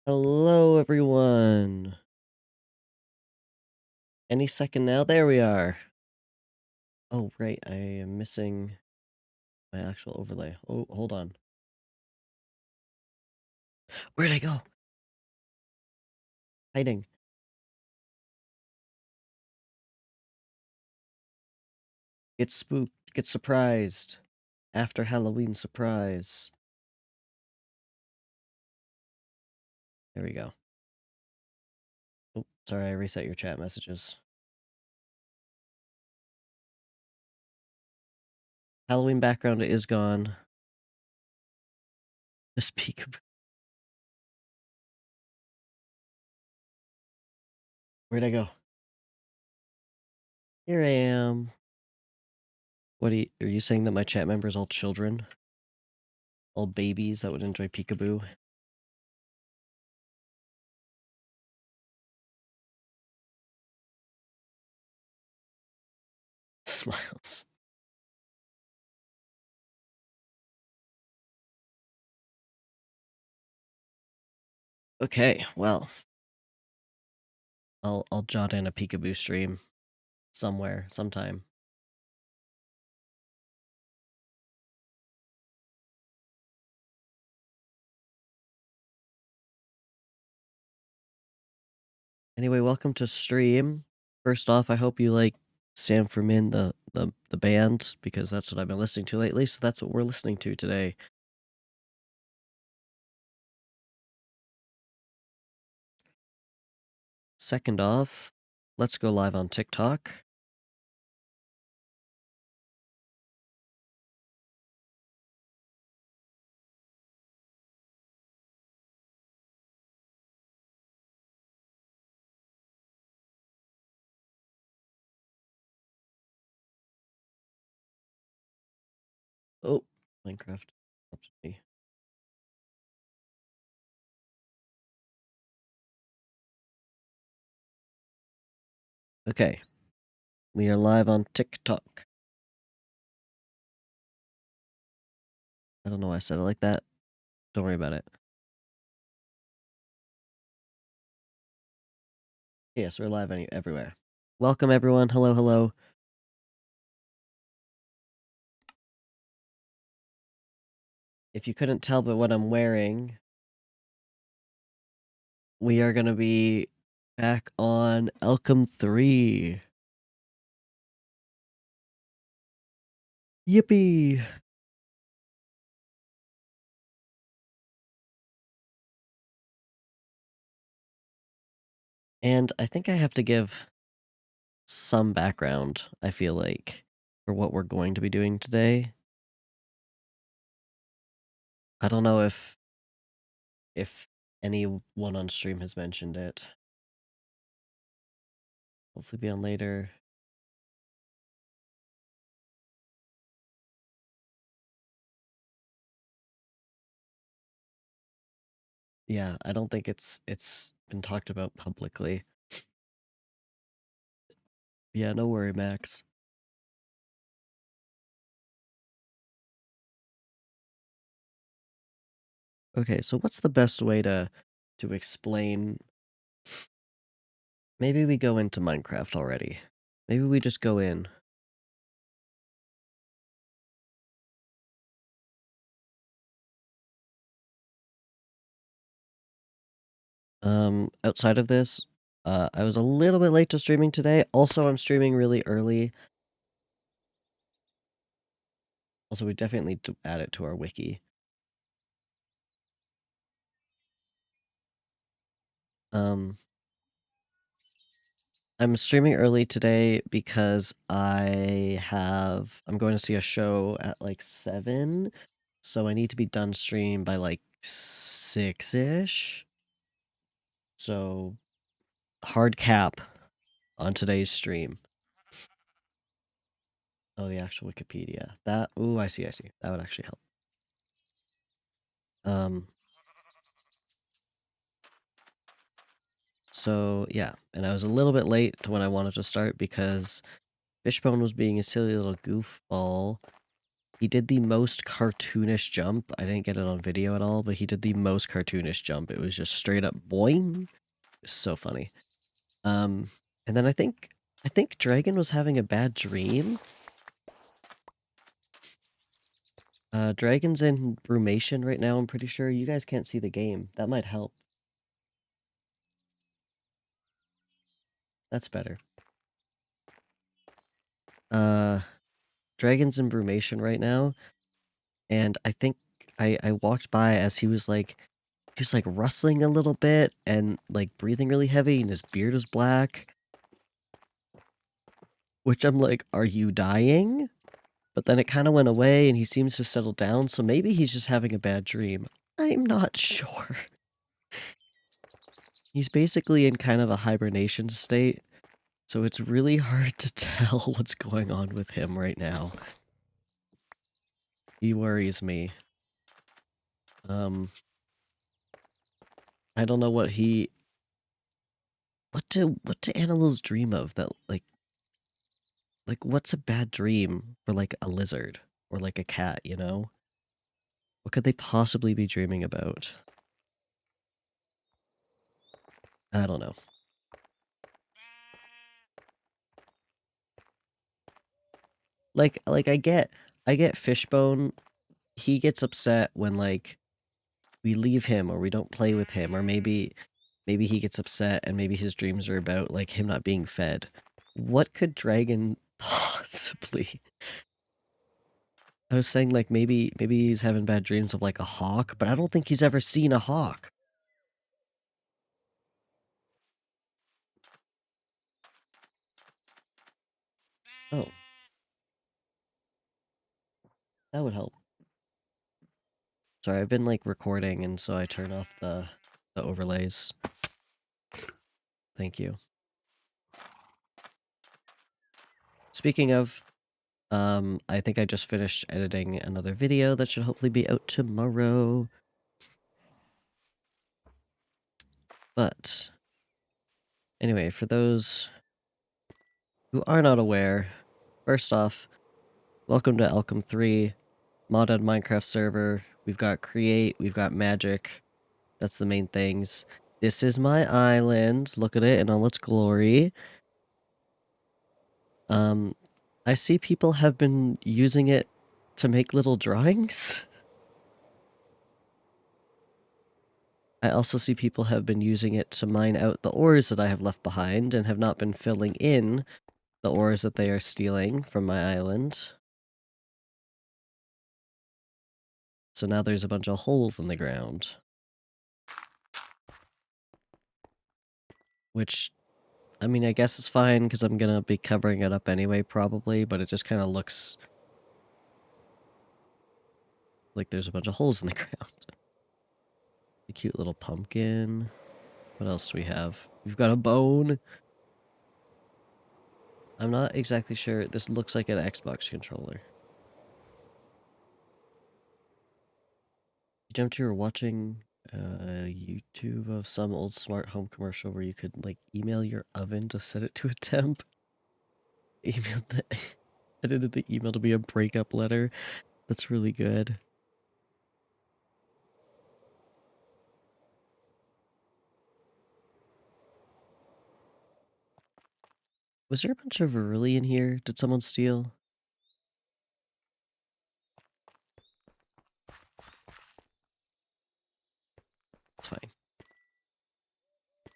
Hello, everyone. Any second now. There we are. Oh, right. I am missing my actual overlay. Oh, hold on. Where'd I go? Hiding. Get spooked. Get surprised. After Halloween surprise. There we go. Oh, sorry. I reset your chat messages. Halloween background is gone. Just peekaboo. Where'd I go? Here I am. What are you saying that my chat members all children? All babies that would enjoy peekaboo? Smiles. Okay, well, I'll jot in a peekaboo stream somewhere, sometime. Anyway, welcome to stream. First off, I hope you like Sam for Min, the band, because that's what I've been listening to lately, so that's what we're listening to today. Second off, let's go live on TikTok. Oh, Minecraft. Up to me. Okay, we are live on TikTok. I don't know why I said it like that. Don't worry about it. Yes, we're live everywhere. Welcome, everyone. Hello, hello. If you couldn't tell by what I'm wearing, we are going to be back on Alchem3. Yippee! And I think I have to give some background, I feel like, for what we're going to be doing today. I don't know if anyone on stream has mentioned it. Hopefully be on later. Yeah, I don't think it's been talked about publicly. Yeah, no worry, Max. Okay, so what's the best way to explain? Maybe we go into Minecraft already. Maybe we just go in. Outside of this, I was a little bit late to streaming today. Also, I'm streaming really early. Also, we definitely need to add it to our wiki. I'm streaming early today because I'm going to see a show at like 7, so I need to be done stream by like 6-ish. So, hard cap on today's stream. Oh, the actual Wikipedia. Ooh, I see. That would actually help. So yeah, and I was a little bit late to when I wanted to start because Fishbone was being a silly little goofball He did the most cartoonish jump. I didn't get it on video at all, but he did the most cartoonish jump. It was just straight up boing. It's so funny. And then I think Dragon was having a bad dream. Dragon's in brumation right now, I'm pretty sure. You guys can't see the game. That might help. That's better. Dragon's in brumation right now, and I think I walked by as he was like rustling a little bit and like breathing really heavy, and his beard was black. Which I'm like, are you dying? But then it kind of went away and he seems to have settled down, so maybe he's just having a bad dream. I'm not sure. He's basically in kind of a hibernation state, so it's really hard to tell what's going on with him right now. He worries me. I don't know what he... what do animals dream of that, like what's a bad dream for like a lizard or like a cat, you know? What could they possibly be dreaming about? I don't know. Like I get Fishbone. He gets upset when like we leave him or we don't play with him, or maybe he gets upset and maybe his dreams are about like him not being fed. What could Dragon possibly? I was saying like maybe he's having bad dreams of like a hawk, but I don't think he's ever seen a hawk. Oh, that would help. Sorry, I've been like recording and so I turn off the overlays. Thank you. Speaking of, I think I just finished editing another video that should hopefully be out tomorrow. But anyway, for those who are not aware, first off, welcome to Alchem3, modded Minecraft server. We've got create, we've got magic. That's the main things. This is my island. Look at it in all its glory. I see people have been using it to make little drawings. I also see people have been using it to mine out the ores that I have left behind and have not been filling in the ores that they are stealing from my island. So now there's a bunch of holes in the ground. Which, I mean, I guess it's fine because I'm gonna be covering it up anyway, probably, but it just kind of looks like there's a bunch of holes in the ground. A cute little pumpkin. What else do we have? We've got a bone. I'm not exactly sure. This looks like an Xbox controller. You jumped here watching YouTube of some old smart home commercial where you could like email your oven to set it to a temp. Emailed the edited the email to be a breakup letter. That's really good. Was there a bunch of Verili in here? Did someone steal? It's fine.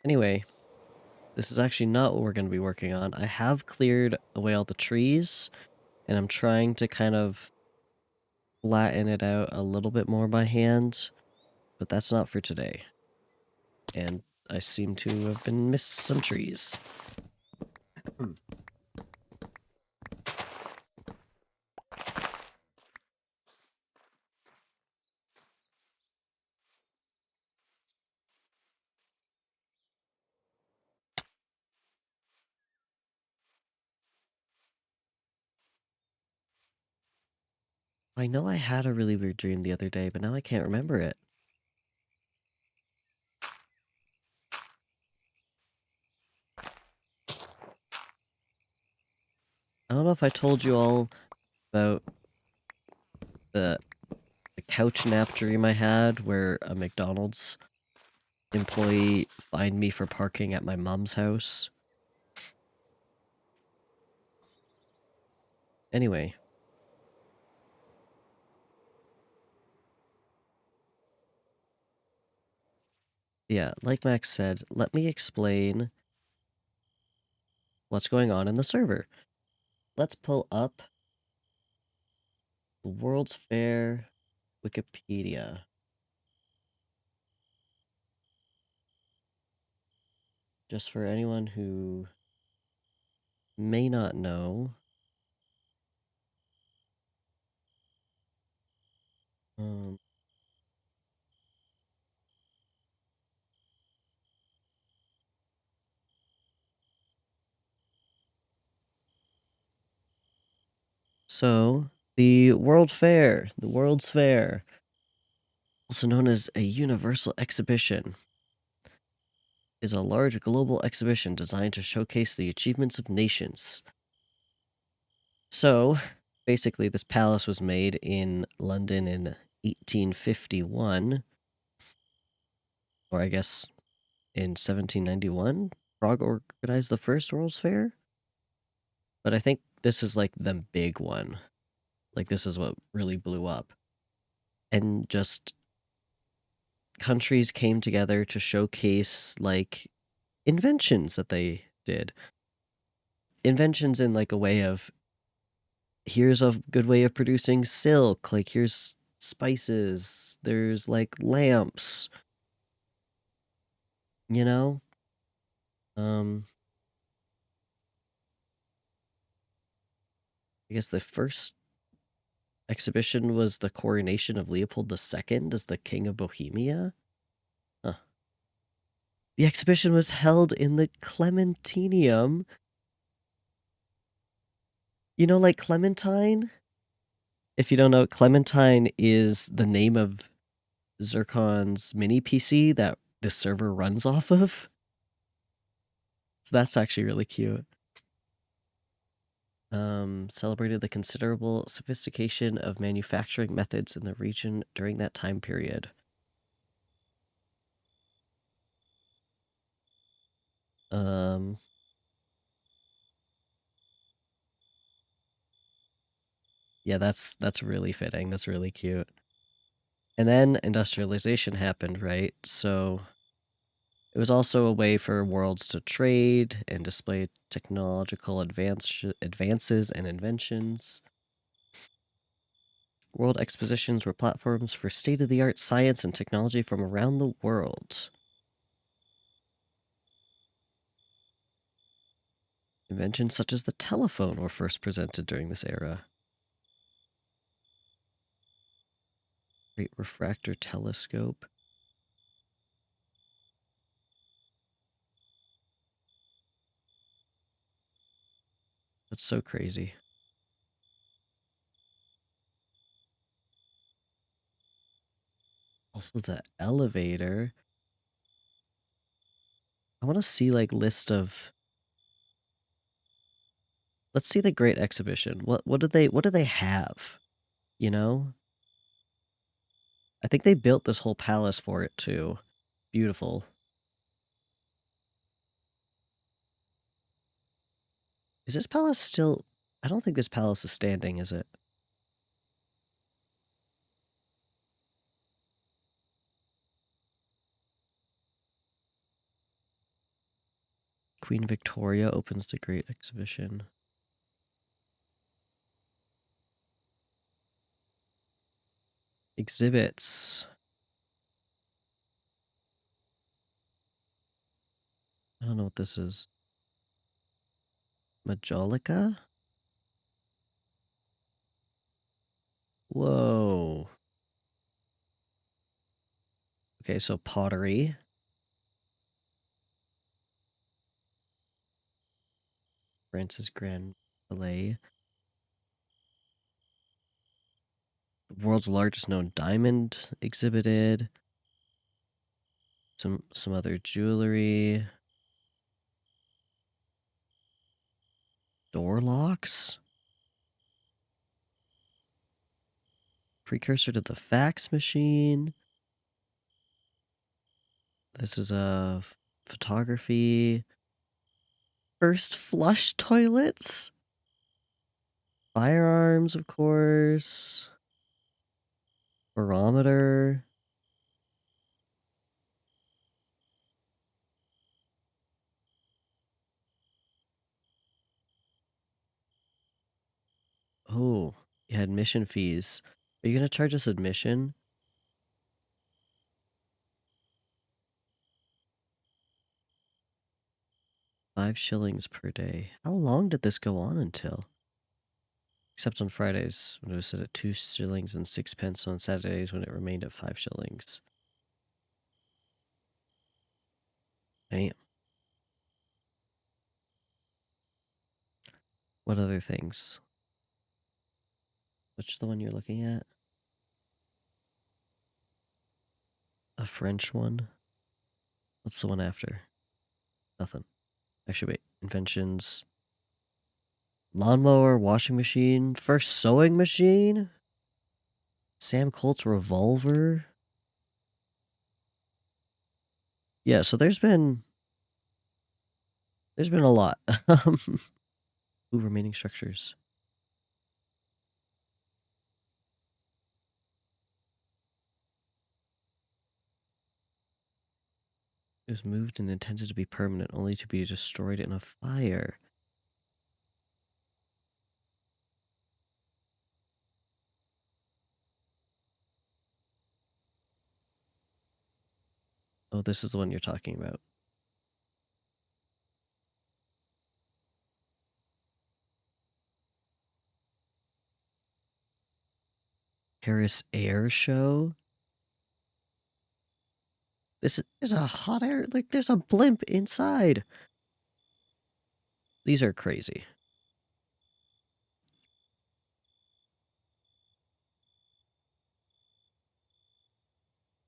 Anyway, this is actually not what we're going to be working on. I have cleared away all the trees, and I'm trying to kind of flatten it out a little bit more by hand, but that's not for today. And I seem to have been missed some trees. I know I had a really weird dream the other day, but now I can't remember it. I don't know if I told you all about the couch nap dream I had where a McDonald's employee fined me for parking at my mom's house. Anyway. Yeah, like Max said, let me explain what's going on in the server. Let's pull up the World's Fair Wikipedia. Just for anyone who may not know. So, the World's Fair, also known as a universal exhibition, is a large global exhibition designed to showcase the achievements of nations. So, basically, this palace was made in London in 1851, or I guess in 1791. Prague organized the first World's Fair, but I think this is like the big one. Like, this is what really blew up. And just countries came together to showcase, like, inventions that they did. Inventions in, like, a way of, here's a good way of producing silk, like, here's spices, there's, like, lamps, you know? I guess the first exhibition was the coronation of Leopold II as the King of Bohemia. Huh. The exhibition was held in the Clementinium. You know, like Clementine? If you don't know, Clementine is the name of Zircon's mini PC that this server runs off of. So that's actually really cute. Celebrated the considerable sophistication of manufacturing methods in the region during that time period. Yeah, that's really fitting. That's really cute. And then industrialization happened, right? So it was also a way for worlds to trade and display technological advances and inventions. World expositions were platforms for state-of-the-art science and technology from around the world. Inventions such as the telephone were first presented during this era. Great refractor telescope. That's so crazy. Also the elevator. I want to see like list of. Let's see the Great Exhibition. What do they have? You know? I think they built this whole palace for it too. Beautiful. Is this palace still... I don't think this palace is standing, is it? Queen Victoria opens the Great Exhibition. Exhibits. I don't know what this is. Majolica? Whoa. Okay, so pottery. France's Grand Palais. The world's largest known diamond exhibited. Some other jewelry. Door locks. precursor to the fax machine. This is a photography. First flush toilets. Firearms, of course. Barometer. Oh, you had admission fees. Are you going to charge us admission? $5 per day. How long did this go on until? Except on Fridays, when it was set at 2 shillings and 6 pence, on Saturdays when it remained at 5 shillings. Damn. What other things? Which the one you're looking at? A French one? What's the one after? Nothing. Actually, wait. Inventions. Lawnmower, washing machine, first sewing machine? Sam Colt's revolver? Yeah, so there's been a lot. Ooh, remaining structures. It was moved and intended to be permanent, only to be destroyed in a fire. Oh, this is the one you're talking about. Paris Air Show? This is a hot air, like there's a blimp inside. These are crazy.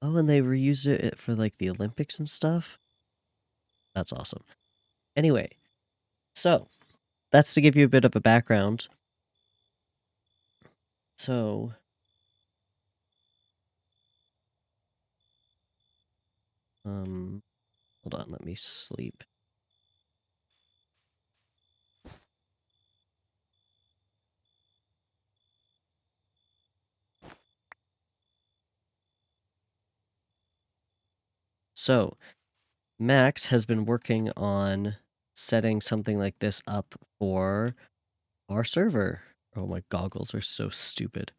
Oh, and they reused it for like the Olympics and stuff. That's awesome. Anyway, so that's to give you a bit of a background. So, hold on, let me sleep. So, Max has been working on setting something like this up for our server. Oh, my goggles are so stupid.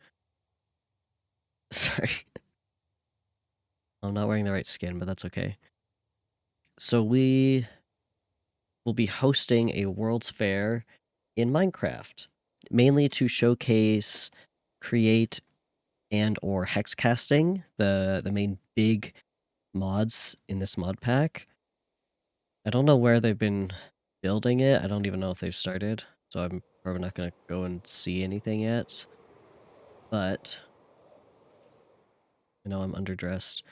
Sorry. I'm not wearing the right skin, but that's okay. So we will be hosting a World's Fair in Minecraft, mainly to showcase, create, and or hex casting, the main big mods in this mod pack. I don't know where they've been building it. I don't even know if they've started, so I'm probably not going to go and see anything yet. But I know I'm underdressed.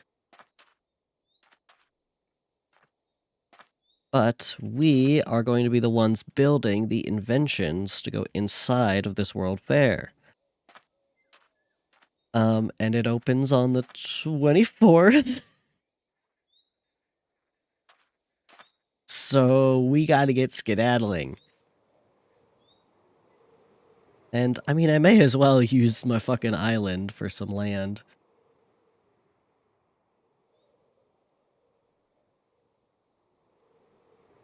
But we are going to be the ones building the inventions to go inside of this World Fair. And it opens on the 24th. So we gotta get skedaddling. And, I mean, I may as well use my fucking island for some land.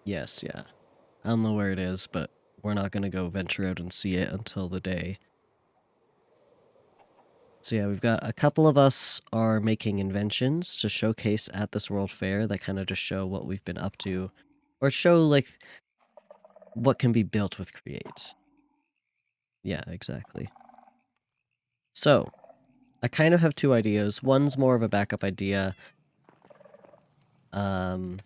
Yes, yeah. I don't know where it is, but we're not gonna go venture out and see it until the day. So yeah, we've got a couple of us are making inventions to showcase at this World Fair that kind of just show what we've been up to. Or show, like, what can be built with Create. Yeah, exactly. So, I kind of have two ideas. One's more of a backup idea. That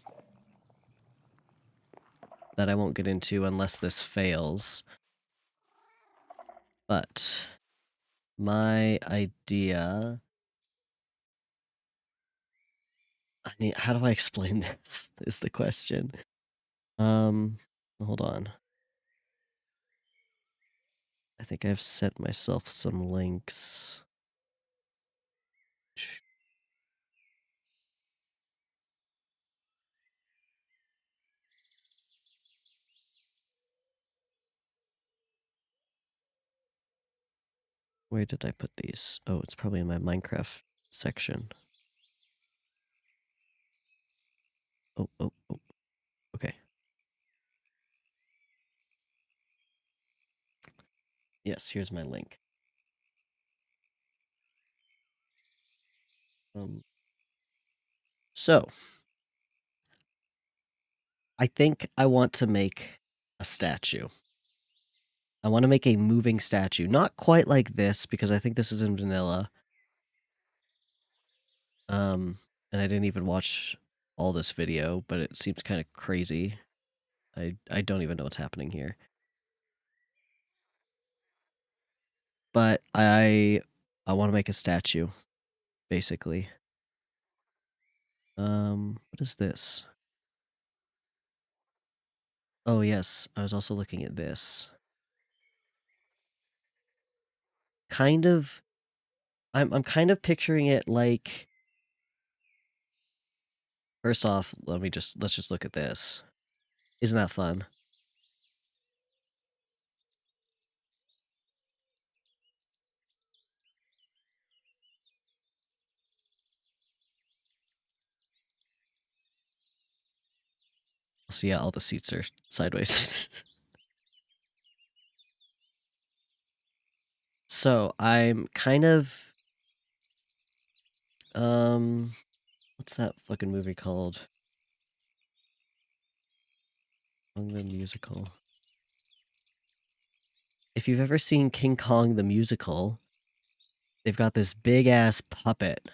I won't get into unless this fails. But my idea... how do I explain this? Is the question. Hold on. I think I've set myself some links. Where did I put these? Oh, it's probably in my Minecraft section. Oh. Okay. Yes, here's my link. So, I think I want to make a statue. I want to make a moving statue. Not quite like this, because I think this is in vanilla. And I didn't even watch all this video, but it seems kind of crazy. I don't even know what's happening here. But I want to make a statue, basically. What is this? Oh yes, I was also looking at this. Kind of, I'm kind of picturing it like. First off, let's just look at this. Isn't that fun? So yeah, all the seats are sideways. So I'm kind of, what's that fucking movie called? The musical. If you've ever seen King Kong the musical, they've got this big ass puppet,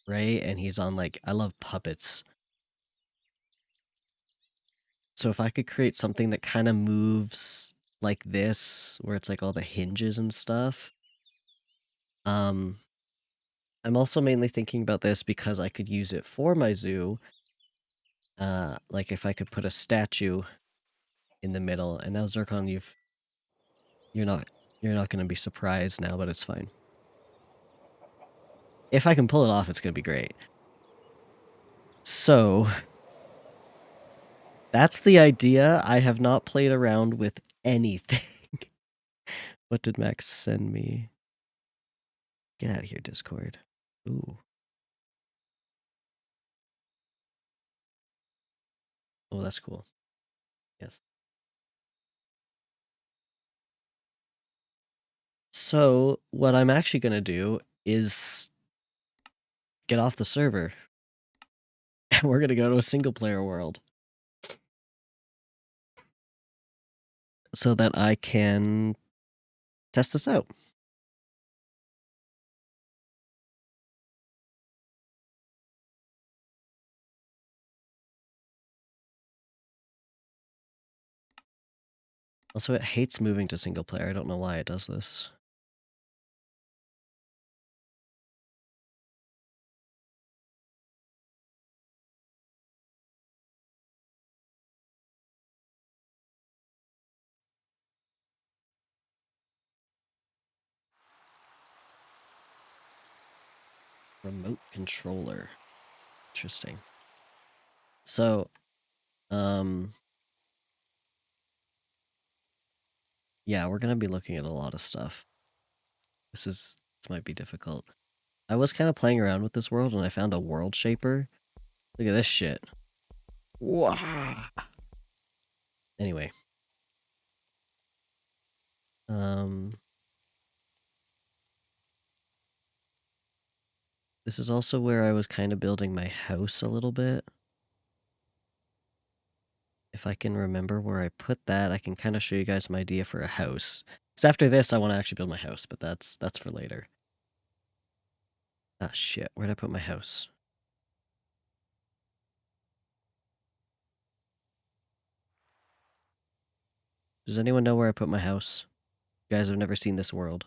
right? And he's on like, I love puppets. So if I could create something that kind of moves like this, where it's like all the hinges and stuff. I'm also mainly thinking about this because I could use it for my zoo. Like if I could put a statue in the middle, and now Zircon, you're not gonna be surprised now, but it's fine. If I can pull it off, it's gonna be great. So that's the idea. I have not played around with anything. What did Max send me? Get out of here, Discord. Ooh. Oh, that's cool. Yes. So what I'm actually gonna do is get off the server. And we're gonna go to a single player world. So that I can test this out. Also, it hates moving to single player. I don't know why it does this. Remote controller. Interesting. So, yeah, we're gonna be looking at a lot of stuff. This might be difficult. I was kind of playing around with this world and I found a world shaper. Look at this shit. Wow. Anyway. This is also where I was kind of building my house a little bit. If I can remember where I put that, I can kind of show you guys my idea for a house. Because after this, I want to actually build my house, but that's for later. Ah, shit. Where'd I put my house? Does anyone know where I put my house? You guys have never seen this world.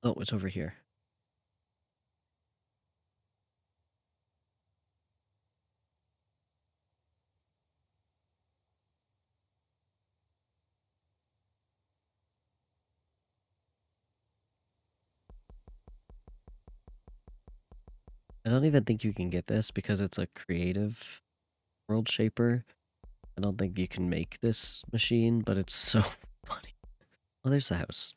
Oh, it's over here. I don't even think you can get this because it's a creative world shaper. I don't think you can make this machine, but it's so funny. Oh, there's the house.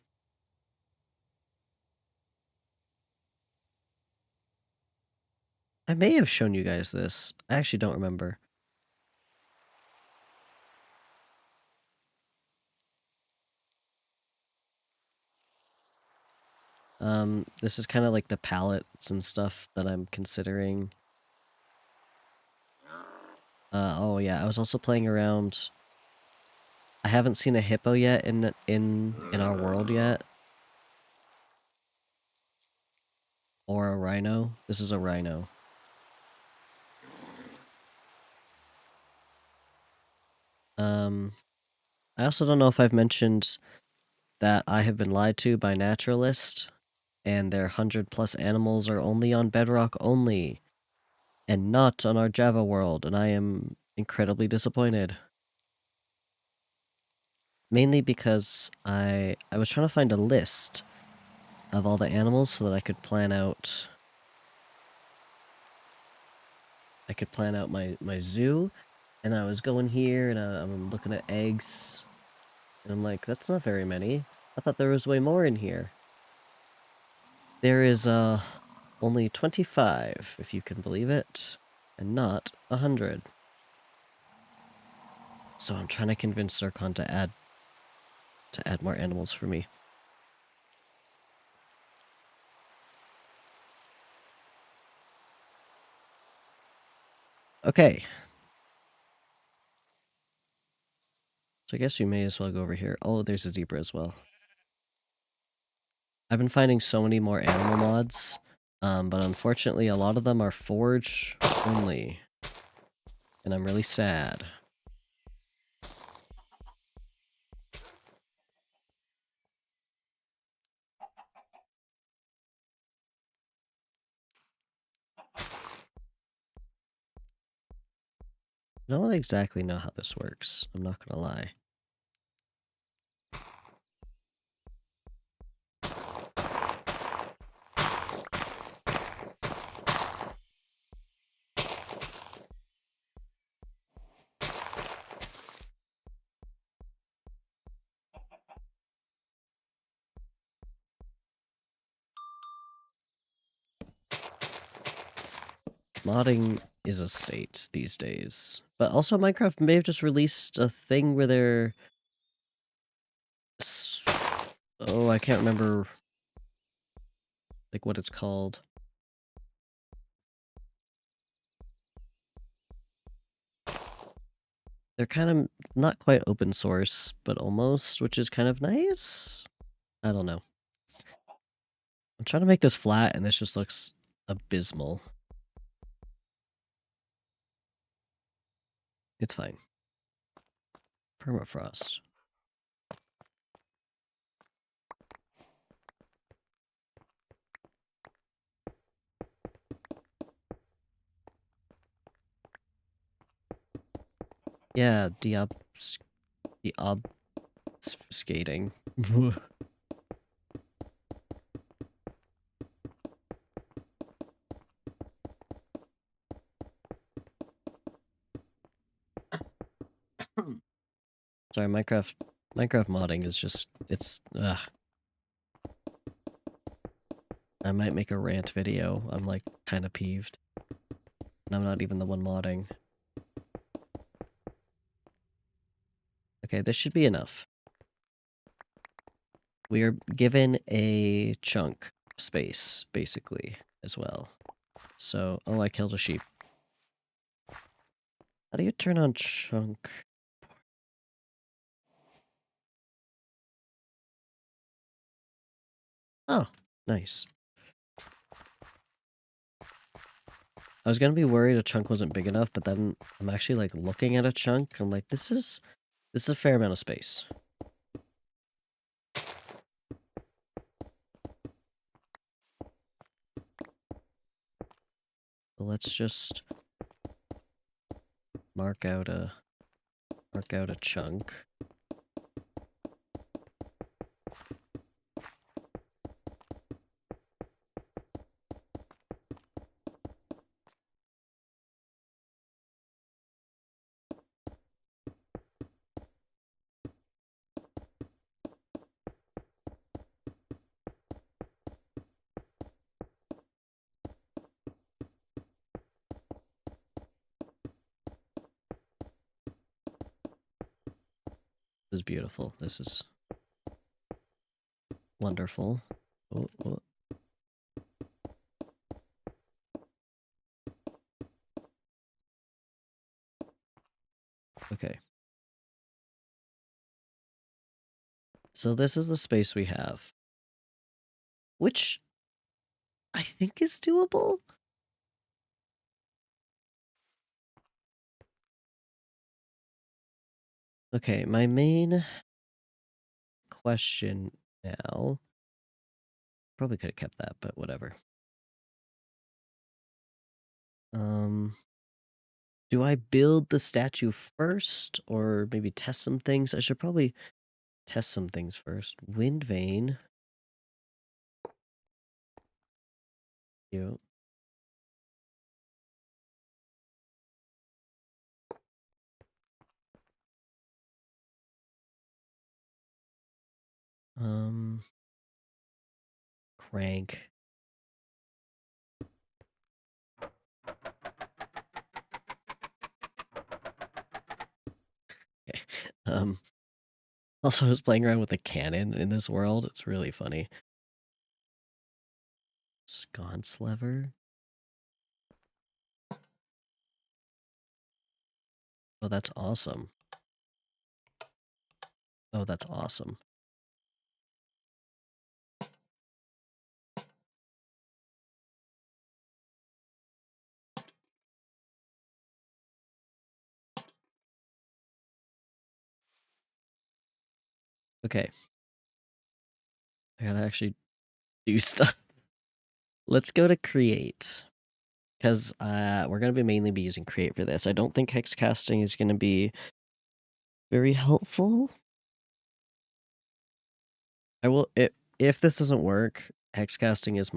I may have shown you guys this. I actually don't remember. This is kind of like the palettes and stuff that I'm considering. Oh yeah, I was also playing around. I haven't seen a hippo yet in our world yet. Or a rhino. This is a rhino. I also don't know if I've mentioned that I have been lied to by naturalists, and their 100+ animals are only on Bedrock only, and not on our Java world, and I am incredibly disappointed. Mainly because I was trying to find a list of all the animals so that I could plan out my zoo, and I was going here and I'm looking at eggs, and I'm like, that's not very many. I thought there was way more in here. There is only 25, if you can believe it, and not 100. So I'm trying to convince Zircon to add more animals for me. Okay. So I guess we may as well go over here. Oh, there's a zebra as well. I've been finding so many more animal mods, but unfortunately a lot of them are forge only, and I'm really sad. I don't exactly know how this works, I'm not gonna lie. Modding is a state these days. But also Minecraft may have just released a thing where they're... Oh, I can't remember like what it's called. They're kind of not quite open source, but almost, which is kind of nice. I don't know. I'm trying to make this flat and this just looks abysmal. It's fine. Permafrost. Yeah, skating. Sorry, Minecraft modding is just, it's, ugh. I might make a rant video. I'm like kind of peeved. And I'm not even the one modding. Okay, this should be enough. We are given a chunk space, basically, as well. So, oh, I killed a sheep. How do you turn on chunk? Oh, nice. I was gonna be worried a chunk wasn't big enough, but then I'm actually like looking at a chunk. I'm like, this is a fair amount of space. So let's just mark out a chunk. is beautiful. This is wonderful. Oh, oh. Okay. So this is the space we have, which I think is doable. Okay, my main question now, probably could have kept that, but whatever. Do I build the statue first or maybe test some things? I should probably test some things first. Wind vein. Cute. Crank. Okay. Also, I was playing around with a cannon in this world. It's really funny. Sconce lever. Oh, that's awesome. Oh, that's awesome. Okay. I gotta actually do stuff. Let's go to create. Because we're going to mainly be using create for this. I don't think hex casting is going to be very helpful. I will if this doesn't work, hex casting is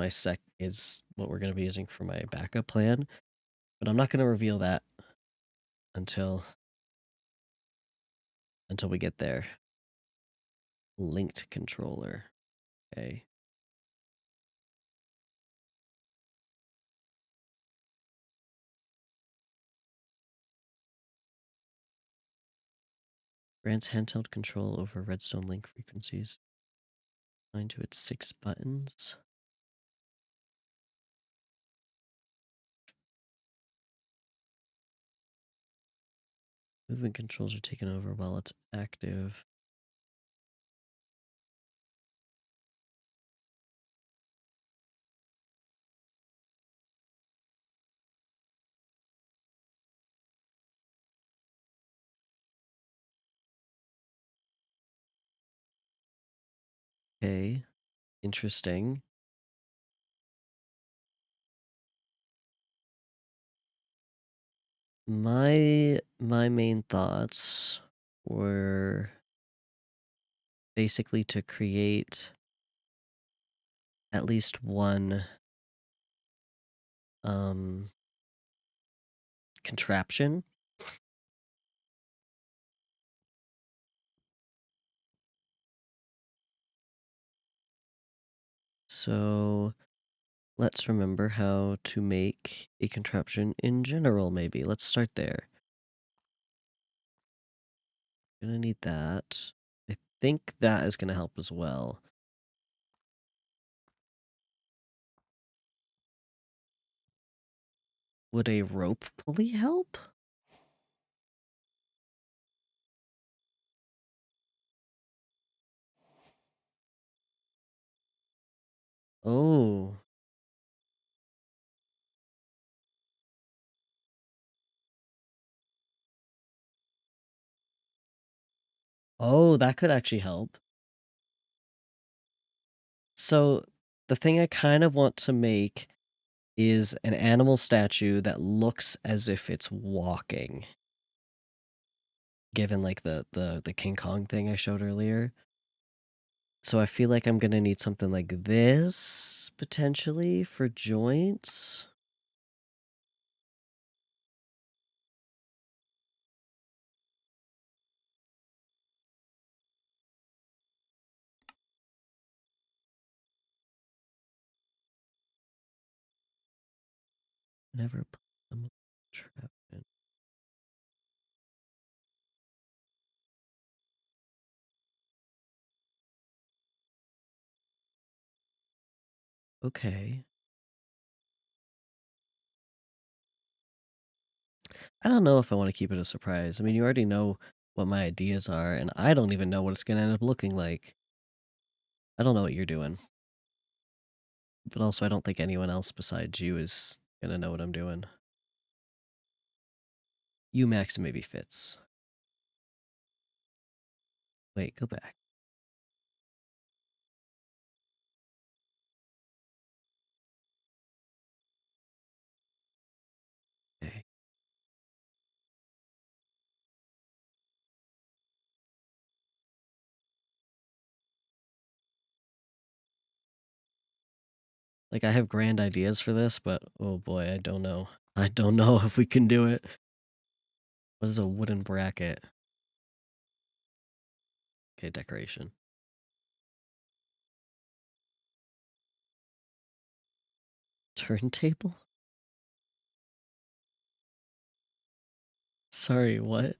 is what we're going to be using for my backup plan, but I'm not going to reveal that until we get there. Linked controller. Okay. Grants handheld control over redstone link frequencies. Assigned to its 6 buttons. Movement controls are taken over while it's active. Okay. Interesting. My main thoughts were basically to create at least one contraption. So let's remember how to make a contraption in general, maybe. Let's start there. Gonna need that. I think that is gonna help as well. Would a rope pulley help? Oh. Oh, that could actually help. So the thing I kind of want to make is an animal statue that looks as if it's walking. Given like the King Kong thing I showed earlier. So I feel like I'm gonna need something like this, potentially, for joints. Never put them trap in. Okay. I don't know if I want to keep it a surprise. I mean, you already know what my ideas are, and I don't even know what it's going to end up looking like. I don't know what you're doing. But also, I don't think anyone else besides you is going to know what I'm doing. You, Max, and maybe Fitz. Wait, go back. Okay. Like, I have grand ideas for this, but oh boy, I don't know. I don't know if we can do it. What is a wooden bracket? Okay, decoration. Turntable? Sorry, what?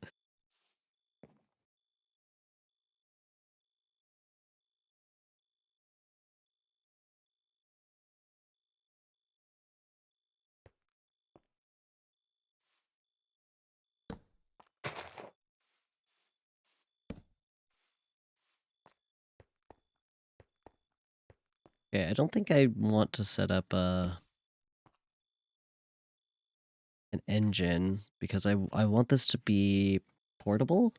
Okay, I don't think I want to set up an engine because I want this to be portable.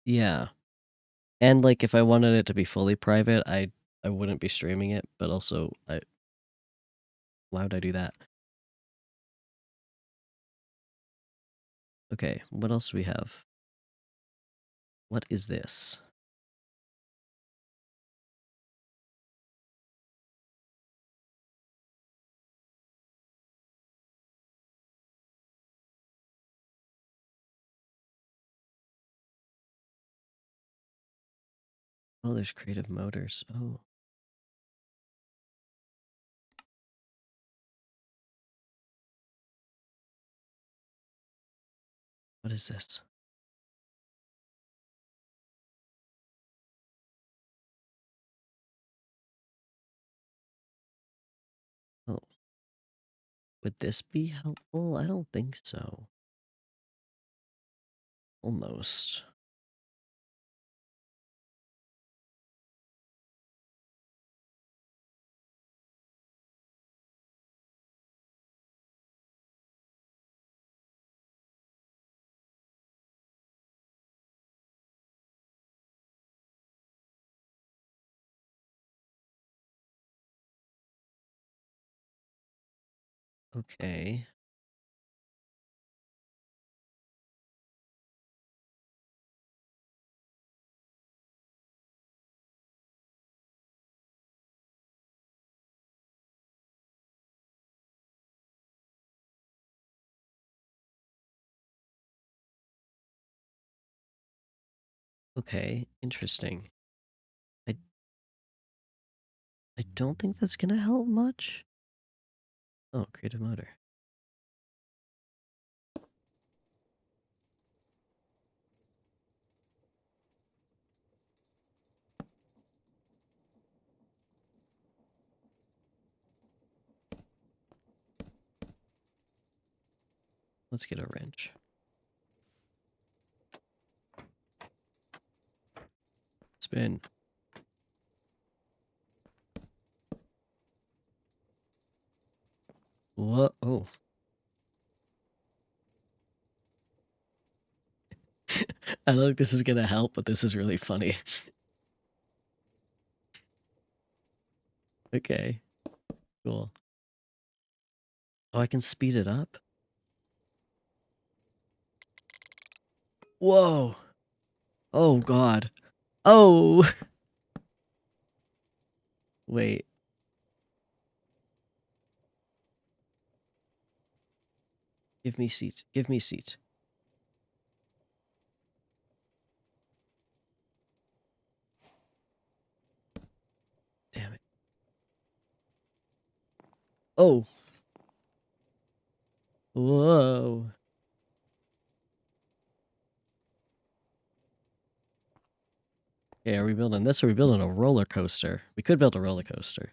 Yeah. And like if I wanted it to be fully private, I wouldn't be streaming it, but also why would I do that? Okay, what else do we have? What is this? Oh, there's creative motors. Oh. What is this? Oh. Would this be helpful? I don't think so. Almost. Okay. Okay, interesting. I I don't think that's gonna help much. Oh, creative motor. Let's get a wrench. Spin. What? Oh. I don't think this is gonna help, but this is really funny. Okay. Cool. Oh, I can speed it up? Whoa. Oh, God. Oh! Wait. Give me seat. Give me seat. Damn it. Oh. Whoa. Okay, are we building this or are we building a roller coaster? We could build a roller coaster.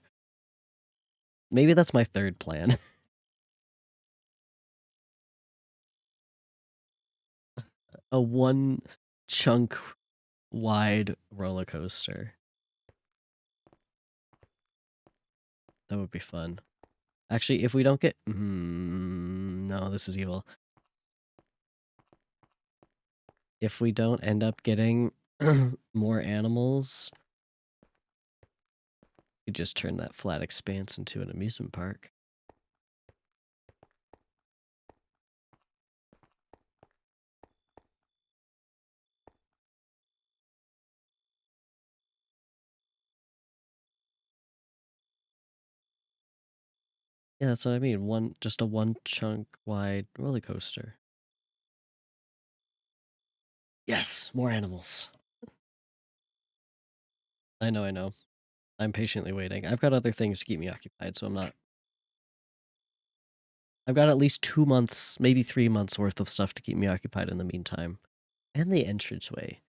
Maybe that's my third plan. A one chunk wide roller coaster. That would be fun. Actually, if we don't get... no, this is evil. If we don't end up getting more animals, we just turn that flat expanse into an amusement park. Yeah, that's what I mean. Just a one chunk wide roller coaster. Yes, more animals. I know, I know. I'm patiently waiting. I've got other things to keep me occupied, so I'm not... I've got at least 2 months, maybe 3 months worth of stuff to keep me occupied in the meantime. And the entranceway.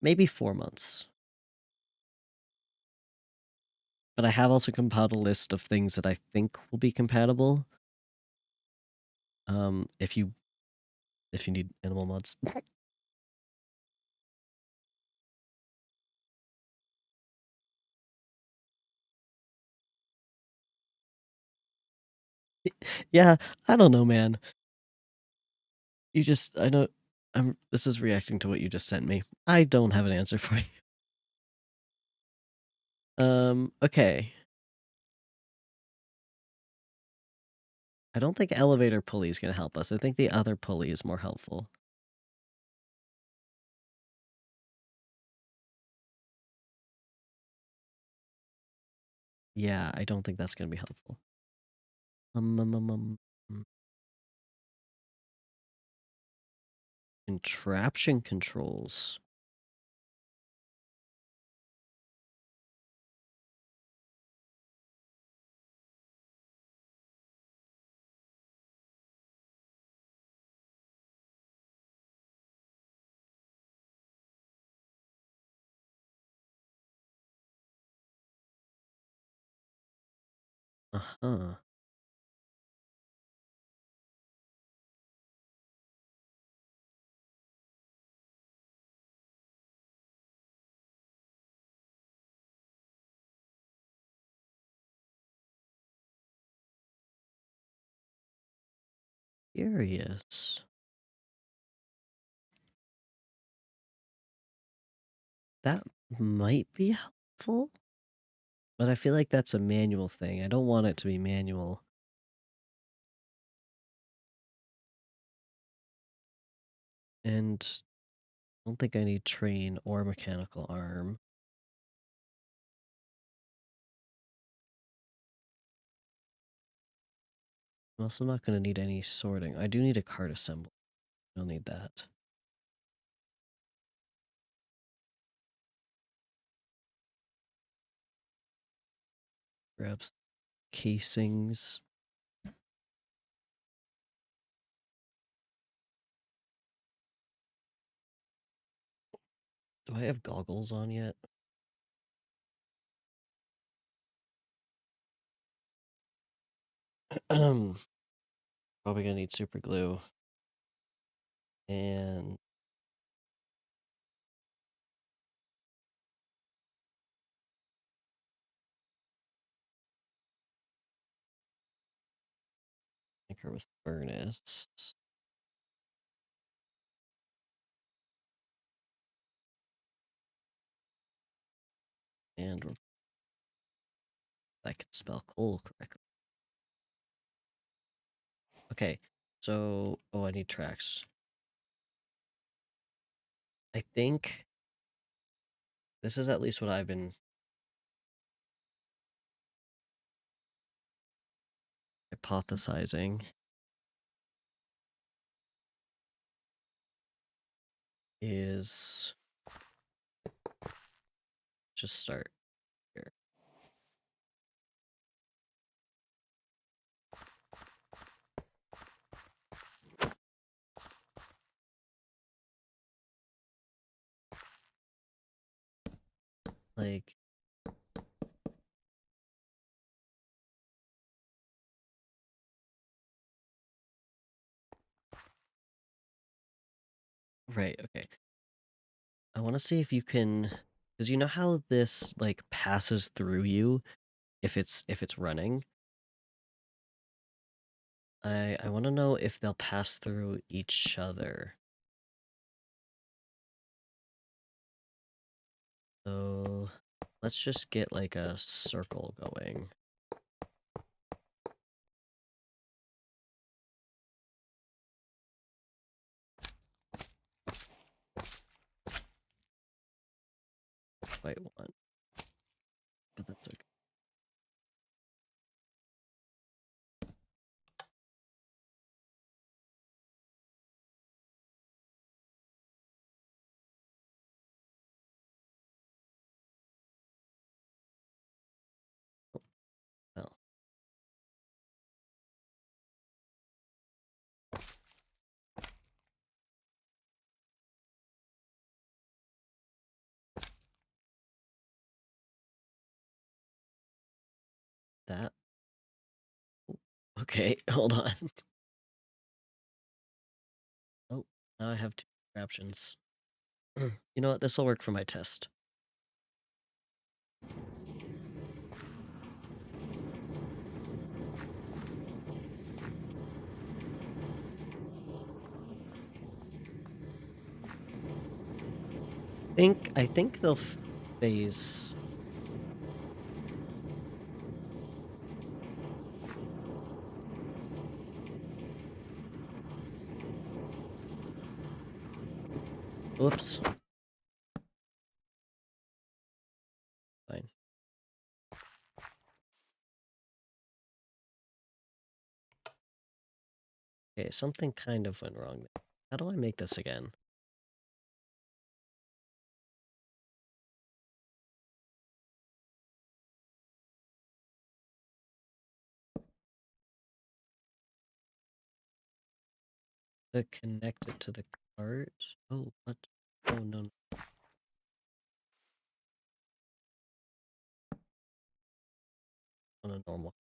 Maybe 4 months. But I have also compiled a list of things that I think will be compatible. If you need animal mods. Yeah, I don't know, man. I know, this is reacting to what you just sent me. I don't have an answer for you. Okay. I don't think elevator pulley is going to help us. I think the other pulley is more helpful. Yeah, I don't think that's going to be helpful. Contraption controls. Uh-huh. Curious. That might be helpful, but I feel like that's a manual thing. I don't want it to be manual. And I don't think I need train or mechanical arm. I'm also not going to need any sorting. I do need a cart assembly. I'll need that. Grab some casings. Do I have goggles on yet? Probably gonna need super glue. And anchor with furnace. And I can spell coal correctly. Okay, so I need tracks. I think this is at least what I've been hypothesizing is just start here. Like, right, okay. I want to see if you can, because you know how this like passes through you if it's running. I want to know if they'll pass through each other. So let's just get like a circle going. Quite one, but that's okay. Well, that. Okay, hold on. Oh, now I have two options. You know what? This will work for my test. I think they'll phase. Whoops. Fine. Okay, something kind of went wrong there. How do I make this again? To connect it to the cart? Oh, what? Oh, no. On a normal.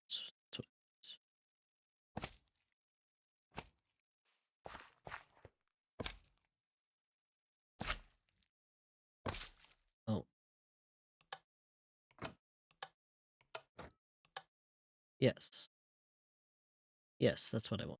That's what it is. Oh. Yes. Yes, that's what I want.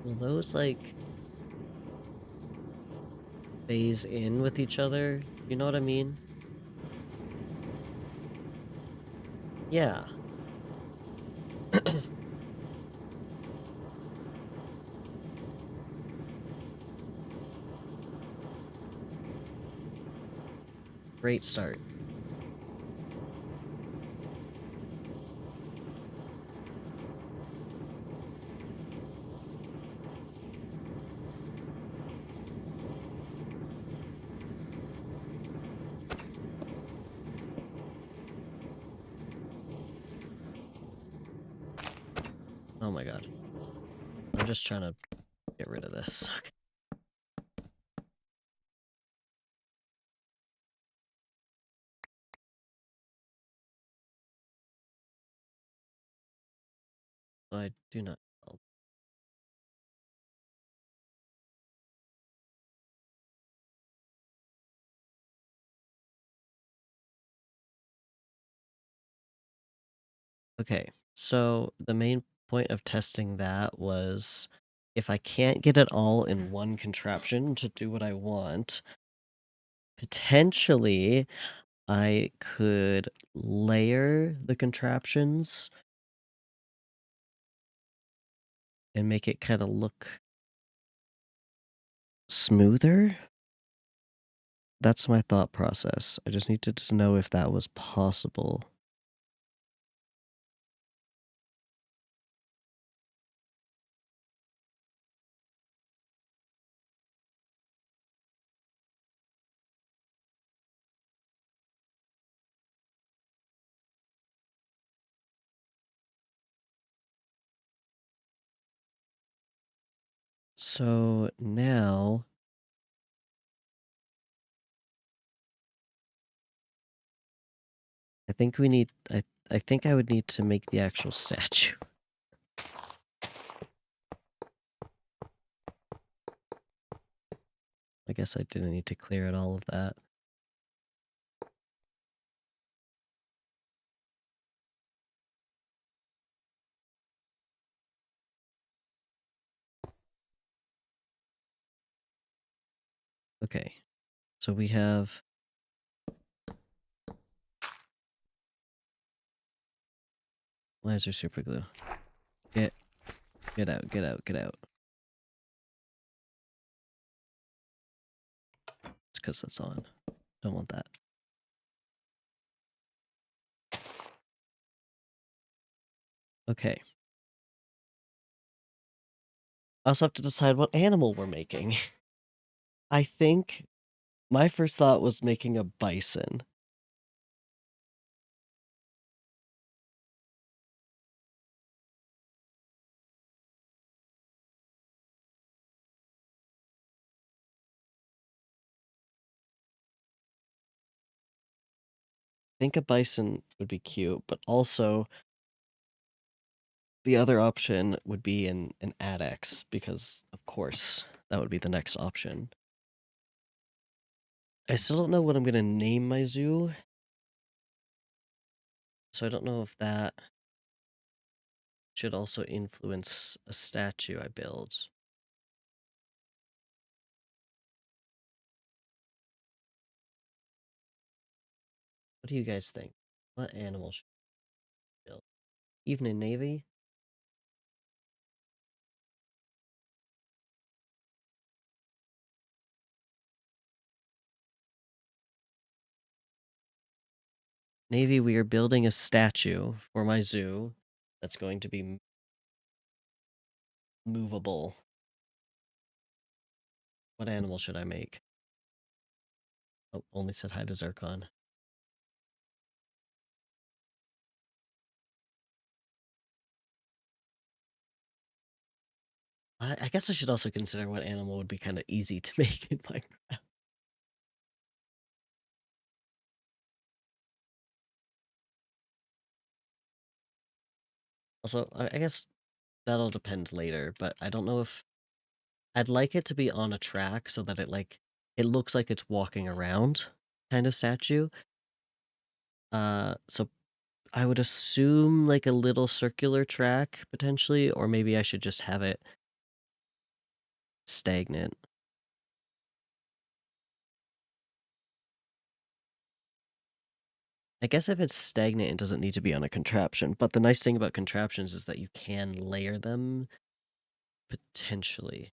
Will those, like, phase in with each other? You know what I mean? Yeah. Great start. Oh my god. I'm just trying to get rid of this. Okay. I do not. Okay, so the main point of testing that was if I can't get it all in one contraption to do what I want, potentially I could layer the contraptions and make it kind of look smoother. That's my thought process. I just needed to know if that was possible. So now I think we need I think I would need to make the actual statue. I guess I didn't need to clear out all of that. Okay. So we have why is there super glue? Get out, get out, get out. It's because that's on. Don't want that. Okay. I also have to decide what animal we're making. I think my first thought was making a bison. I think a bison would be cute, but also the other option would be an addex, because of course that would be the next option. I still don't know what I'm gonna name my zoo, so I don't know if that should also influence a statue I build. What do you guys think? What animal should I build? Evening Navy? Navy, we are building a statue for my zoo that's going to be movable. What animal should I make? Oh, only said hi to Zircon. I guess I should also consider what animal would be kind of easy to make in Minecraft. Also, I guess that'll depend later, but I don't know if I'd like it to be on a track so that it looks like it's walking around kind of statue. So I would assume like a little circular track potentially, or maybe I should just have it stagnant. I guess if it's stagnant, it doesn't need to be on a contraption. But the nice thing about contraptions is that you can layer them potentially.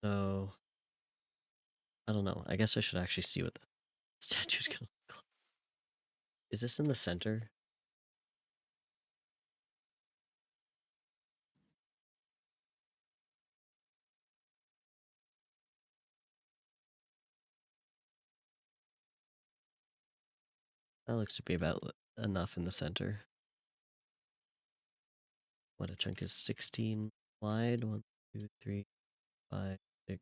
So I don't know. I guess I should actually see what the statue's gonna look like. Is this in the center? That looks to be about enough in the center. What a chunk is 16 wide. 1, 2, 3, 5, 6,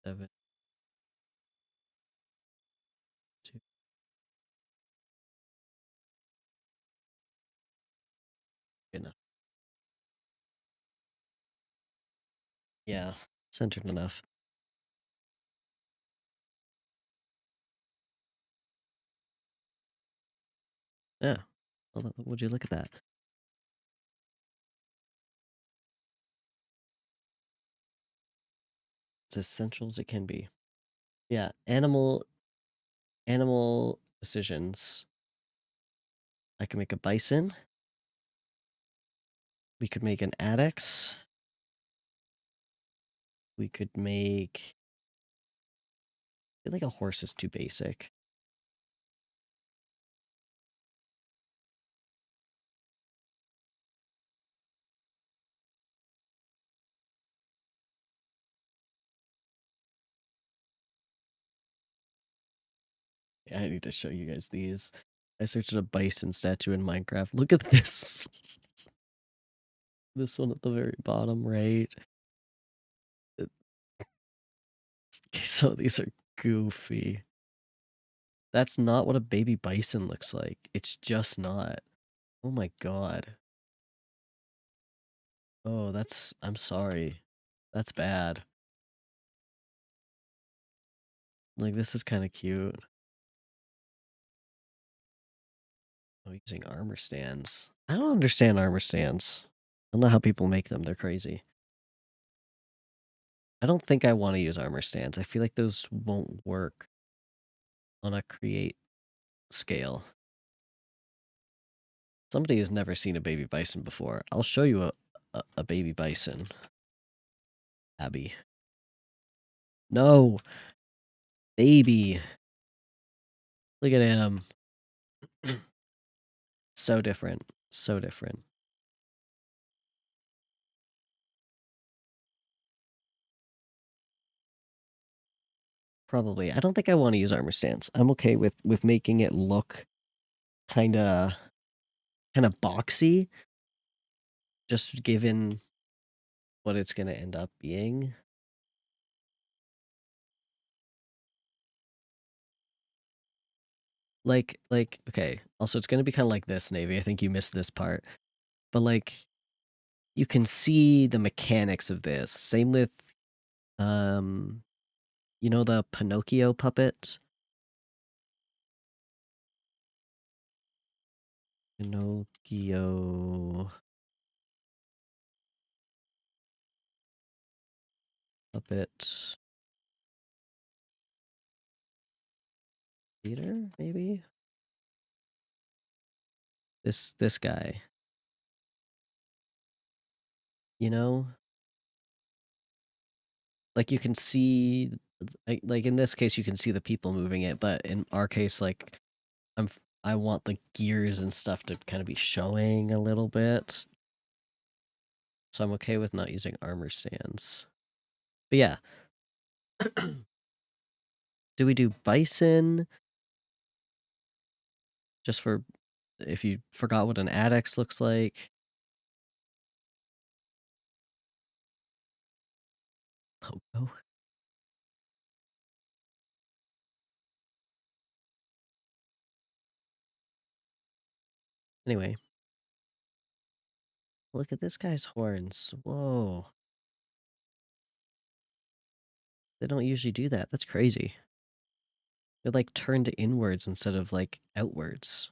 7, 2. Good enough. Yeah, centered enough. Yeah. Well, would you look at that? It's as central as it can be. Yeah, animal decisions. I can make a bison. We could make an addex. We could make. I feel like a horse is too basic. Yeah, I need to show you guys these. I searched a bison statue in Minecraft. Look at this. This one at the very bottom right. Okay, so these are goofy. That's not what a baby bison looks like. It's just not. Oh my god. Oh, I'm sorry. That's bad. Like, this is kind of cute. Oh, using armor stands. I don't understand armor stands. I don't know how people make them. They're crazy. I don't think I want to use armor stands. I feel like those won't work on a create scale. Somebody has never seen a baby bison before. I'll show you a baby bison. Abby. No! Baby! Look at him. So different. So different. Probably. I don't think I want to use armor stance. I'm okay with making it look kinda boxy. Just given what it's gonna end up being. Okay. Also, it's gonna be kind of like this, Navy. I think you missed this part. But like, you can see the mechanics of this. Same with, you know the Pinocchio puppet? Pinocchio puppet theater, maybe? This guy. You know? Like, you can see, like in this case, you can see the people moving it, but in our case, like, I want the gears and stuff to kind of be showing a little bit. So I'm okay with not using armor stands. But yeah. Do we do bison? Just for if you forgot what an ADX looks like. Logo. Anyway. Look at this guy's horns. Whoa. They don't usually do that. That's crazy. They're like turned inwards instead of like outwards.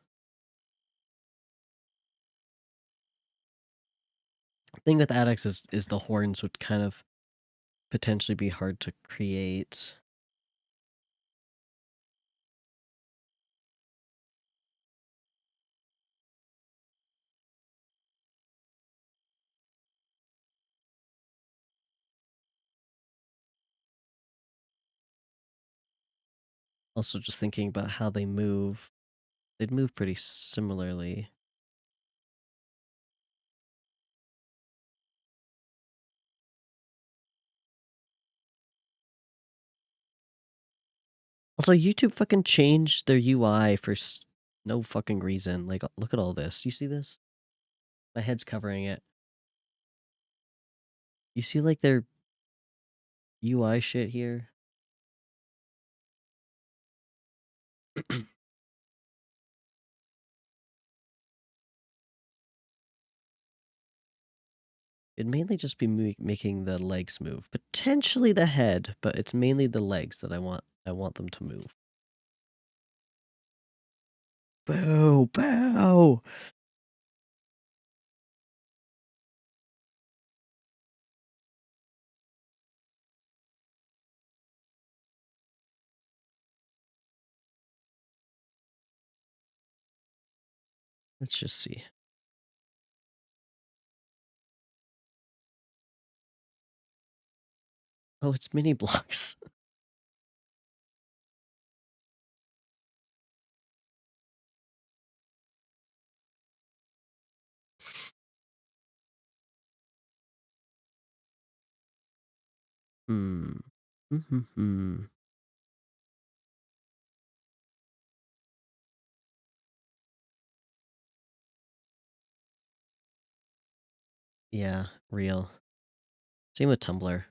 The thing with ADX is the horns would kind of potentially be hard to create. Also, just thinking about how they move. They'd move pretty similarly. Also, YouTube fucking changed their UI for no fucking reason. Like, look at all this. You see this? My head's covering it. You see, like, their UI shit here? It'd mainly just be making the legs move. Potentially the head, but it's mainly the legs that I want them to move. Boo! Boo! Let's just see. Oh, it's mini blocks. Hmm. Yeah, real. Same with Tumblr.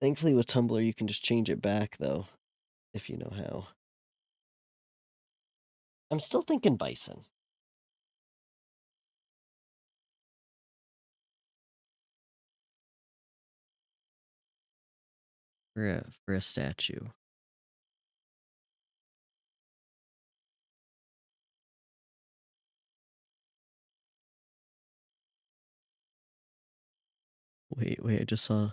Thankfully with Tumblr you can just change it back though, if you know how. I'm still thinking bison. For a statue. Wait, I just saw.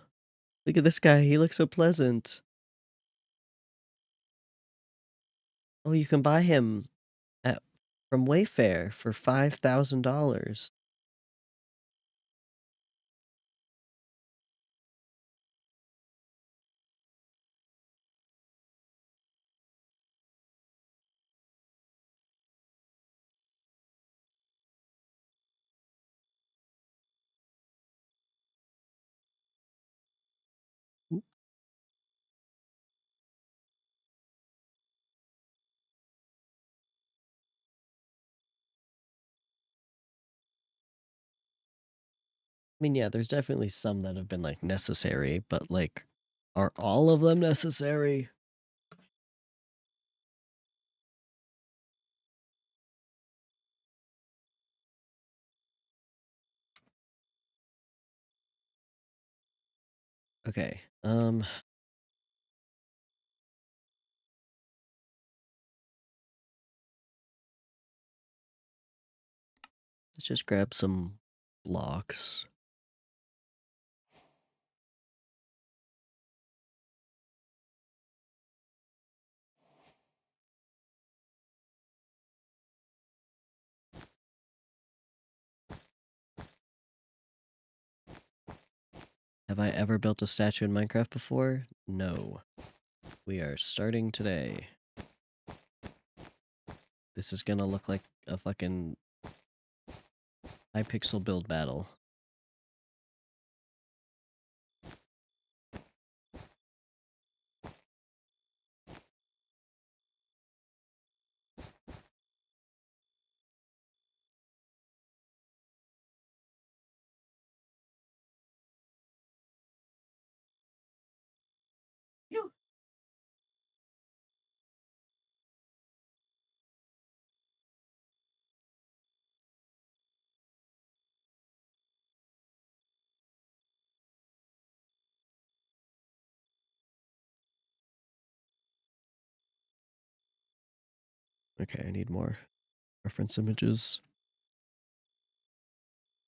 Look at this guy. He looks so pleasant. Oh, you can buy him at from Wayfair for $5,000. I mean, yeah, there's definitely some that have been like necessary, but like, are all of them necessary? Okay. Let's just grab some blocks. Have I ever built a statue in Minecraft before? No. We are starting today. This is gonna look like a fucking high pixel build battle. Okay, I need more reference images.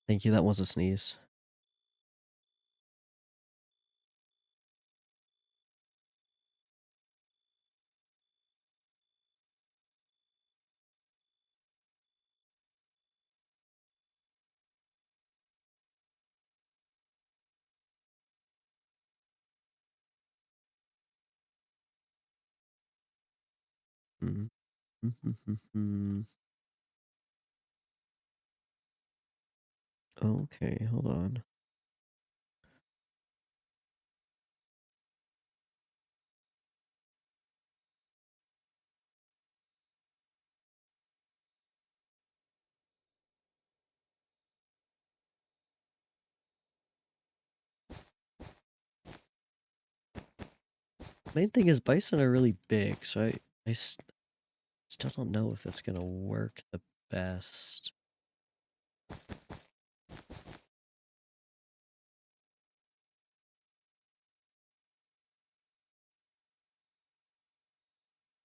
Thank you, that was a sneeze. Okay, hold on. Main thing is bison are really big, so I still don't know if that's gonna work the best.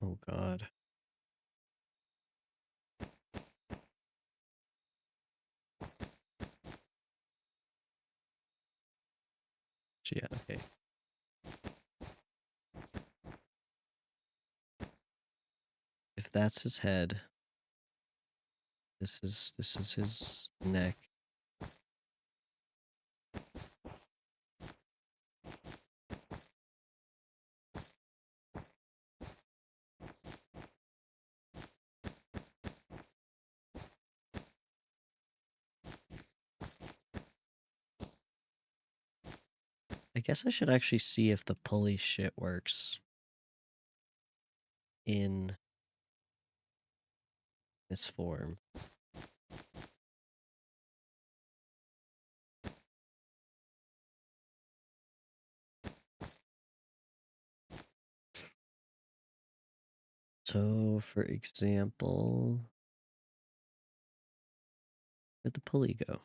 Oh god. Yeah, okay. If that's his head, this is his neck. I guess I should actually see if the pulley shit works in this form. So, for example, where'd the pulley go?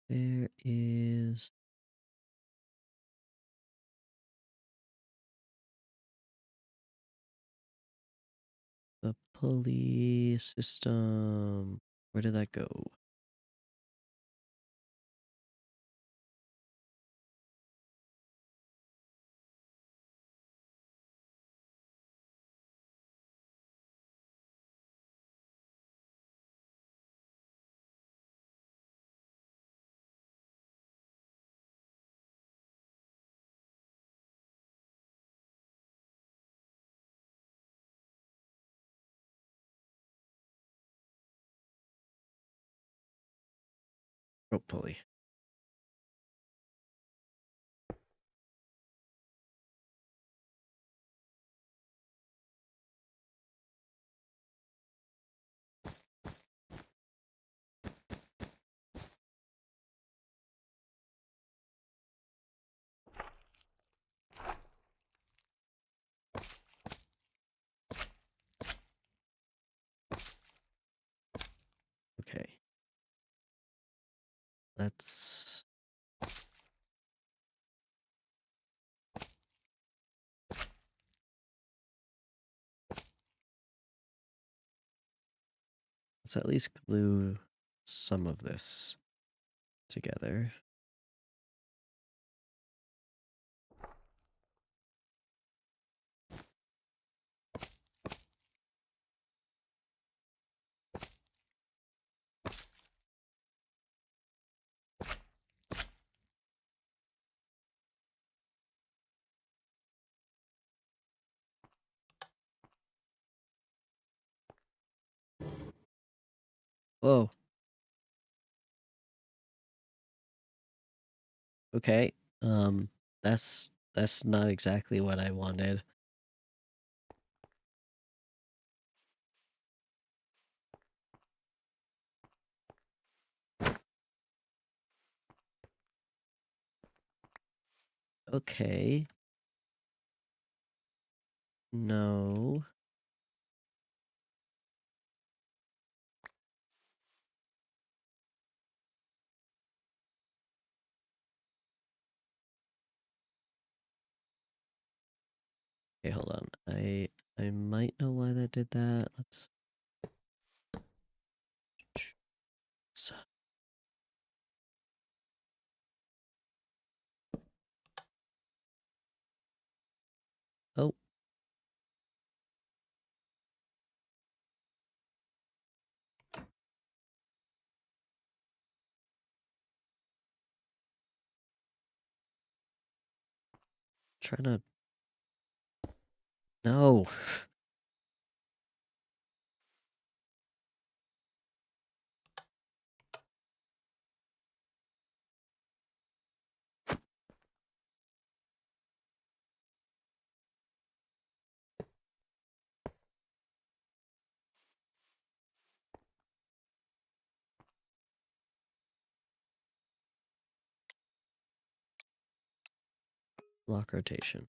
There is the pulley system. Where did that go? Rope pulley. Okay. Let's at least glue some of this together. Whoa. Okay. That's not exactly what I wanted. Okay. No. Okay, hold on. I might know why that did that. Let's oh. Trying to no. Lock rotation.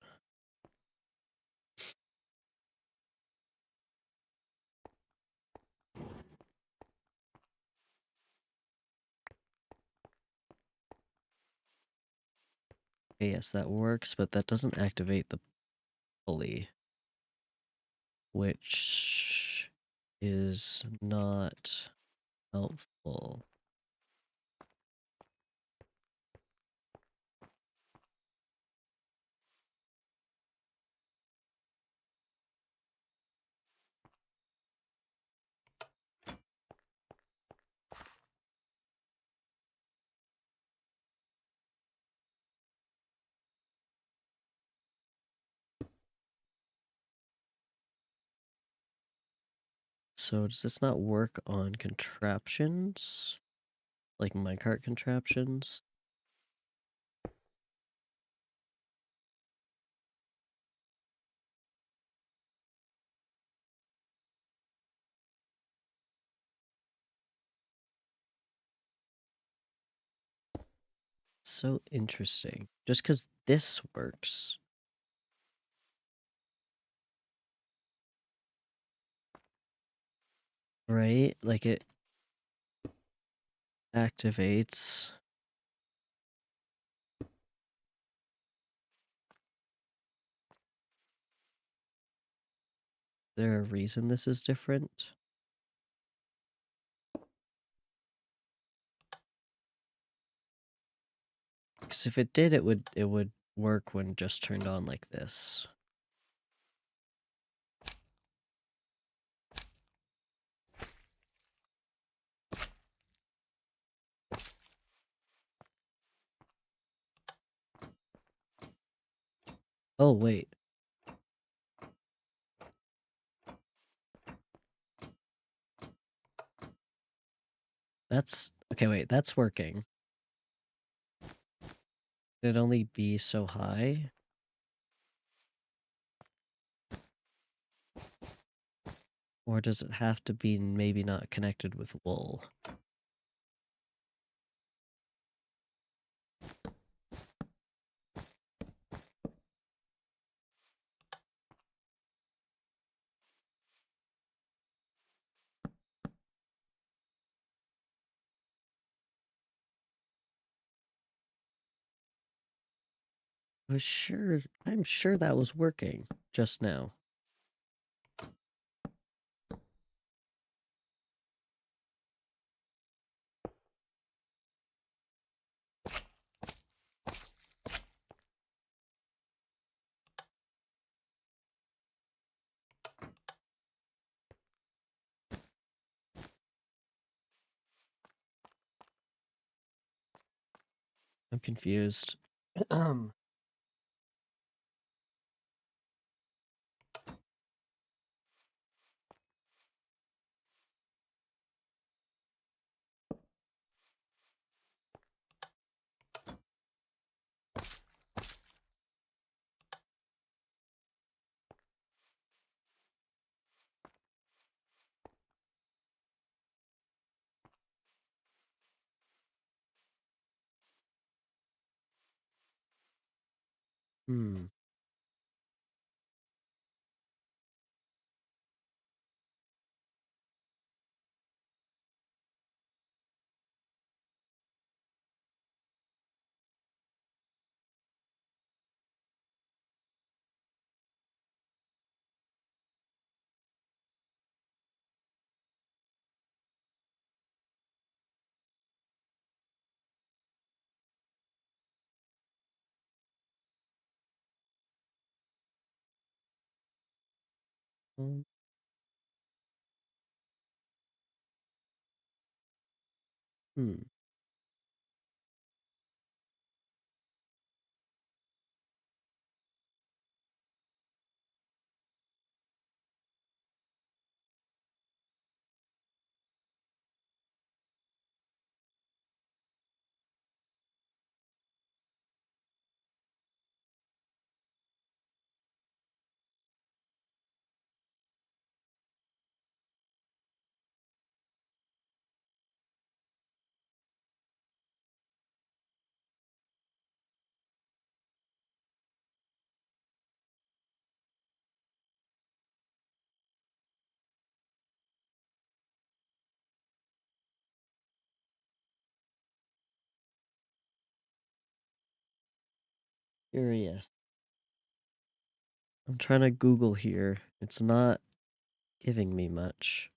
Okay, yes, that works, but that doesn't activate the pulley, which is not helpful. So does this not work on contraptions? Like minecart contraptions? So interesting. Just because this works. Right? Like it activates. Is there a reason this is different? Because if it did, it would work when just turned on like this. Oh, wait. That's... Okay, wait. That's working. Could it only be so high? Or does it have to be maybe not connected with wool? I'm sure that was working just now. I'm confused. Hmm. Um, Hmm. Curious. I'm trying to Google here. It's not giving me much.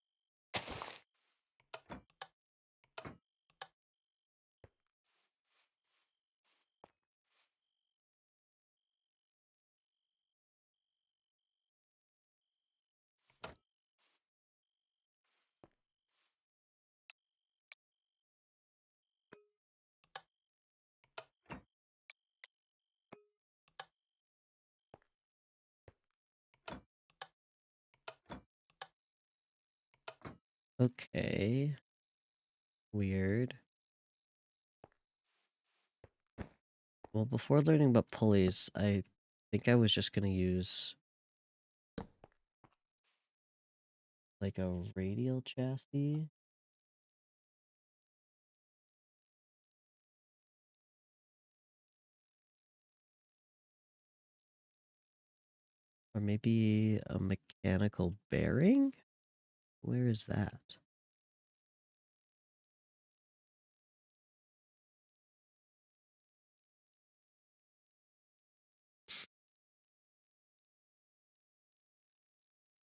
Okay. Weird. Well, before learning about pulleys, I think I was just gonna use like a radial chassis. Or maybe a mechanical bearing? Where is that?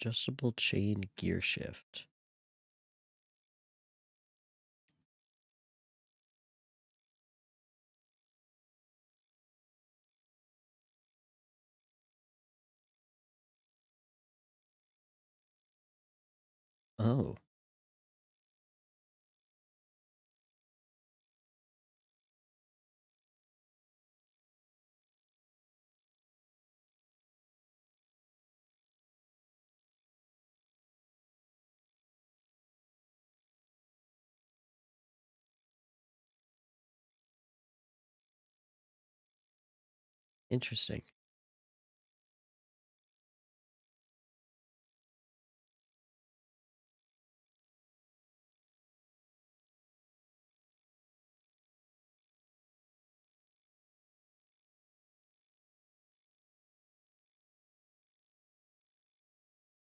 Adjustable chain gear shift. Oh. Interesting.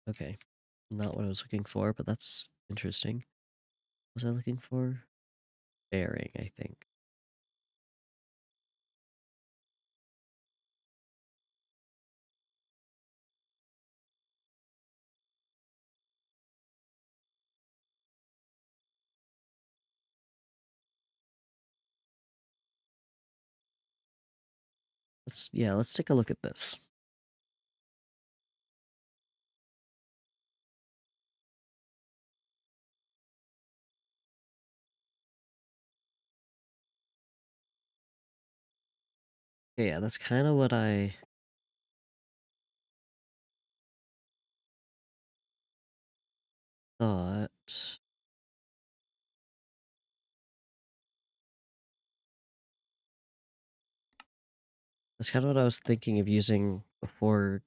Okay. Not what I was looking for, but that's interesting. What was I looking for? Bearing, I think. Let's take a look at this. Okay, yeah, that's kind of what I thought. That's kind of what I was thinking of using before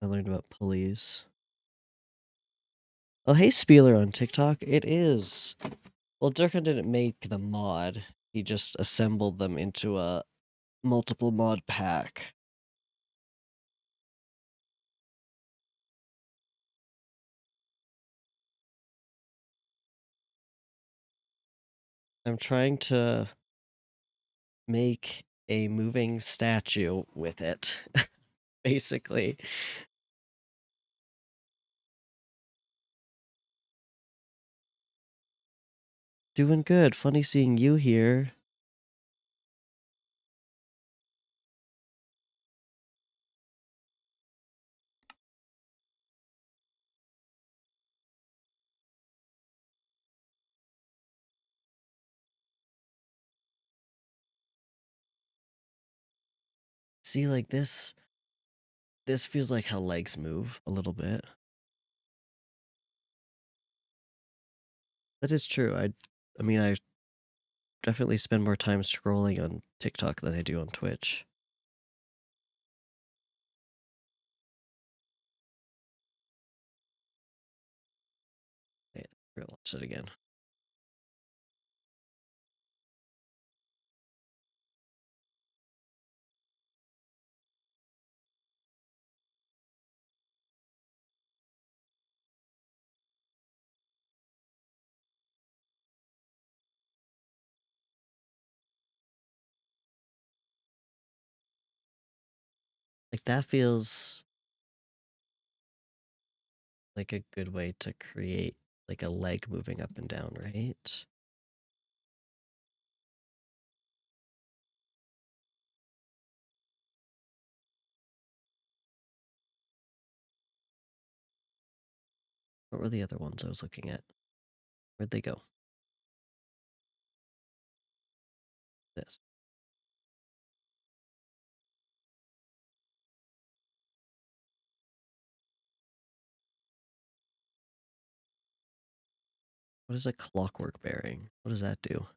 I learned about pulleys. Oh, hey, Spieler on TikTok. It is. Well, Durkin didn't make the mod. He just assembled them into a multiple mod pack. I'm trying to make a moving statue with it, basically. Doing good. Funny seeing you here. See, like this feels like how legs move a little bit. That is true. I mean, I definitely spend more time scrolling on TikTok than I do on Twitch. Yeah, we'll watch it again. Like that feels like a good way to create like a leg moving up and down, right? What were the other ones I was looking at? Where'd they go? This. What is a clockwork bearing? What does that do?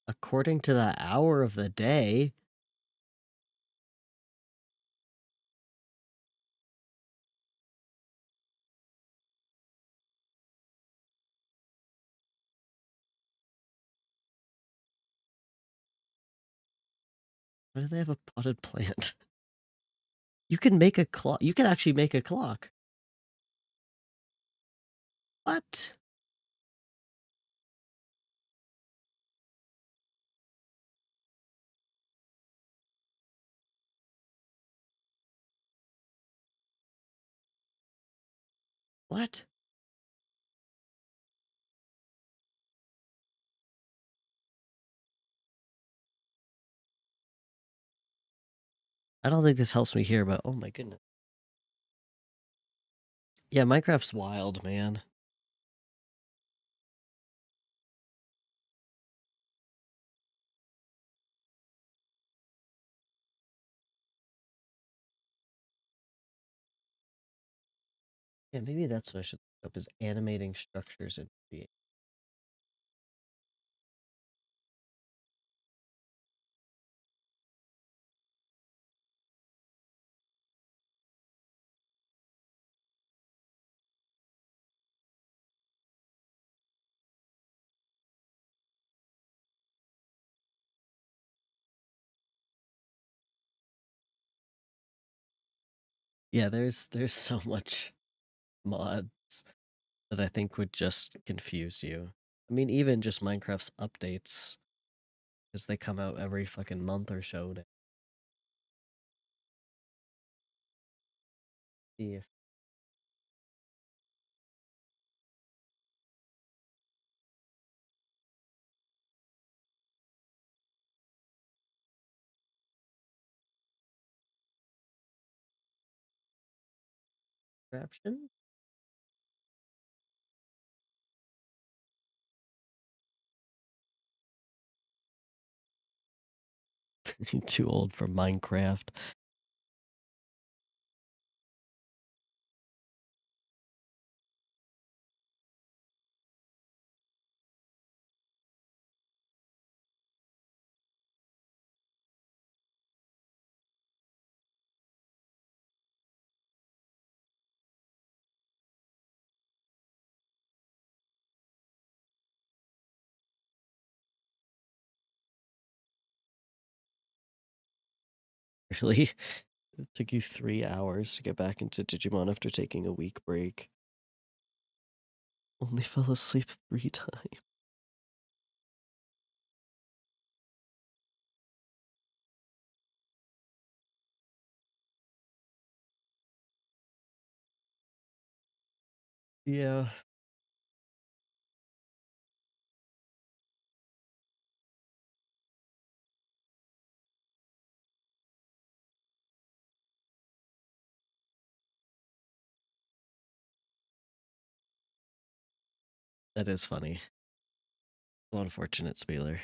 According to the hour of the day, Why do they have a potted plant? You can make a clock. You can actually make a clock. What? What? I don't think this helps me here, but oh my goodness. Yeah, Minecraft's wild, man. Yeah, maybe that's what I should look up is animating structures in VA. Yeah, there's so much mods that I think would just confuse you. I mean, even just Minecraft's updates, because they come out every fucking month or so. To see if caption. Too old for Minecraft. Really? It took you 3 hours to get back into Digimon after taking a week break. Only fell asleep 3 times. Yeah. That is funny. So unfortunate, Spieler.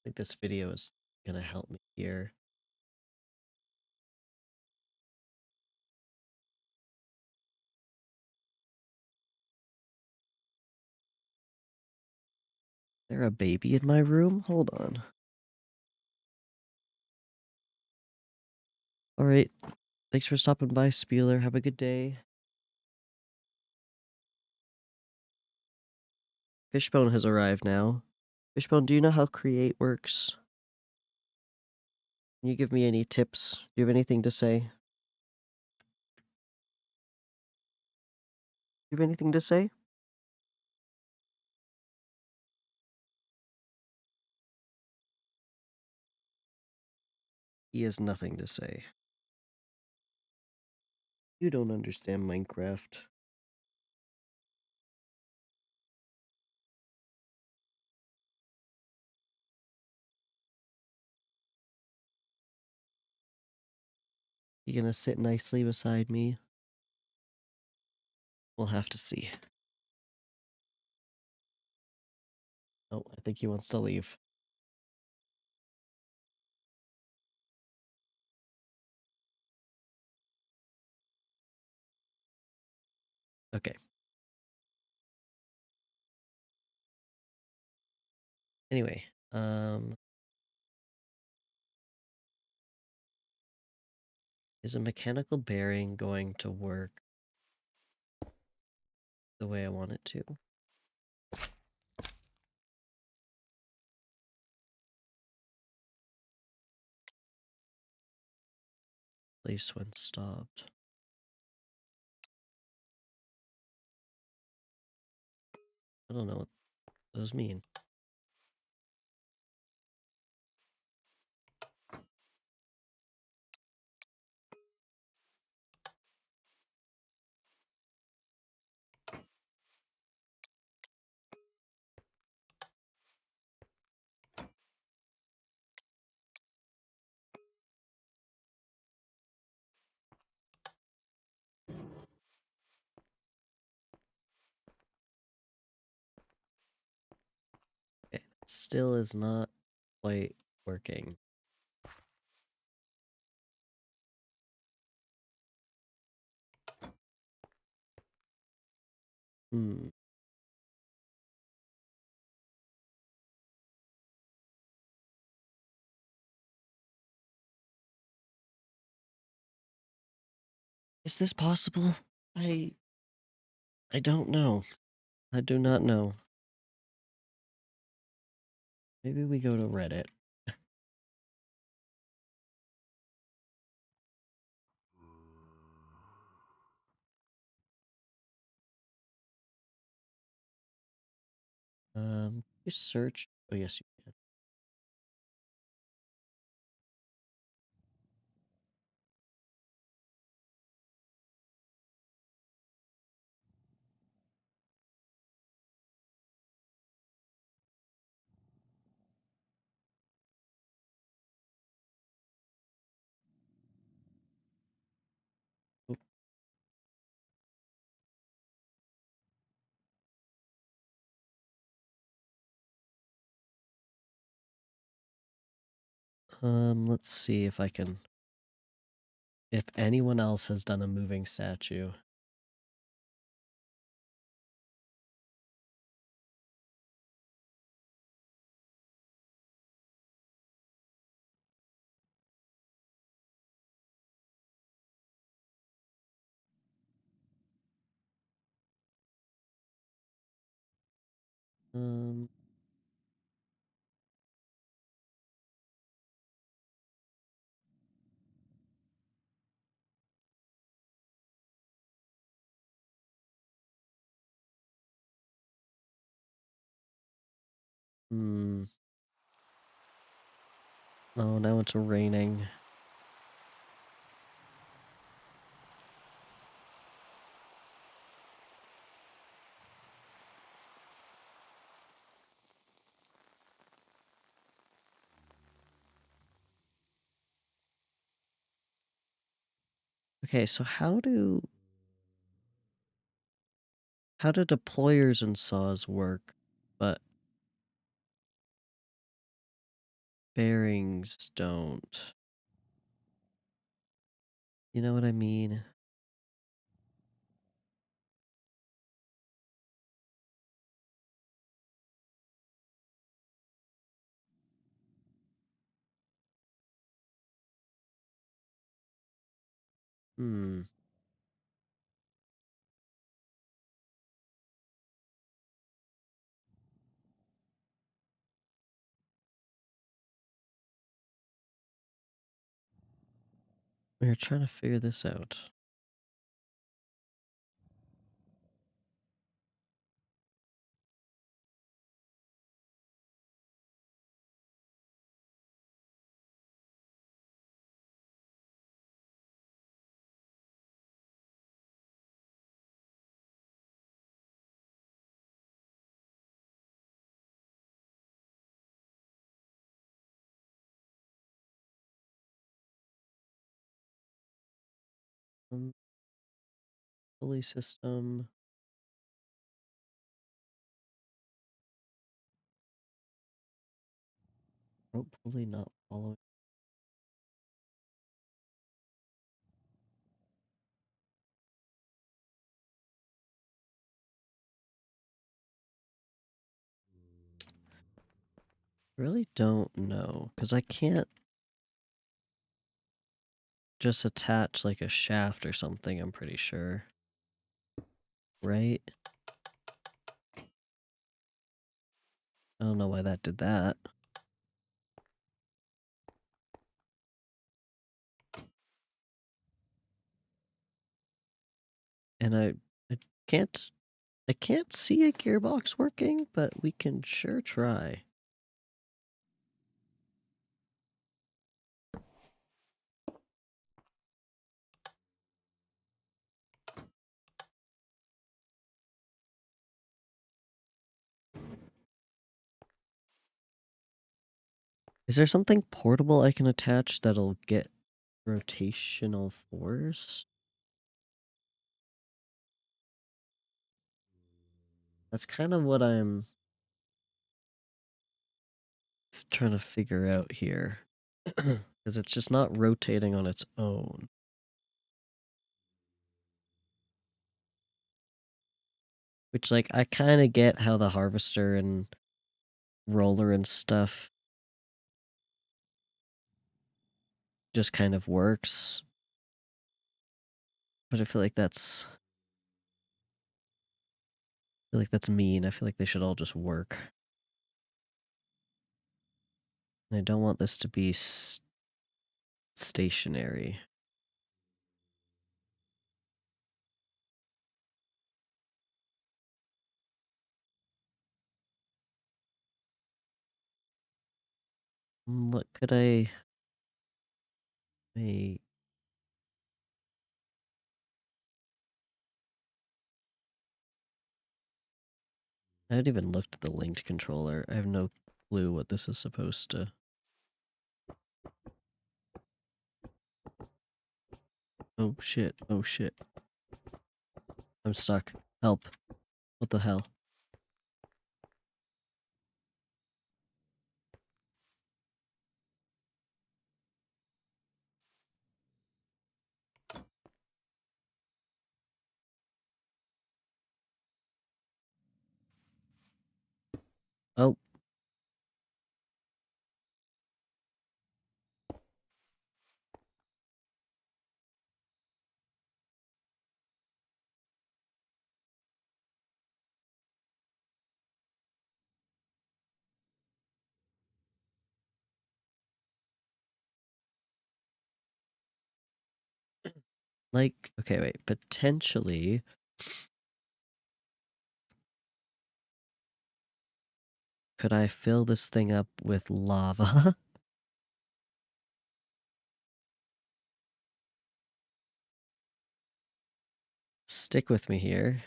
I think this video is gonna help me here. Is there a baby in my room? Hold on. All right. Thanks for stopping by, Spieler. Have a good day. Fishbone has arrived now. Fishbone, do you know how create works? Can you give me any tips? Do you have anything to say? Do you have anything to say? He has nothing to say. You don't understand Minecraft. You gonna sit nicely beside me? We'll have to see. Oh, I think he wants to leave. Okay. Anyway, is a mechanical bearing going to work the way I want it to? Place when stopped. I don't know what those mean. Okay, still is not quite working. Hmm. Is this possible? I don't know. I do not know. Maybe we go to Reddit. You search. Oh yes, you can. Oop. Let's see if I can. If anyone else has done a moving statue. Um. Hmm. Oh, now it's raining. Okay, so how do deployers and saws work, but bearings don't? You know what I mean? Hmm. We're trying to figure this out. Um, Pulley system. Rope pulley not following. Really don't know, because I can't just attach like a shaft or something, I'm pretty sure. Right? I don't know why that did that. And I can't I can't see a gearbox working, but we can sure try. Is there something portable I can attach that'll get rotational force? That's kind of what I'm trying to figure out here. Because it's just not rotating on its own. Which, like, I kind of get how the harvester and roller and stuff just kind of works. But I feel like that's mean. I feel like they should all just work. And I don't want this to be stationary. What could I make? I haven't even looked at the linked controller. I have no clue what this is supposed to... Oh shit, oh shit. I'm stuck. Help. What the hell? Oh. Like, okay, wait. Potentially... Could I fill this thing up with lava? Stick with me here.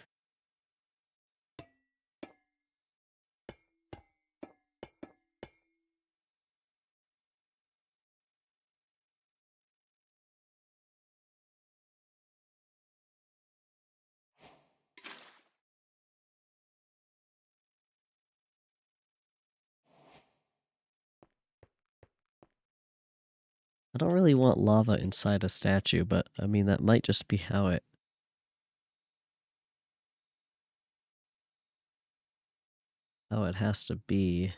I don't really want lava inside a statue, but I mean, that might just be how it has to be.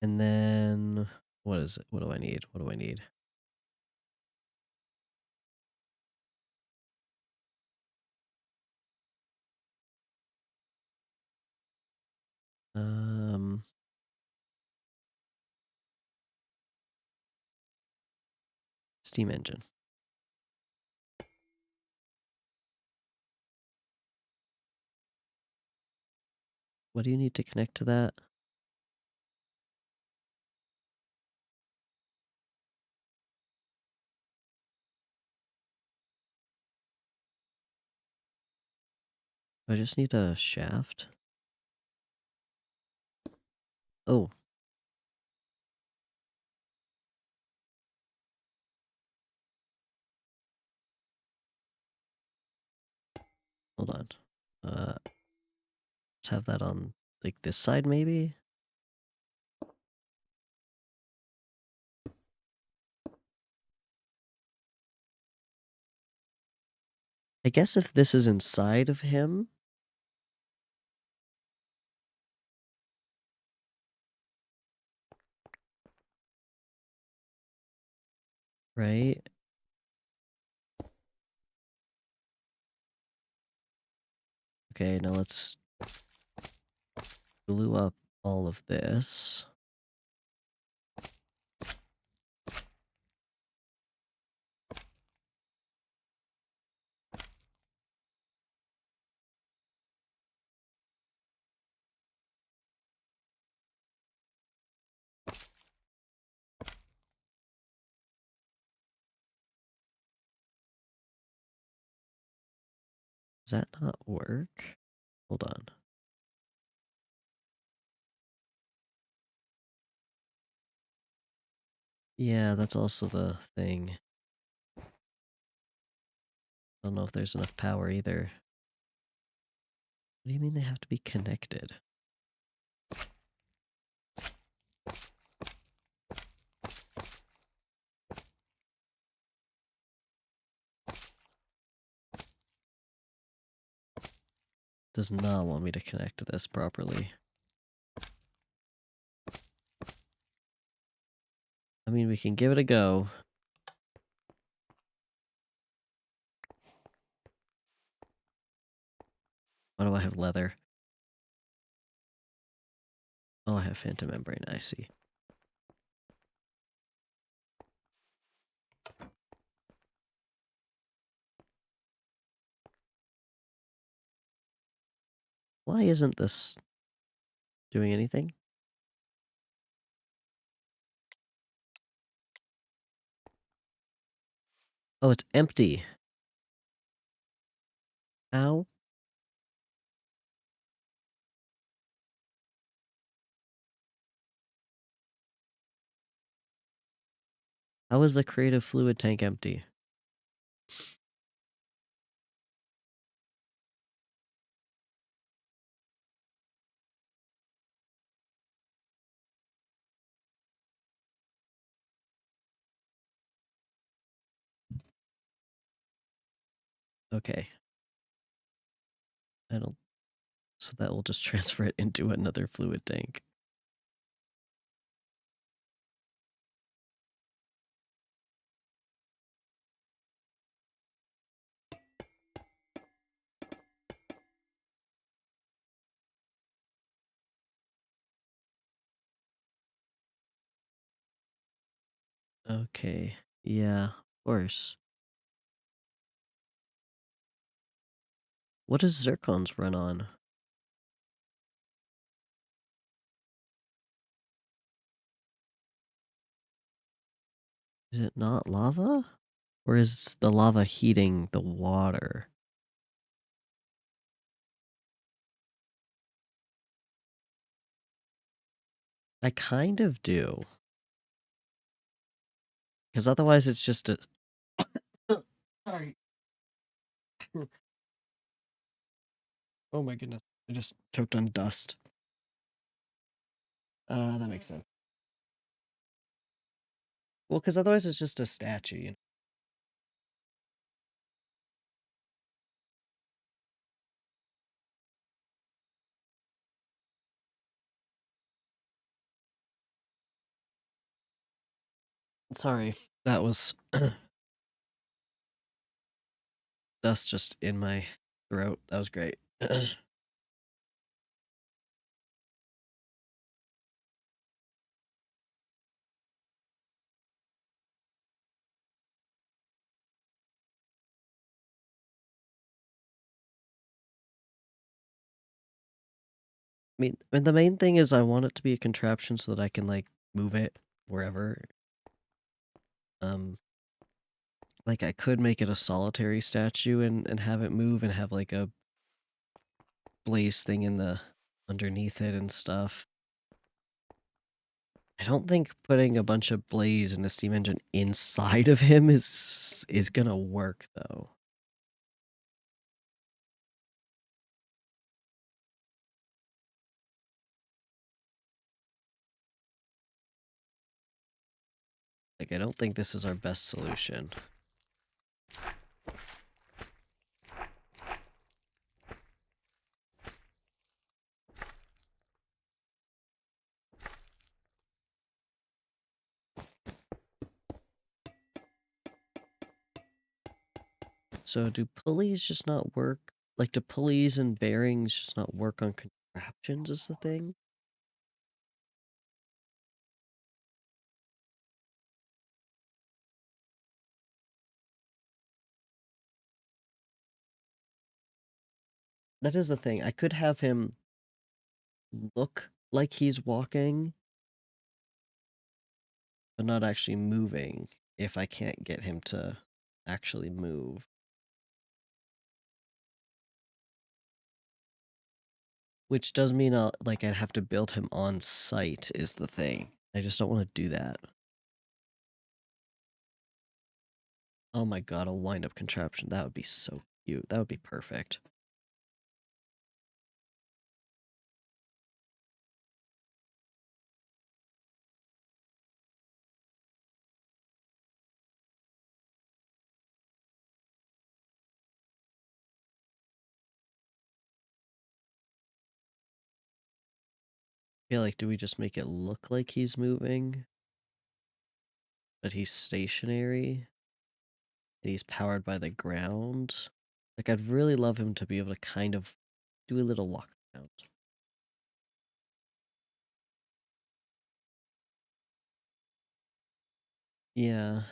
And then what is it? What do I need? What do I need? Steam engine. What do you need to connect to that? I just need a shaft. Oh. Hold on. Let's have that on, like, this side, maybe? I guess if this is inside of him... right? Okay, now let's glue up all of this. Does that not work? Hold on. Yeah, that's also the thing. I don't know if there's enough power either. What do you mean they have to be connected? Does not want me to connect to this properly. I mean, we can give it a go. Why do I have leather? Oh, I have phantom membrane, I see. Why isn't this doing anything? Oh, it's empty. How? How is the creative fluid tank empty? Okay. I don't... So that will just transfer it into another fluid tank. Okay. Yeah, of course. What does zircons run on? Is it not lava? Or is the lava heating the water? I kind of do. Because otherwise it's just a... Sorry. Oh my goodness. I just choked on dust. That makes sense. Well, because otherwise it's just a statue, you know? Sorry. That was dust just in my throat. That was great. I mean, the main thing is I want it to be a contraption so that I can, like, move it wherever. Um, like, I could make it a solitary statue and have it move and have, like, a blaze thing in the underneath it and stuff. I don't think putting a bunch of blaze and a steam engine inside of him is gonna work, though. Like, I don't think this is our best solution. So do pulleys just not work? Like, do pulleys and bearings just not work on contraptions is the thing? That is the thing. I could have him look like he's walking, but not actually moving if I can't get him to actually move. Which does mean I'd have to build him on site is the thing. I just don't want to do that. Oh my god, a wind-up contraption. That would be so cute. That would be perfect. I feel like, do we just make it look like he's moving, but he's stationary, and he's powered by the ground? Like, I'd really love him to be able to kind of do a little walk around. Yeah,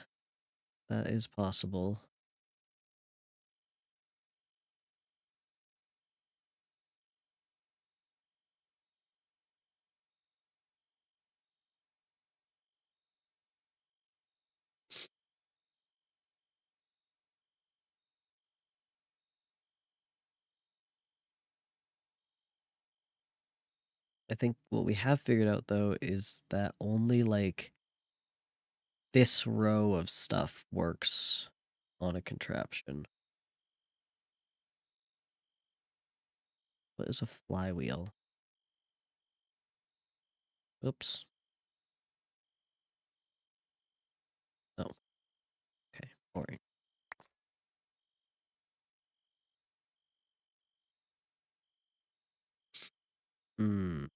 that is possible. I think what we have figured out, though, is that only, like, this row of stuff works on a contraption. What is a flywheel? Oops. Oh, okay. Boring. Hmm.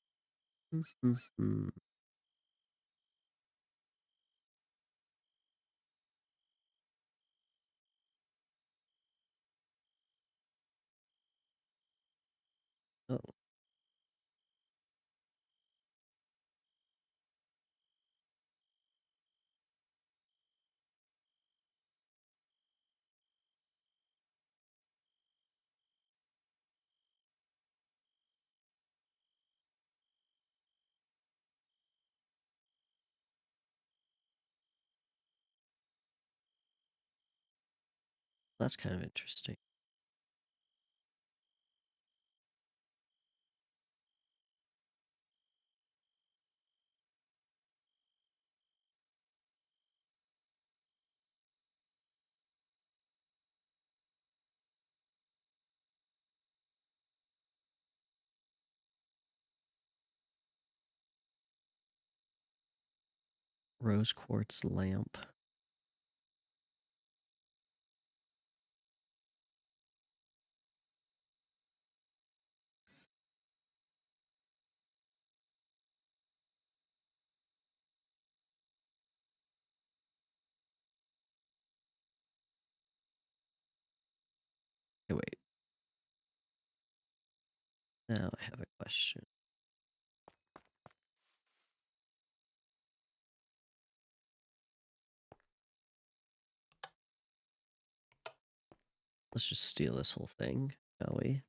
Oh, that's kind of interesting. Rose quartz lamp. Okay, wait. Now I have a question. Let's just steal this whole thing, shall we?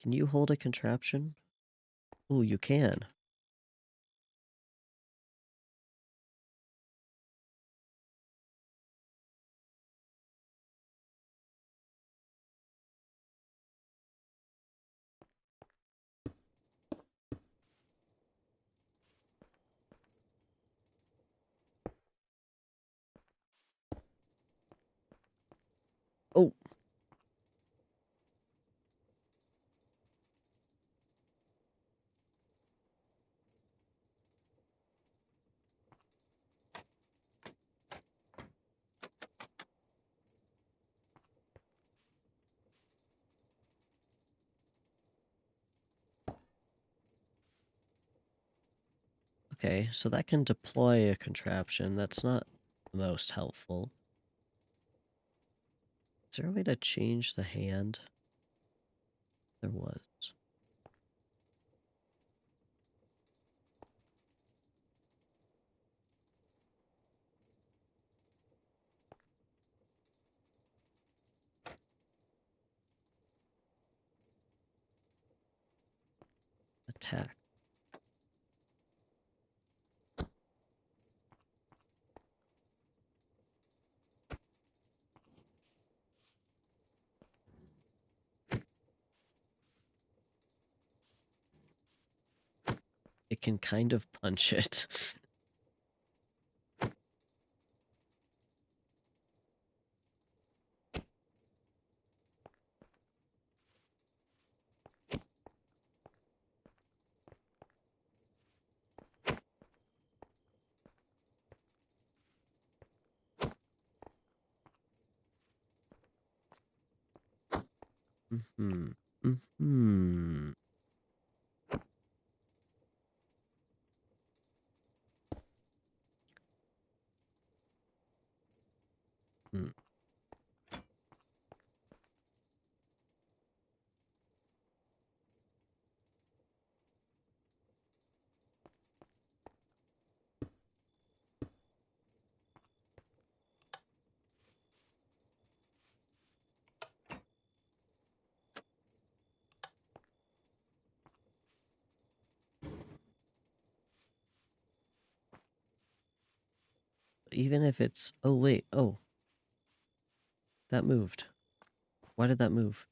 Can you hold a contraption? Oh, you can. Oh, Okay, so that can deploy a contraption. That's not the most helpful. Is there a way to change the hand? There was. Attack. It can kind of punch it. Mm-hmm. Mm-hmm. Hmm. Even if it's... Oh, wait. Oh. That moved. Why did that move?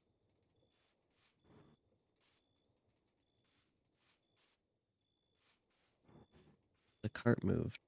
The cart moved.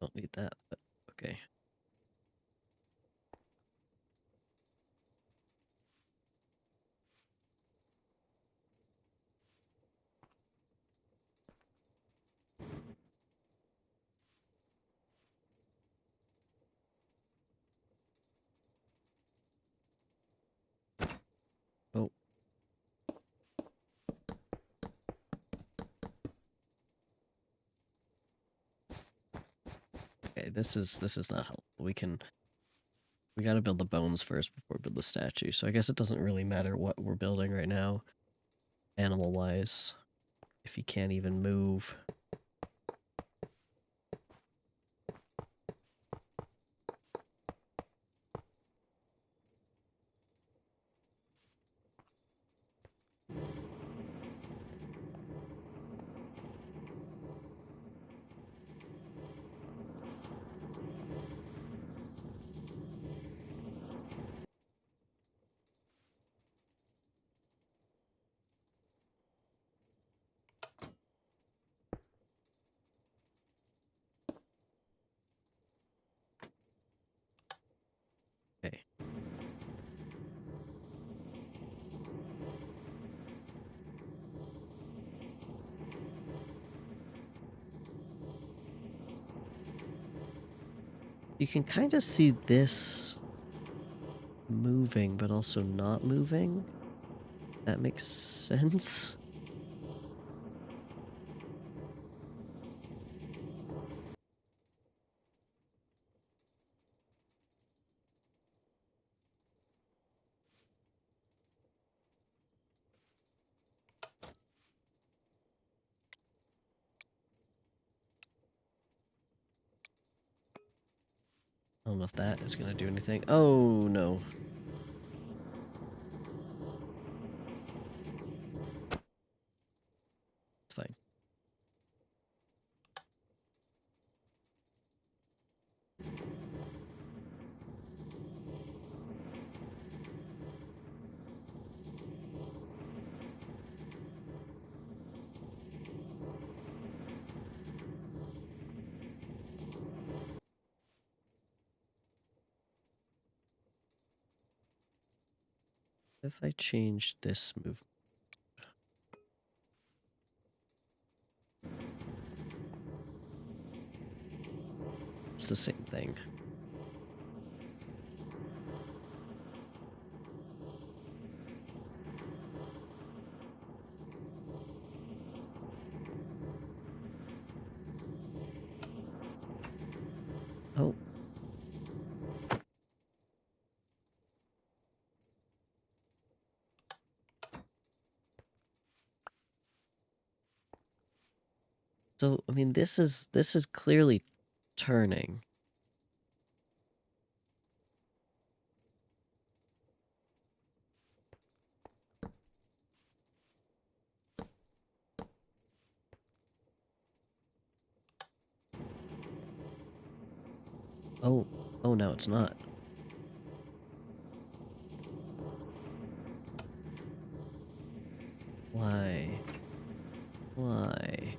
Don't need that, but okay. Oh. Okay, this is not helpful. We gotta build the bones first before we build the statue. So I guess it doesn't really matter what we're building right now, animal-wise, if he can't even move. Okay. You can kind of see this moving, but also not moving. That makes sense. I don't know if that is going to do anything. Oh, no. It's fine. If I change this move, it's the same thing. Oh. So, I mean, this is clearly turning. Oh, no, it's not. Why? Why?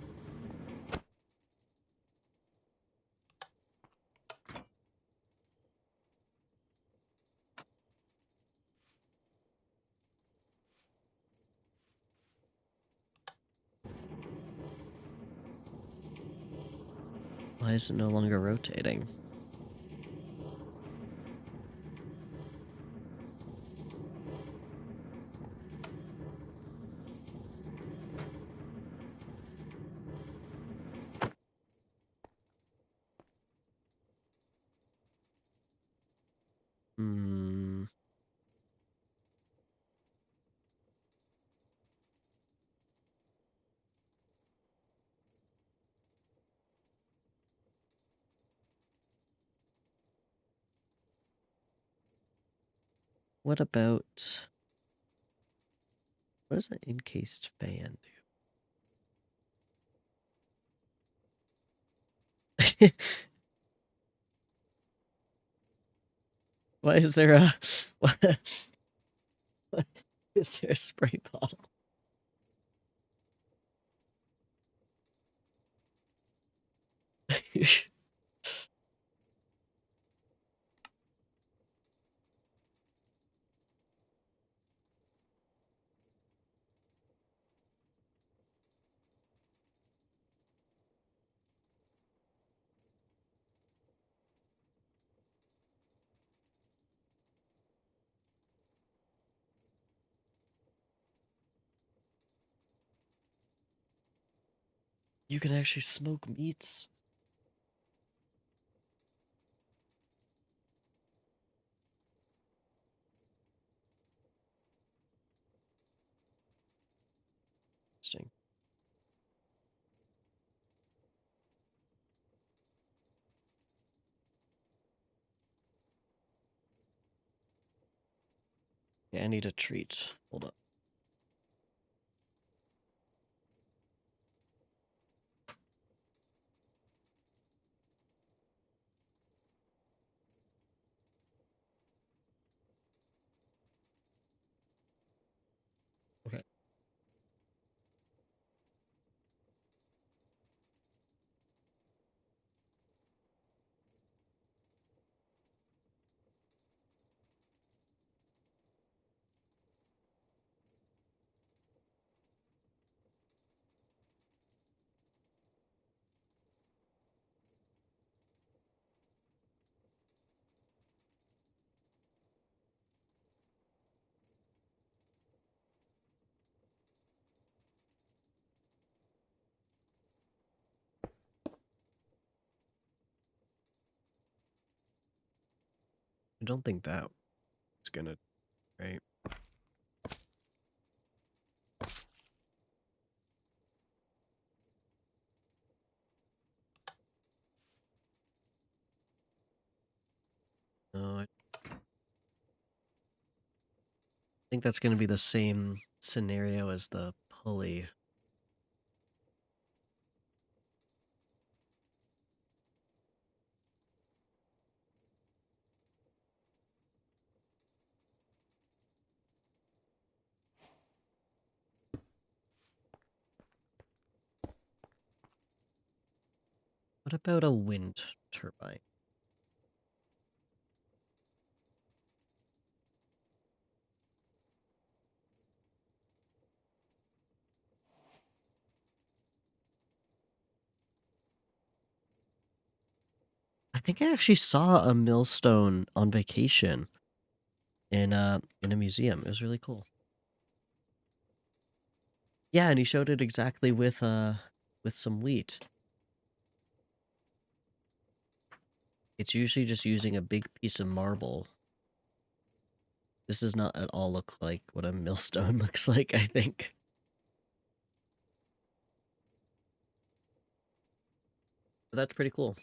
Why is it no longer rotating? Hmm. What about... What does an encased fan do? Why is there a... What is there a spray bottle? You can actually smoke meats? Interesting. Yeah, I need a treat. Hold up. Okay. I don't think that is gonna... Right? No, I think that's gonna be the same scenario as the pulley. What about a wind turbine? think I actually saw a millstone on vacation in a museum. It was really cool. Yeah, and he showed it exactly with some wheat. It's usually just using a big piece of marble. This does not at all look like what a millstone looks like, I think. But that's pretty cool.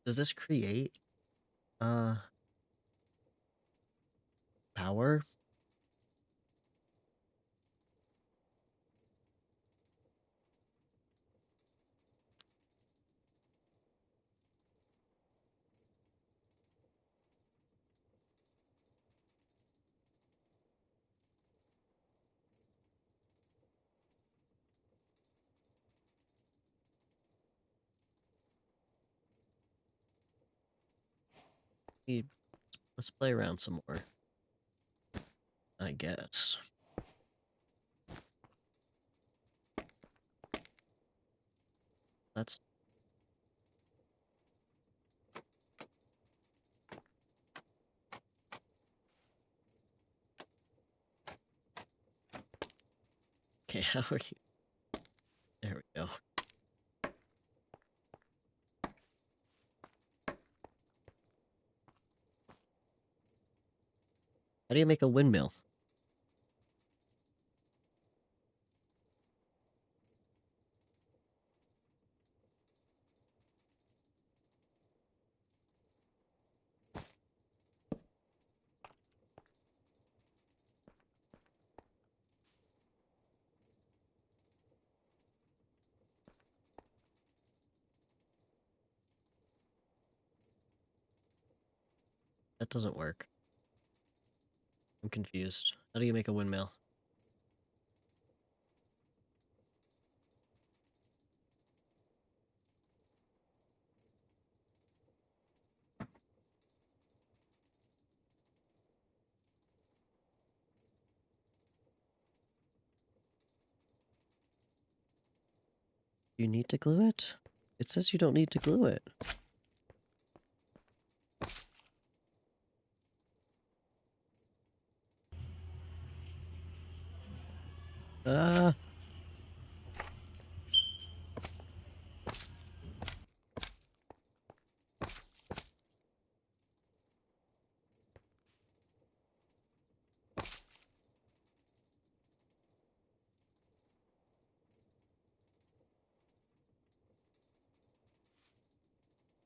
Does this create uh power? Let's play around some more, I guess. That's okay. How are you? There we go. How do you make a windmill? That doesn't work. I'm confused. How do you make a windmill? You need to glue it? It says you don't need to glue it. Uh,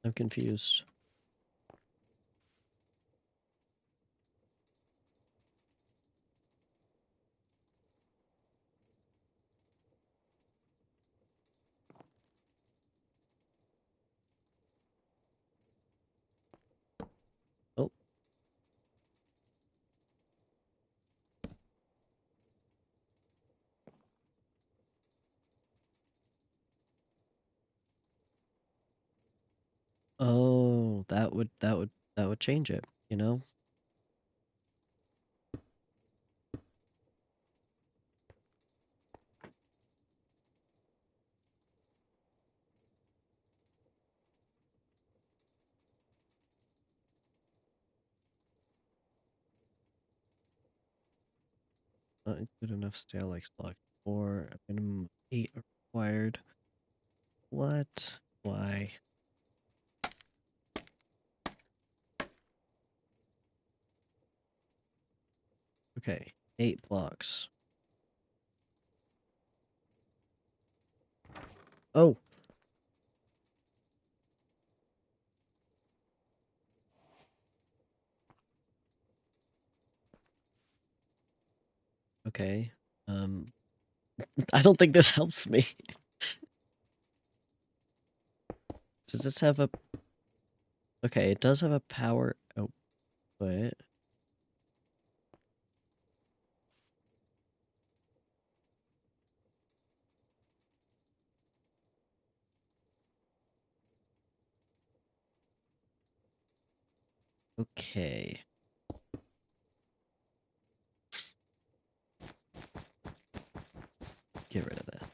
I'm confused. Oh. Oh, that would change it, you know? Not include enough stale like block 4, a minimum of 8 are required. What? Why? Okay, 8 blocks. Oh! Okay. I don't think this helps me. Does this have a... Okay, it does have a power output. Okay. Get rid of that.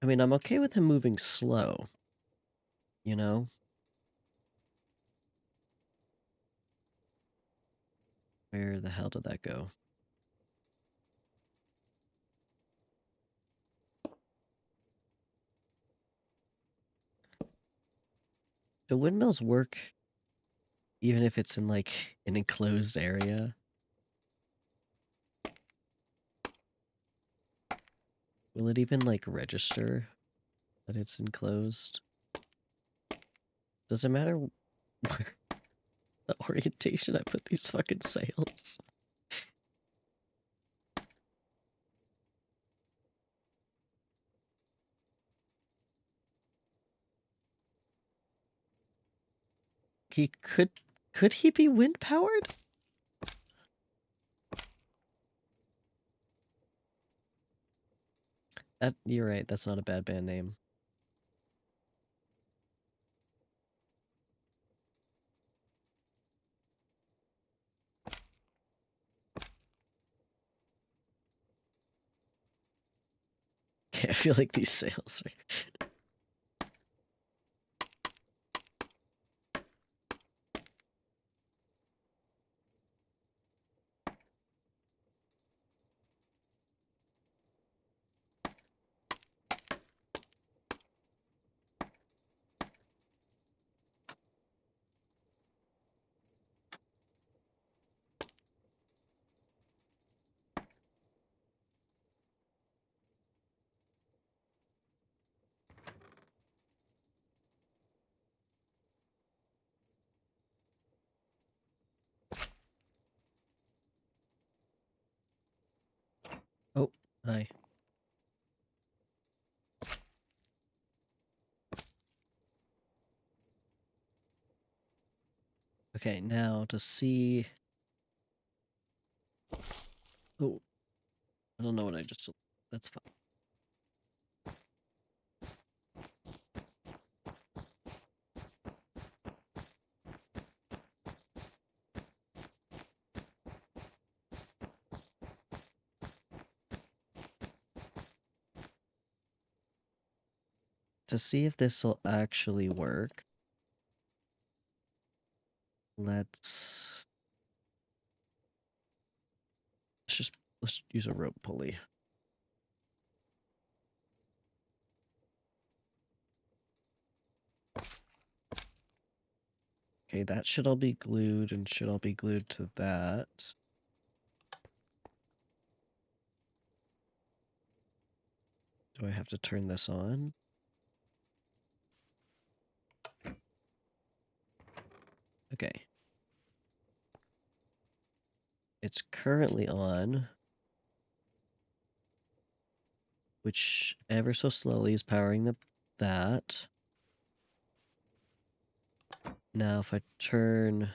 I mean, I'm okay with him moving slow. You know? Where the hell did that go? Do windmills work even if it's in, like, an enclosed area? Will it even, like, register that it's enclosed? Does it matter where the orientation I put these fucking sails? He could he be wind powered? You're right, that's not a bad band name. Okay, I feel like these sails are... Oh, hi. Okay, now to see... Oh, I don't know what I just... That's fine. To see if this will actually work, let's let's use a rope pulley. Okay, that should all be glued and should all be glued to that. Do I have to turn this on? Okay. It's currently on, which ever so slowly is powering that. Now if I turn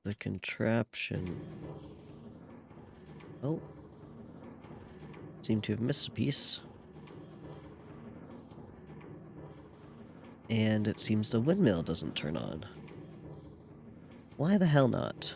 the contraption... Oh. Seem to have missed a piece. And it seems the windmill doesn't turn on. Why the hell not?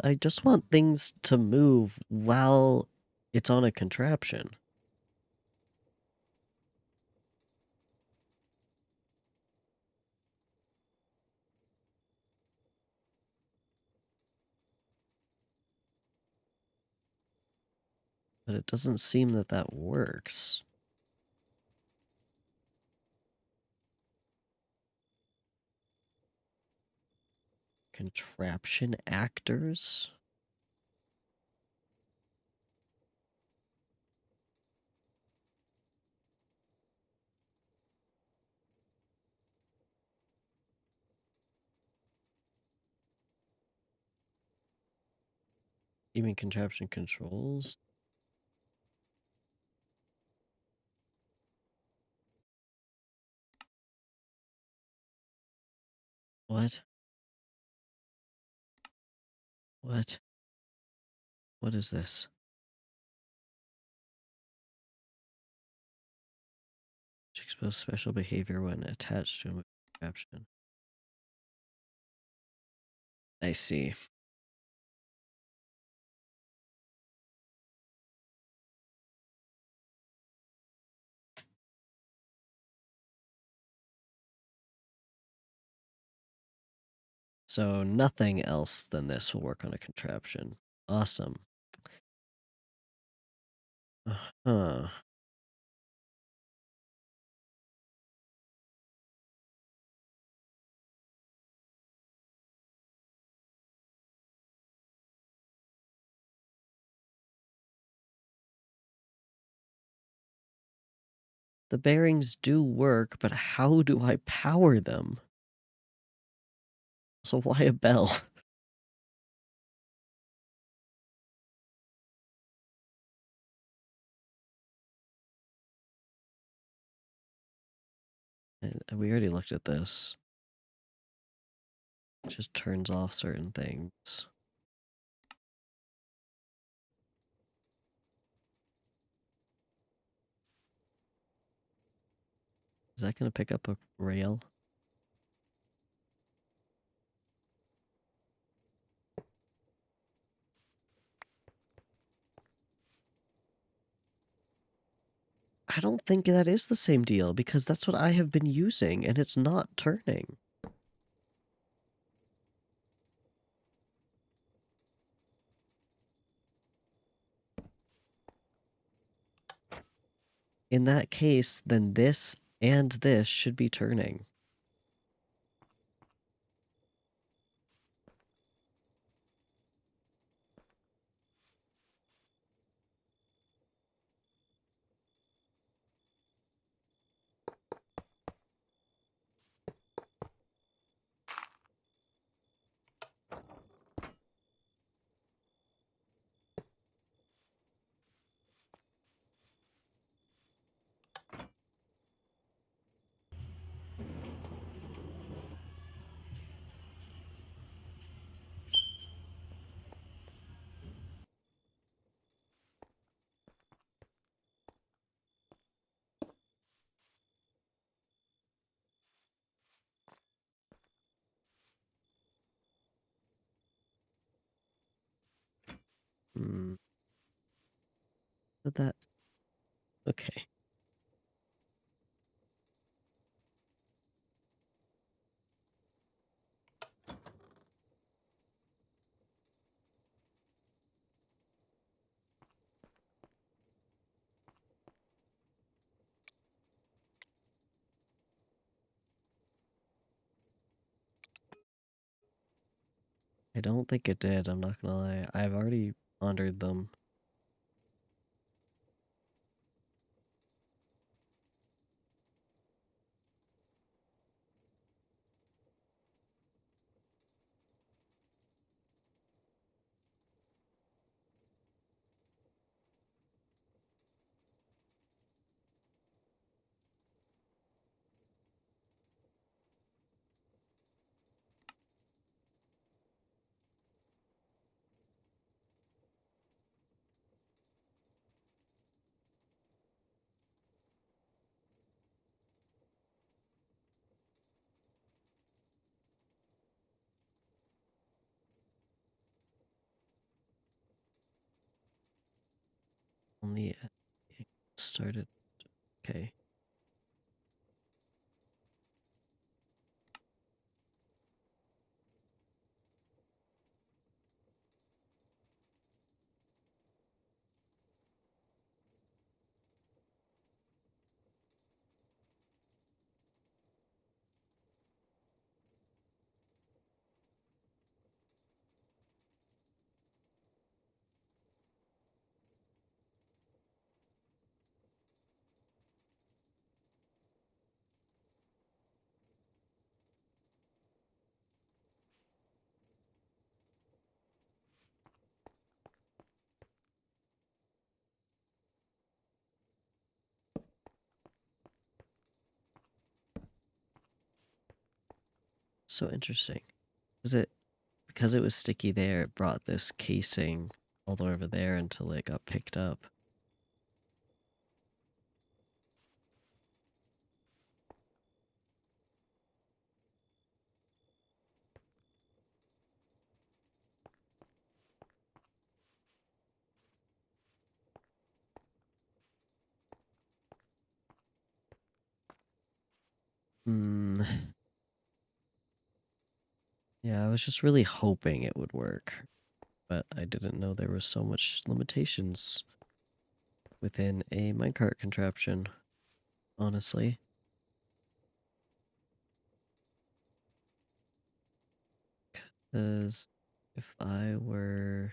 I just want things to move while it's on a contraption. But it doesn't seem that that works. Contraption actors? You mean contraption controls? What? What? What is this? Expose special behavior when attached to a contraption. I see. So nothing else than this will work on a contraption. Awesome. Huh. The bearings do work, but how do I power them? So why a bell? And we already looked at this. It just turns off certain things. Is that going to pick up a rail? I don't think that is the same deal, because that's what I have been using, and it's not turning. In that case, then this and this should be turning. Hmm. But that... Okay. I don't think it did, I'm not gonna lie. I've already pondered them. Only started... Okay. so interesting. Because it was sticky there, it brought this casing all the way over there until it got picked up. Hmm. Yeah, I was just really hoping it would work, but I didn't know there was so much limitations within a minecart contraption, honestly. Because if I were...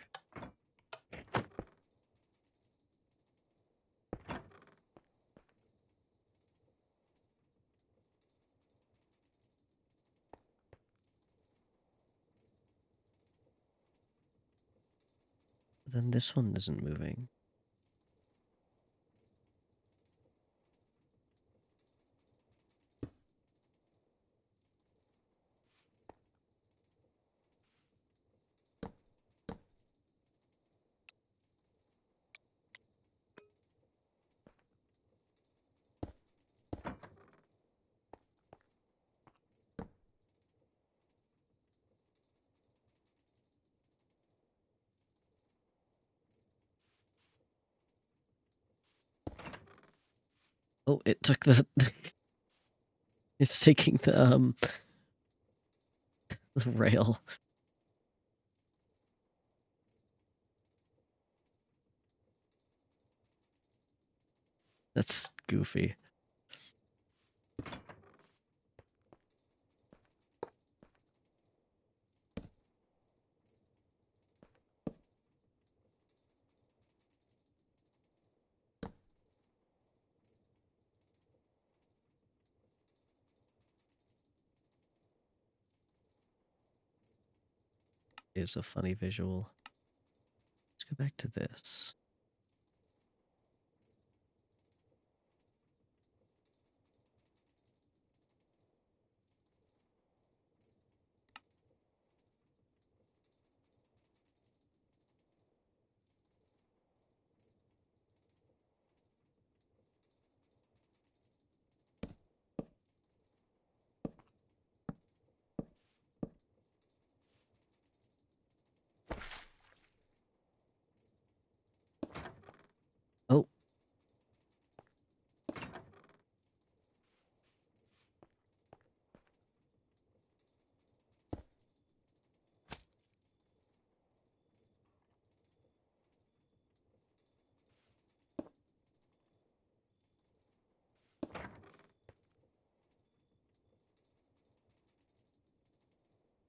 Then this one isn't moving. Oh, it took the... it's taking the rail. That's goofy. Is a funny visual. Let's go back to this. Oh.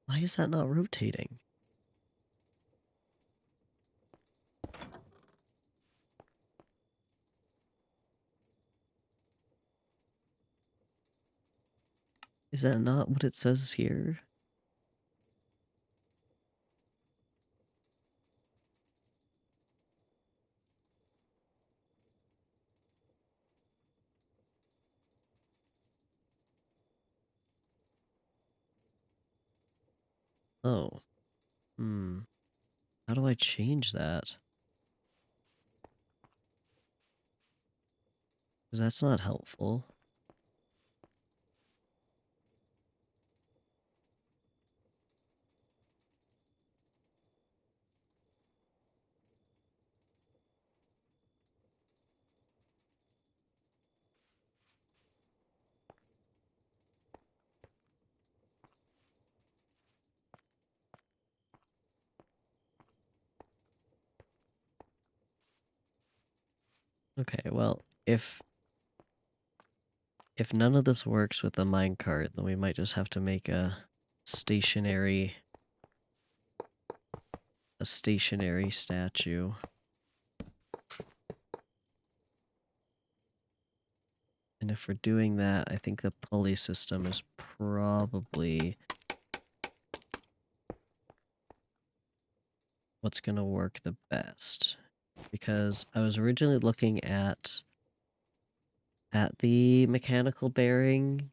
Why is that not rotating? Is that not what it says here? Oh. Hmm. How do I change that? Because that's not helpful. Okay, well, if none of this works with the minecart, then we might just have to make a stationary statue. And if we're doing that, I think the pulley system is probably what's going to work the best. Because I was originally looking at the mechanical bearing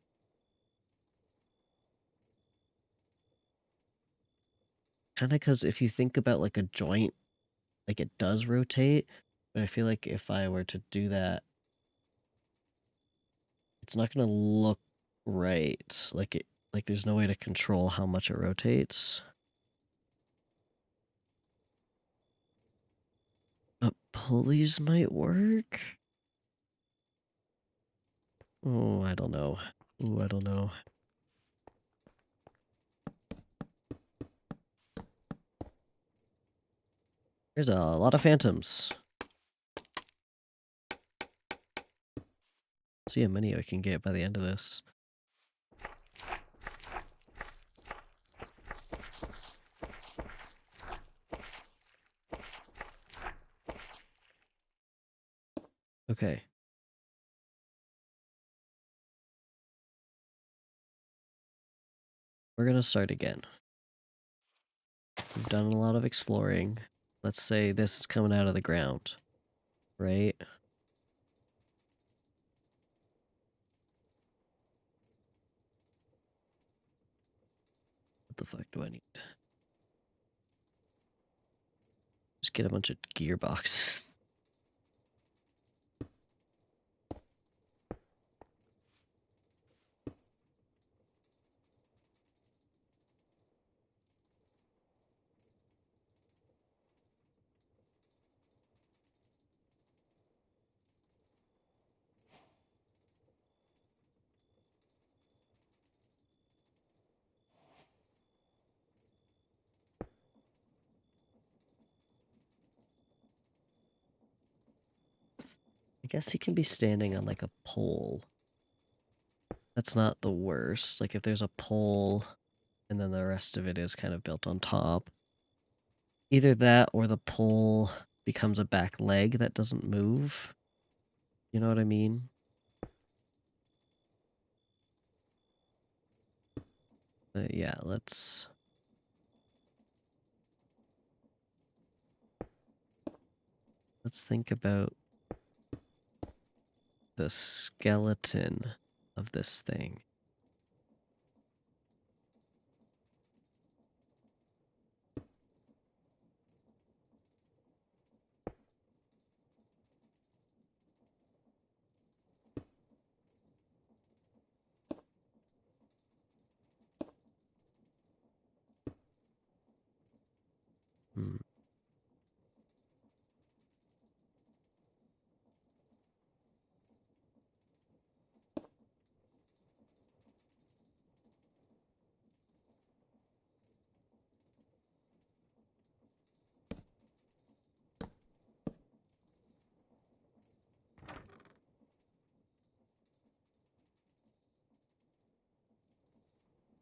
Kind of because if you think about like a joint, like it does rotate, but I feel like if I were to do that, it's not gonna look right. Like there's no way to control how much it rotates. But pulleys might work? Oh, I don't know. Ooh, I don't know. There's a lot of phantoms. See how many I can get by the end of this. Okay. We're gonna start again. We've done a lot of exploring. Let's say this is coming out of the ground, right? What the fuck do I need? Just get a bunch of gearboxes. I guess he can be standing on like a pole. That's not the worst. Like if there's a pole and then the rest of it is kind of built on top. Either that or the pole becomes a back leg that doesn't move. You know what I mean? But yeah, let's think about the skeleton of this thing. Hmm.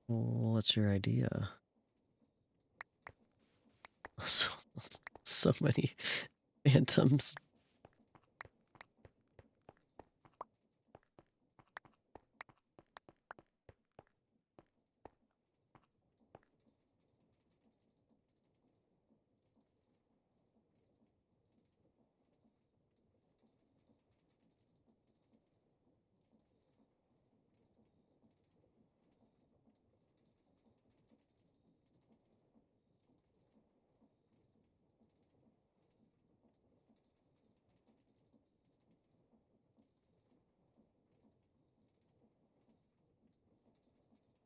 What's your idea? So many phantoms.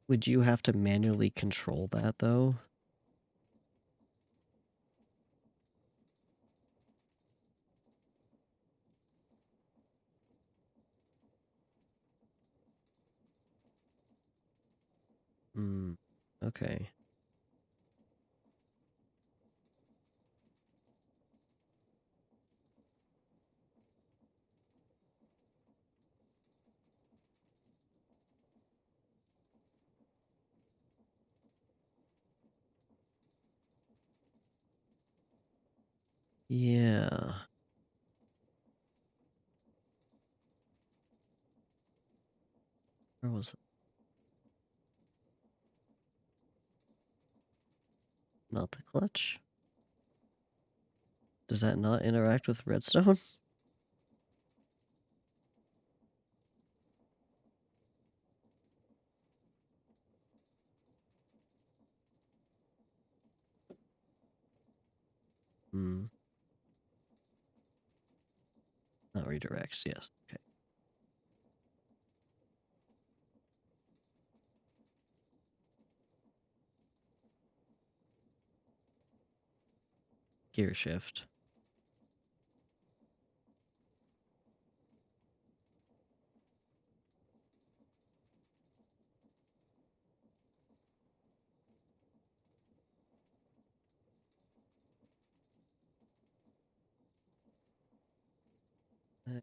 Would you have to manually control that though? Hmm. Okay. Yeah. Where was it? Not the clutch? Does that not interact with redstone? Hmm. Not redirects, yes. Okay. Gear shift.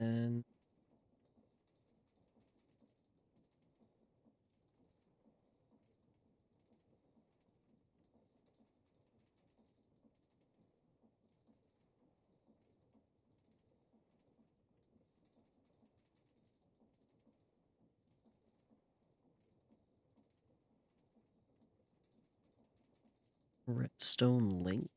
And redstone link.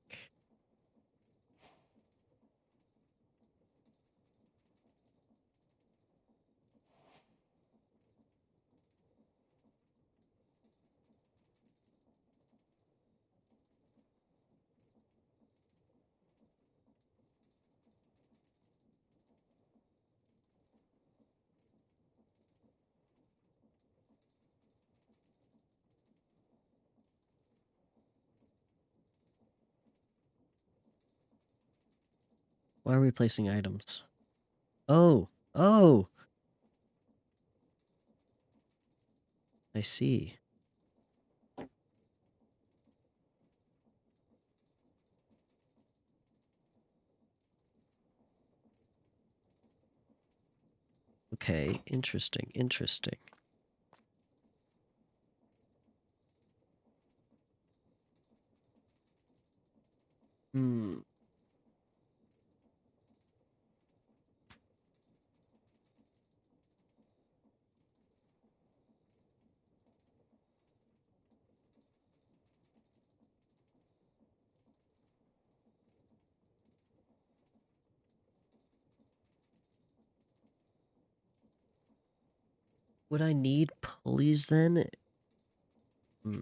Why are we placing items? Oh, oh, I see. Okay, interesting, interesting. Hmm. Would I need pulleys then? Hmm.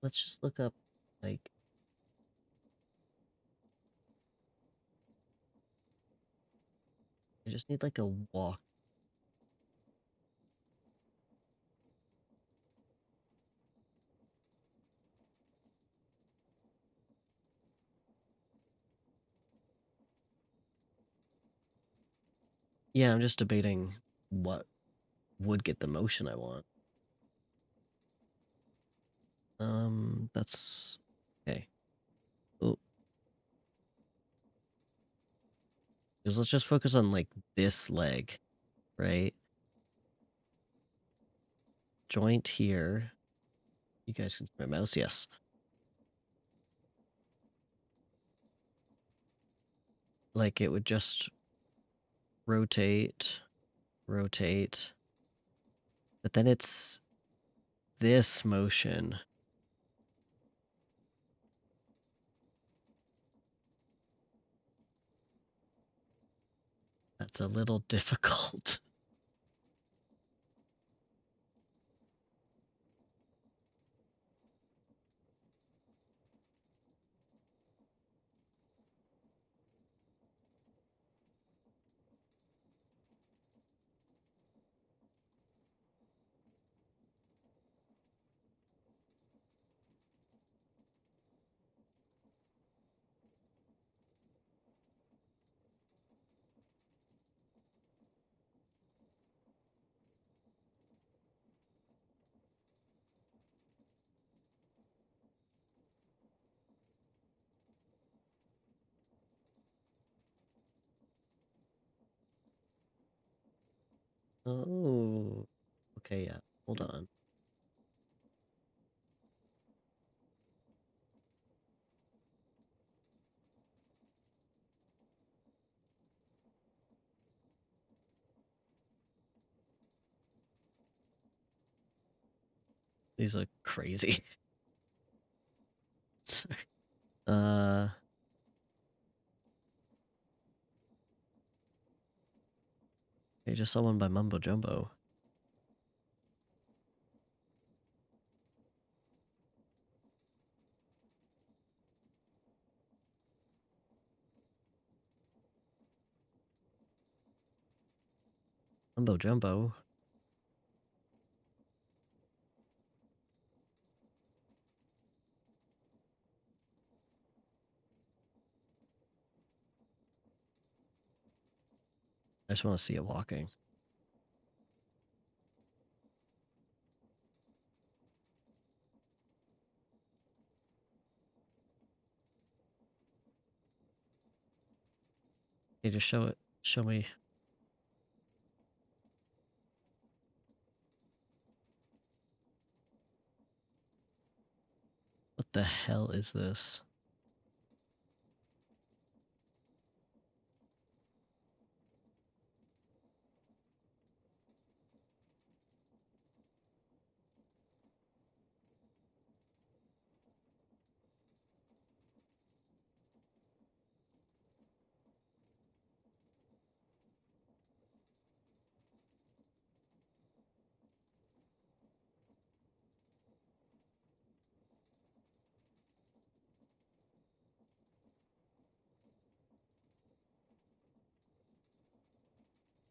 Let's just look up, like, I just need like a walk. Yeah, I'm just debating what would get the motion I want. That's okay. Oh, because let's just focus on like this leg, right? Joint here. You guys can see my mouse, yes. Like it would just rotate, rotate, but then it's this motion. That's a little difficult. Oh, okay, yeah. Hold on. These look crazy. uh, I just saw one by Mumbo Jumbo. Mumbo Jumbo? I just want to see it walking. Hey, just show it. Show me. What the hell is this?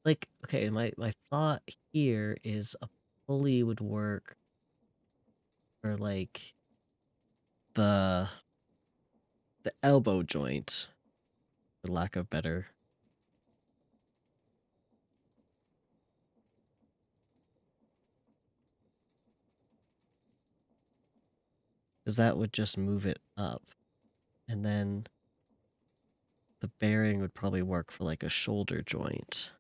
Like, okay, my thought here is a pulley would work for like the elbow joint, for lack of better. Because that would just move it up. And then the bearing would probably work for like a shoulder joint.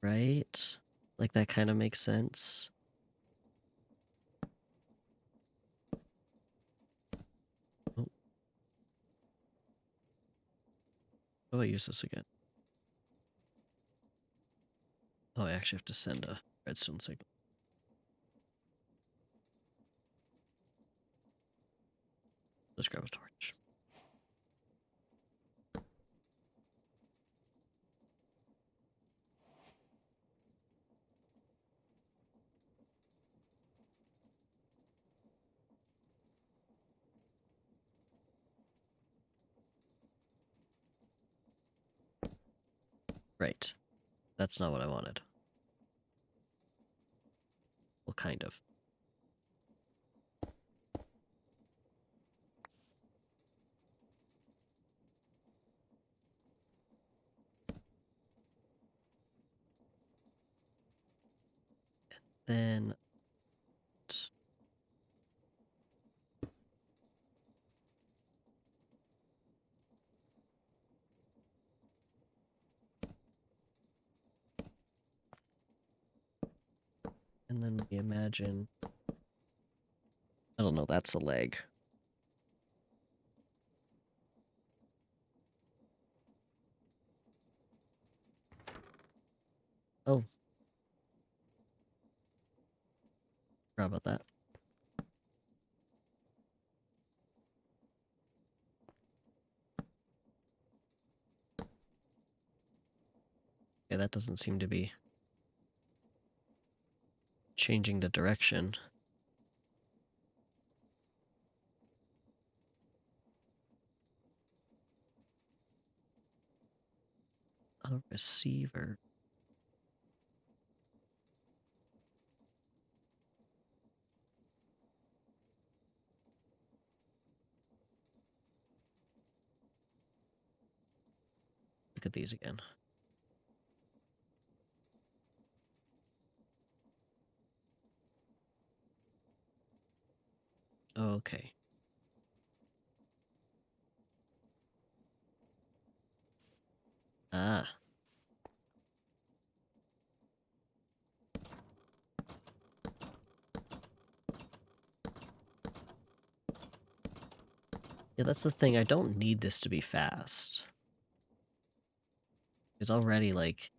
Right? Like that kind of makes sense. Oh. How do I use this again? Oh, I actually have to send a redstone signal. Let's grab a torch. Right. That's not what I wanted. Well, kind of. Then we imagine, I don't know, that's a leg. Oh. Forgot about that. Yeah, that doesn't seem to be changing the direction. A receiver. Look at these again. Okay. Ah. Yeah, that's the thing. I don't need this to be fast. It's already, like,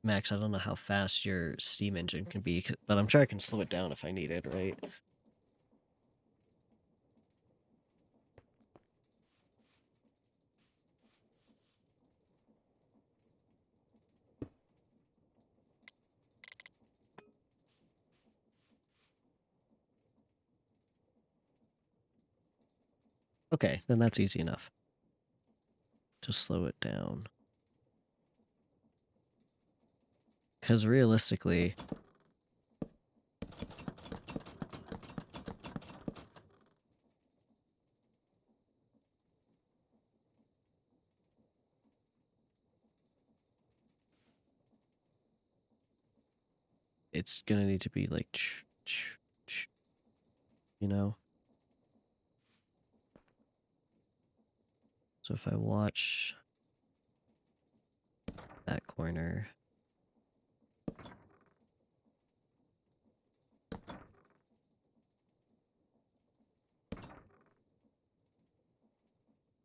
Max, I don't know how fast your Steam engine can be, but I'm sure I can slow it down if I need it, right? Okay, then that's easy enough. Just slow it down. Because realistically, it's gonna need to be like, you know? So if I watch that corner,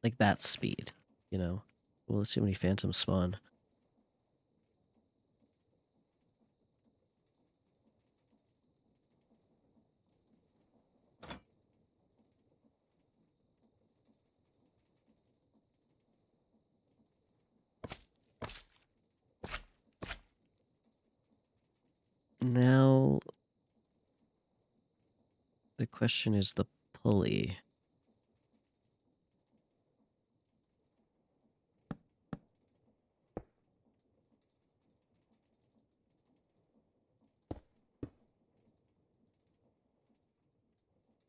like that speed, you know? Well, let's see how many phantoms spawn. Now, the question is the pulley.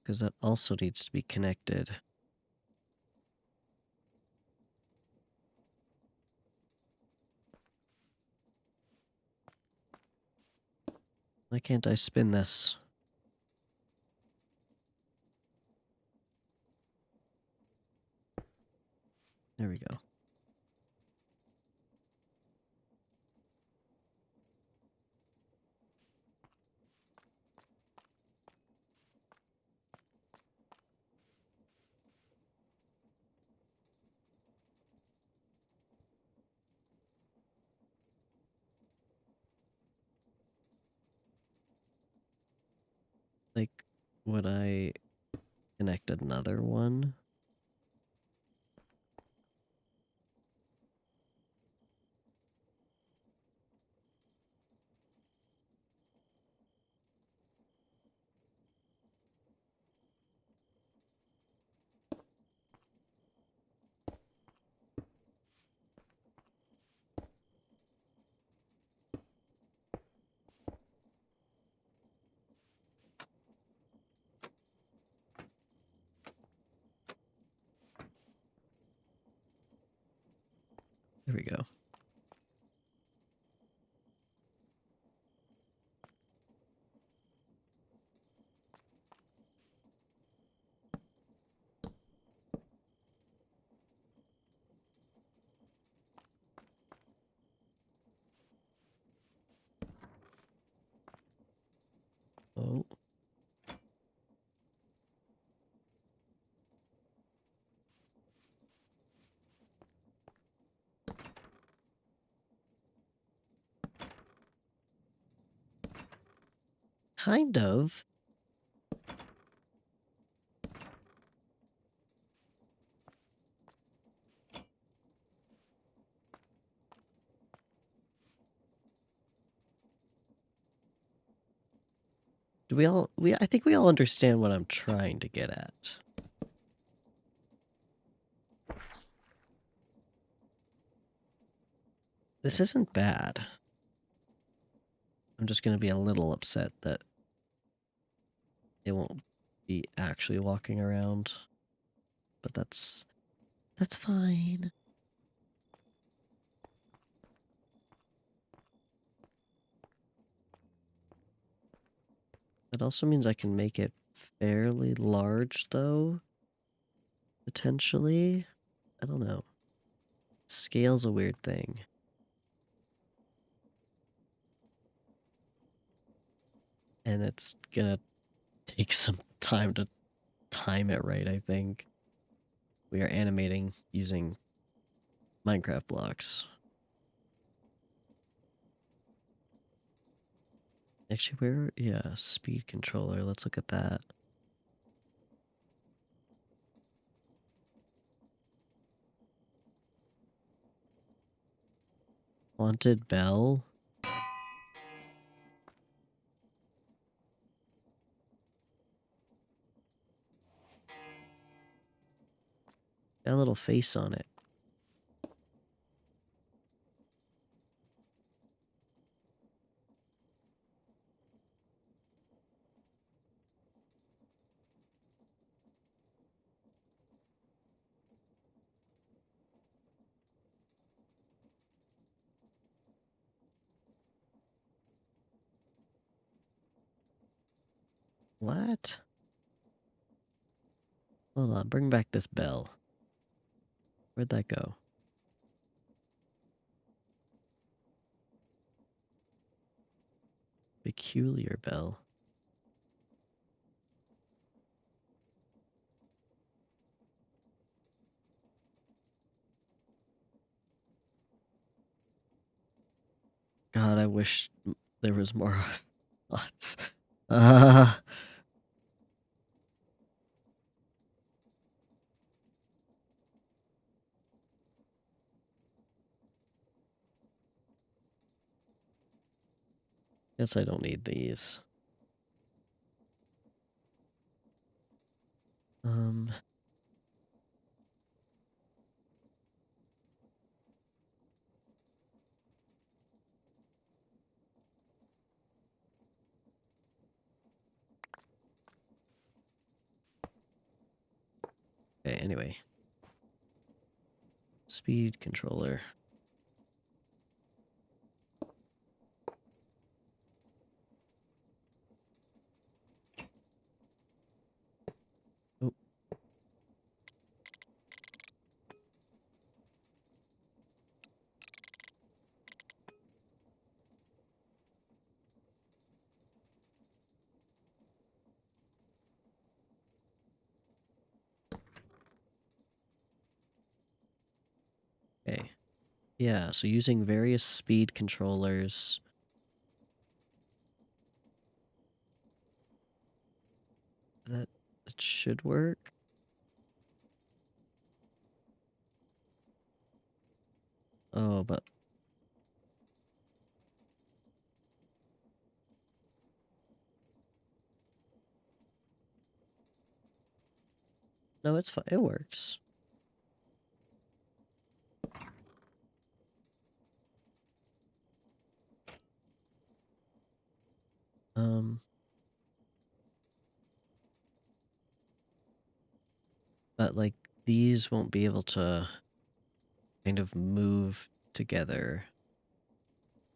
Because that also needs to be connected. Why can't I spin this? There we go. Like, would I connect another one? There we go. Oh. Kind of. Do I think we all understand what I'm trying to get at. This isn't bad. I'm just gonna be a little upset that it won't be actually walking around. But that's fine. That also means I can make it fairly large, though. Potentially. I don't know. Scale's a weird thing. And it's gonna take some time to time it right, I think. We are animating using Minecraft blocks. Actually, where? Yeah, speed controller. Let's look at that. Haunted Bell? Got a little face on it. What? Hold on, bring back this bell. Where'd that go? Peculiar bell. God, I wish there was more thoughts. Guess I don't need these. Um, okay, anyway. Speed controller. Oh, okay. Yeah, so using various speed controllers. That should work. Oh, but no, it's fine. It works. Um, but like these won't be able to kind of move together,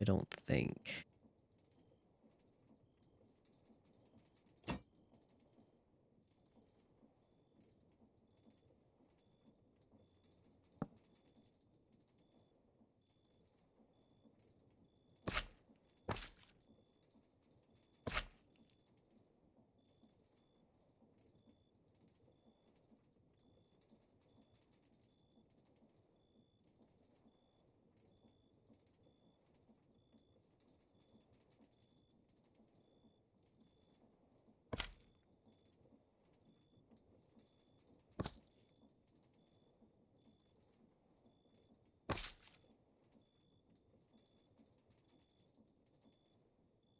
I don't think.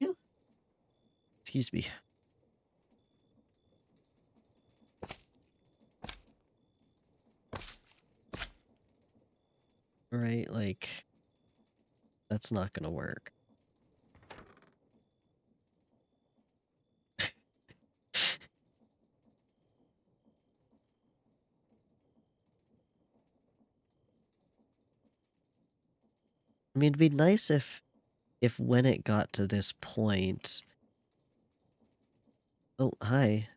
Yeah. Excuse me. Right, like that's not gonna work. I mean, it'd be nice if when it got to this point, oh, hi,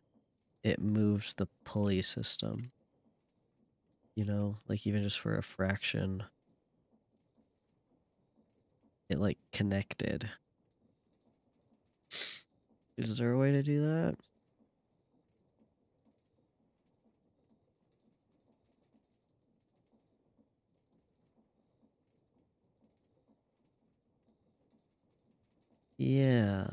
it moved the pulley system. You know, like even just for a fraction, it like connected. Is there a way to do that? Yeah.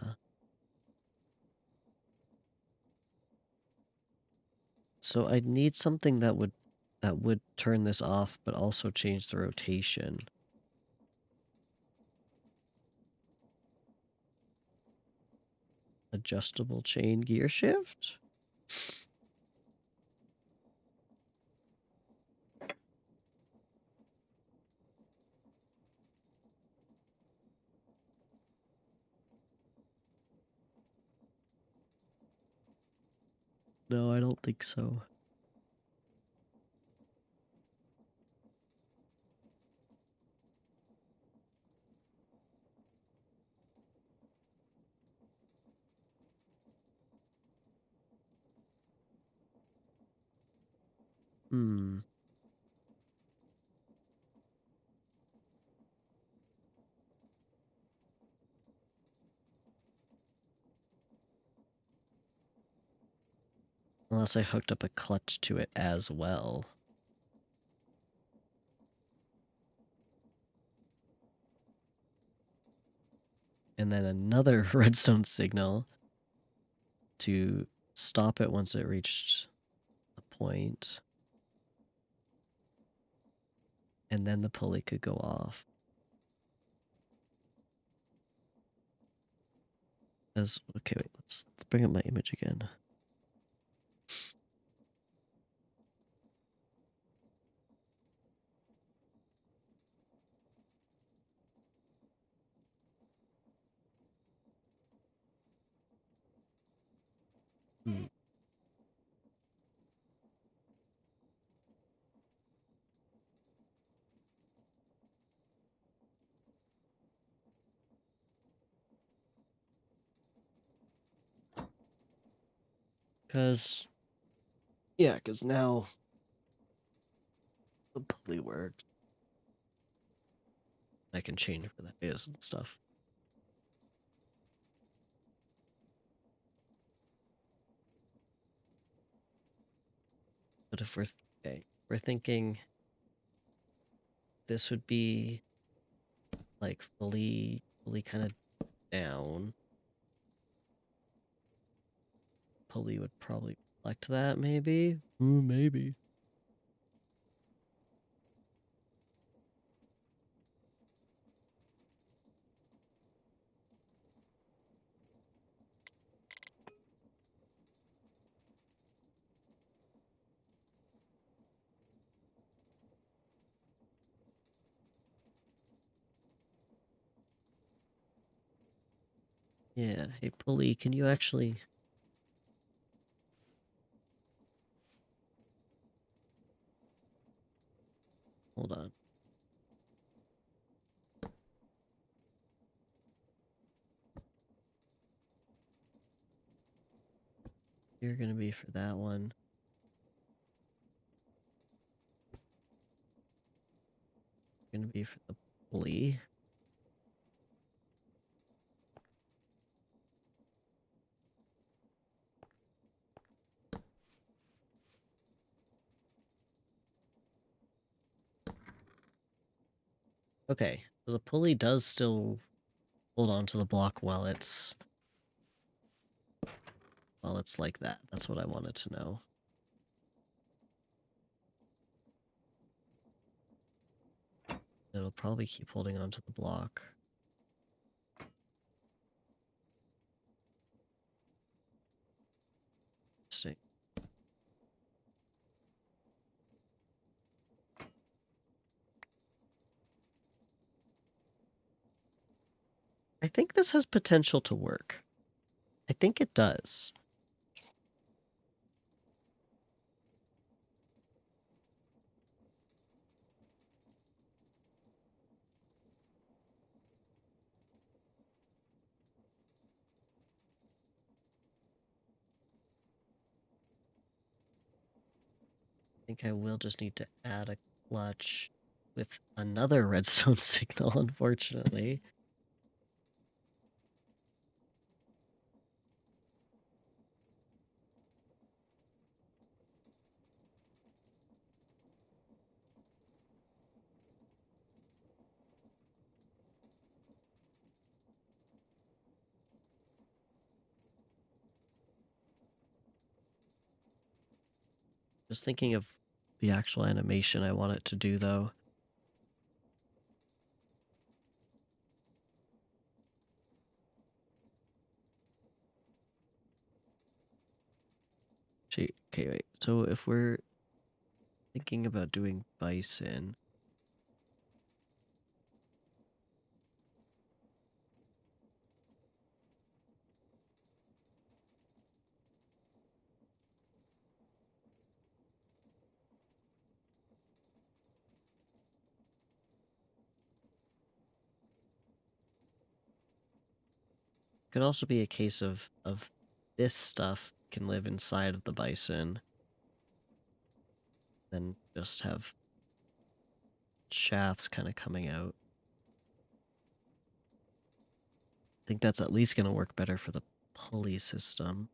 So I'd need something that would turn this off, but also change the rotation. Adjustable chain gear shift? No, I don't think so. Hmm. Unless I hooked up a clutch to it as well. And then another redstone signal to stop it once it reached a point. And then the pulley could go off. Okay, wait, let's bring up my image again. Hmm. Because now the pulley works. I can change where that is and stuff. But if we're thinking this would be like fully kind of down. Pulley would probably reflect that, maybe. Ooh, maybe. Yeah. Hey, pulley, can you actually? Hold on. You're gonna be for that one. You're gonna be for the pulley. Okay, so the pulley does still hold on to the block while it's like that. That's what I wanted to know. It'll probably keep holding on to the block. Interesting. I think this has potential to work. I think it does. I think I will just need to add a clutch with another redstone signal, unfortunately. Just thinking of the actual animation I want it to do, though. Okay, wait. So if we're thinking about doing bison, it could also be a case of this stuff can live inside of the bison, then just have shafts kind of coming out. I think that's at least going to work better for the pulley system.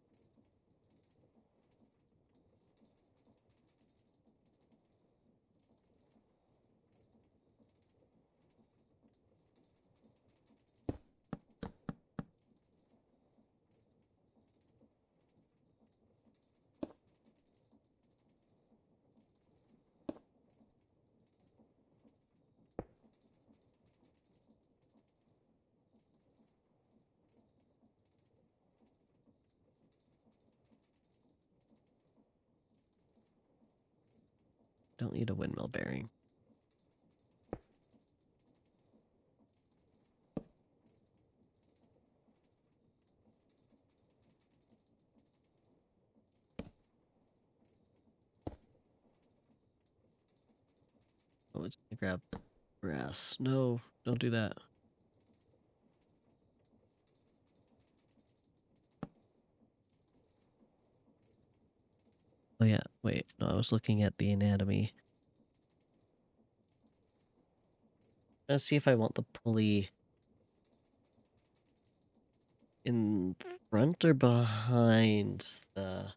Don't need a windmill bearing. Oh, it's gonna grab grass. No, don't do that. Oh yeah, wait. No, I was looking at the anatomy. Let's see if I want the pulley in front or behind the...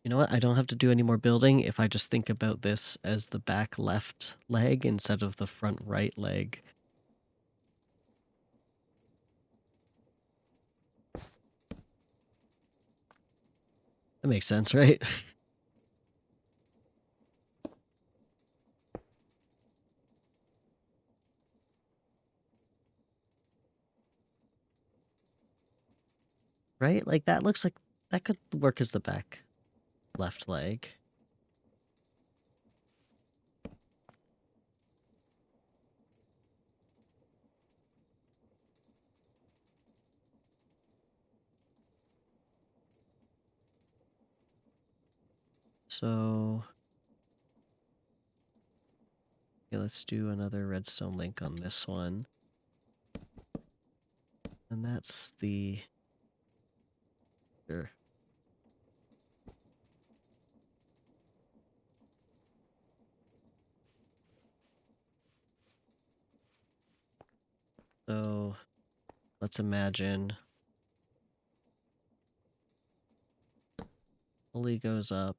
You know what? I don't have to do any more building if I just think about this as the back left leg instead of the front right leg. That makes sense, right? Right? Like that looks like that could work as the back left leg. So, okay, let's do another redstone link on this one. And that's the... Sure. So, let's imagine pulley goes up.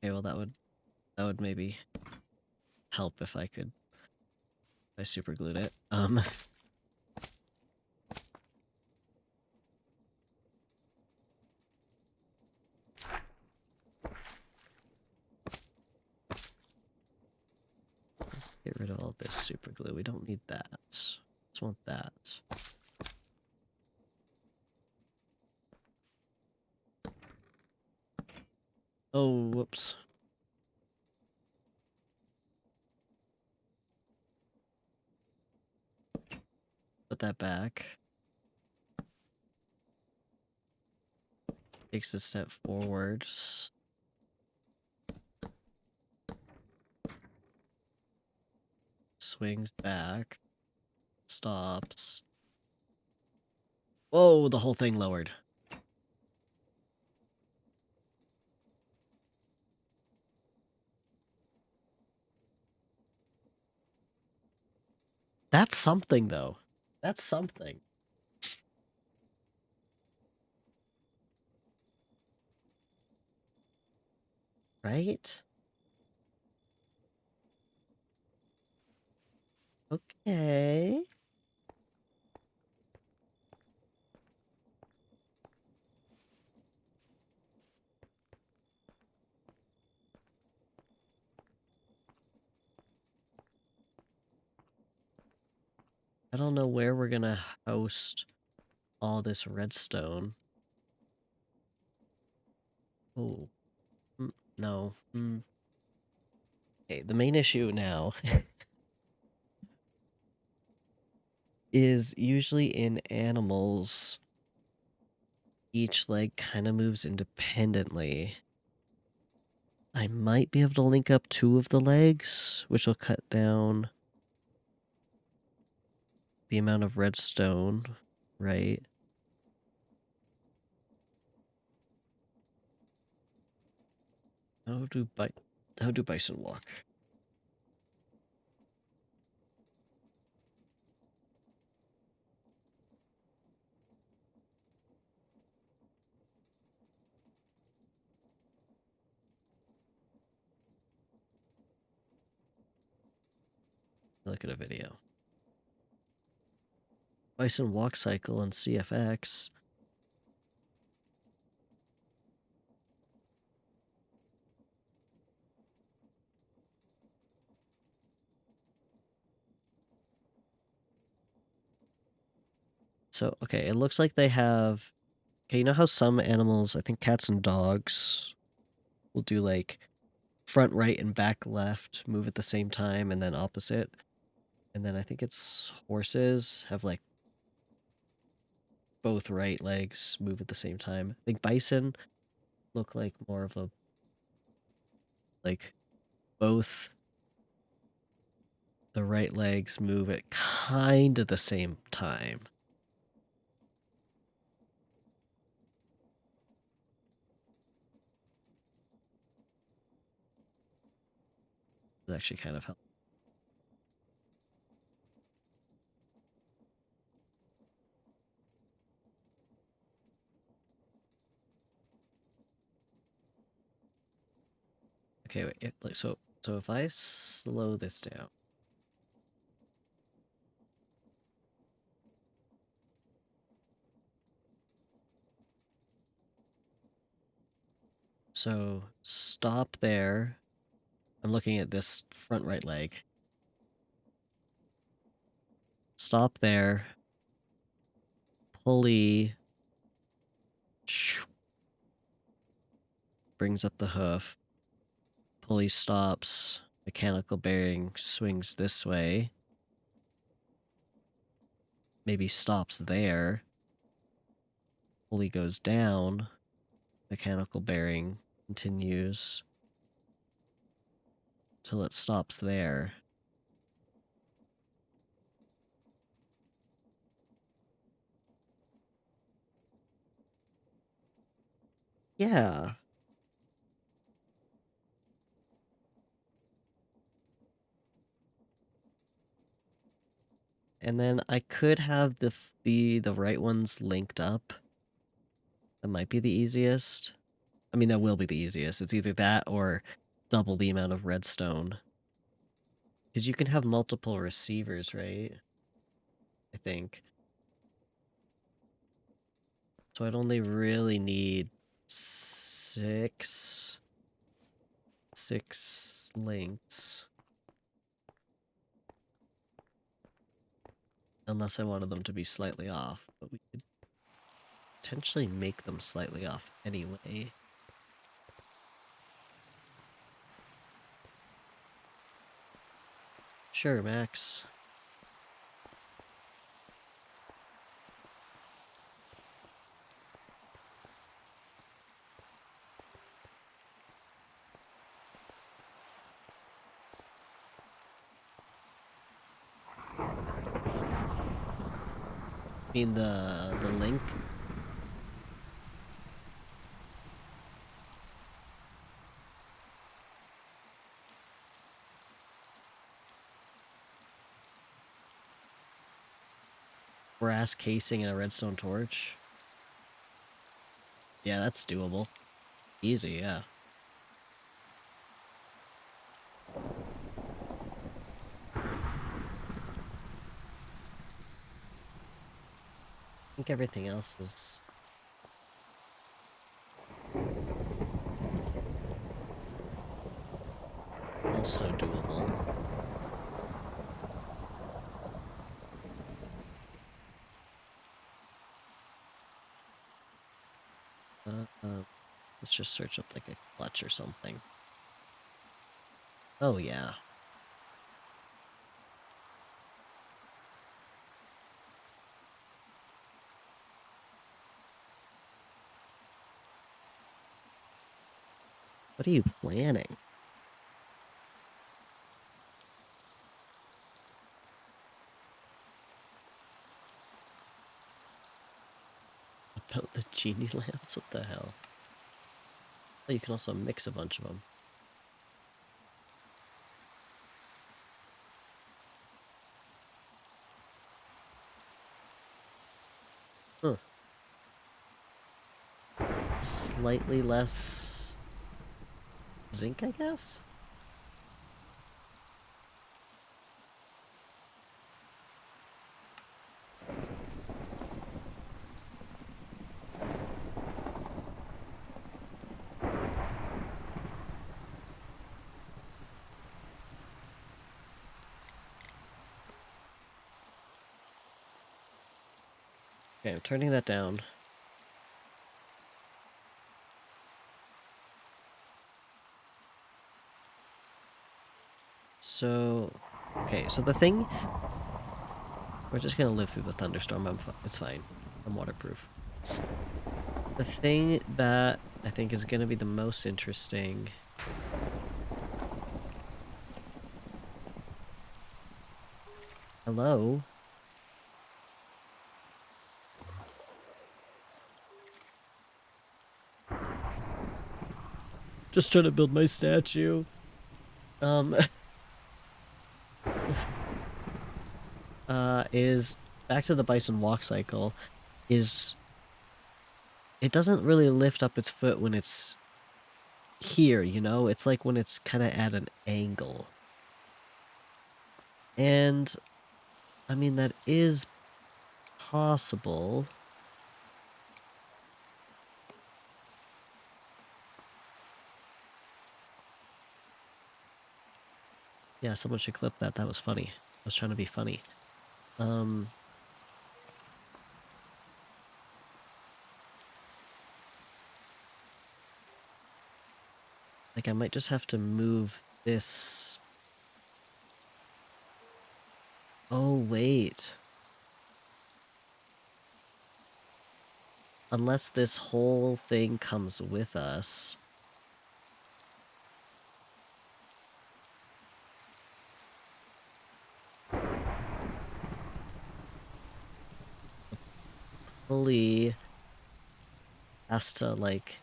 Okay, well that would maybe help if I could... I super glued it. Get rid of all this super glue. We don't need that. Just want that. Oh, whoops. Put that back. Takes a step forward. Swings back. Stops. Whoa, the whole thing lowered. That's something, though. That's something. Right? Okay. I don't know where we're gonna host all this redstone. Oh, no. Okay, the main issue now is usually in animals, each leg kind of moves independently. I might be able to link up 2 of the legs, which will cut down the amount of redstone, right? How do bison walk? Look at a video. Bison walk cycle and CFX. So, okay, it looks like they have... Okay, you know how some animals, I think cats and dogs, will do like front right and back left, move at the same time, and then opposite. And then I think it's horses have like both right legs move at the same time. I think bison look like more of a like both the right legs move at kind of the same time. It actually kind of helps. Okay, wait. So if I slow this down, so stop there. I'm looking at this front right leg. Stop there. Pulley brings up the hoof. Pulley stops. Mechanical bearing swings this way. Maybe stops there. Pulley goes down. Mechanical bearing continues till it stops there. Yeah. And then I could have the right ones linked up. That might be the easiest. I mean, that will be the easiest. It's either that or double the amount of redstone. Because you can have multiple receivers, right? I think. So I'd only really need six links. Unless I wanted them to be slightly off, but we could potentially make them slightly off anyway. Sure, Max. I mean the link. Brass casing and a redstone torch. Yeah, that's doable. Easy, yeah. think everything else is also doable. Let's just search up like a clutch or something. Oh yeah. What are you planning? About the genie lamps? What the hell? Oh, you can also mix a bunch of them. Huh. Slightly less zinc, I guess? Okay, I'm turning that down. So, okay, so the thing... We're just gonna live through the thunderstorm. It's fine. I'm waterproof. The thing that I think is gonna be the most interesting... Hello? Just trying to build my statue. Is back to the bison walk cycle, is it doesn't really lift up its foot when it's here, you know? It's like when it's kind of at an angle. And, I mean, that is possible. Yeah, someone should clip that. That was funny. I was trying to be funny. Like, I might just have to move this... Oh, wait. Unless this whole thing comes with us... Pulley has to, like,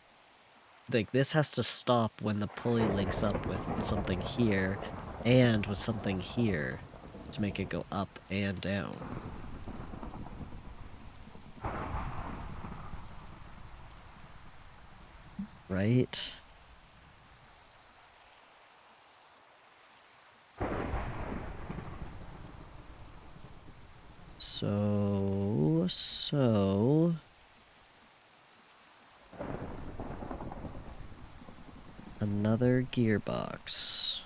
this has to stop when the pulley links up with something here and with something here to make it go up and down. Right? So... Another gearbox.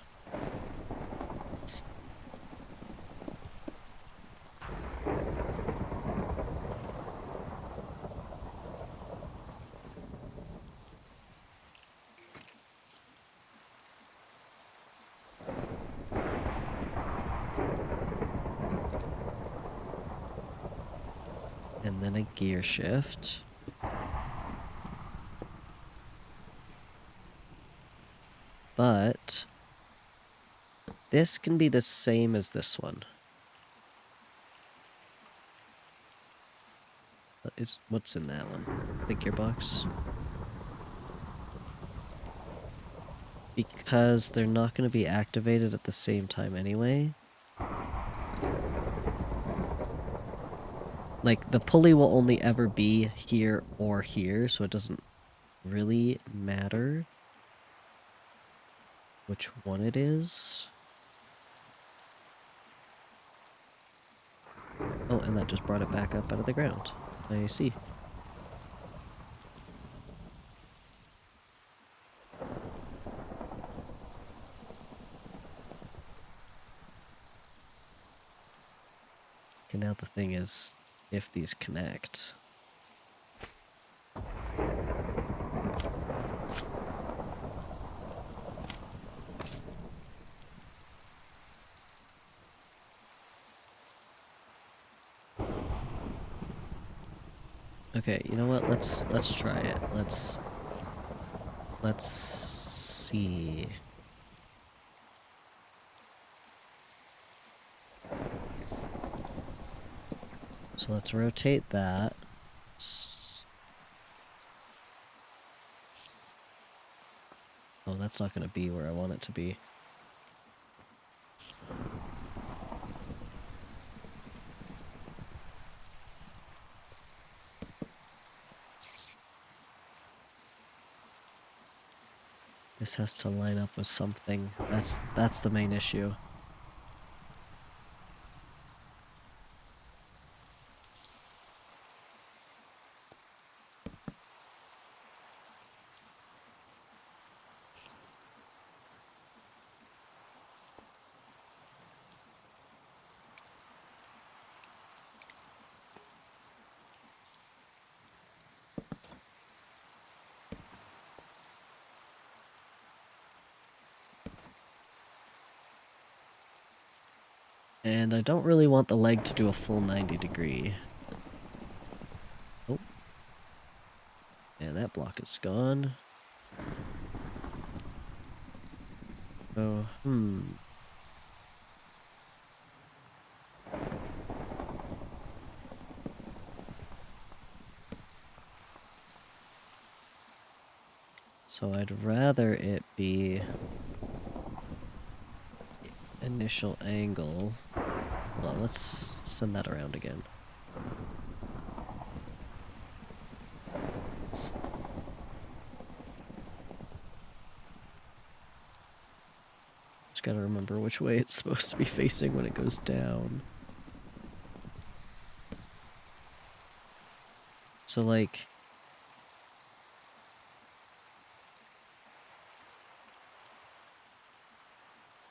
And then a gear shift. But this can be the same as this one. What's in that one? The gearbox? Because they're not going to be activated at the same time anyway. Like, the pulley will only ever be here or here, so it doesn't really matter which one it is. Oh, and that just brought it back up out of the ground. I see. Okay, now the thing is, if these connect. Okay, you know what? Let's try it. Let's see. So let's rotate that. Oh, that's not going to be where I want it to be. This has to line up with something. That's the main issue. And I don't really want the leg to do a full 90-degree. Oh. And that block is gone. Oh, So I'd rather it be initial angle. Well, let's send that around again. Just gotta remember which way it's supposed to be facing when it goes down. So, like...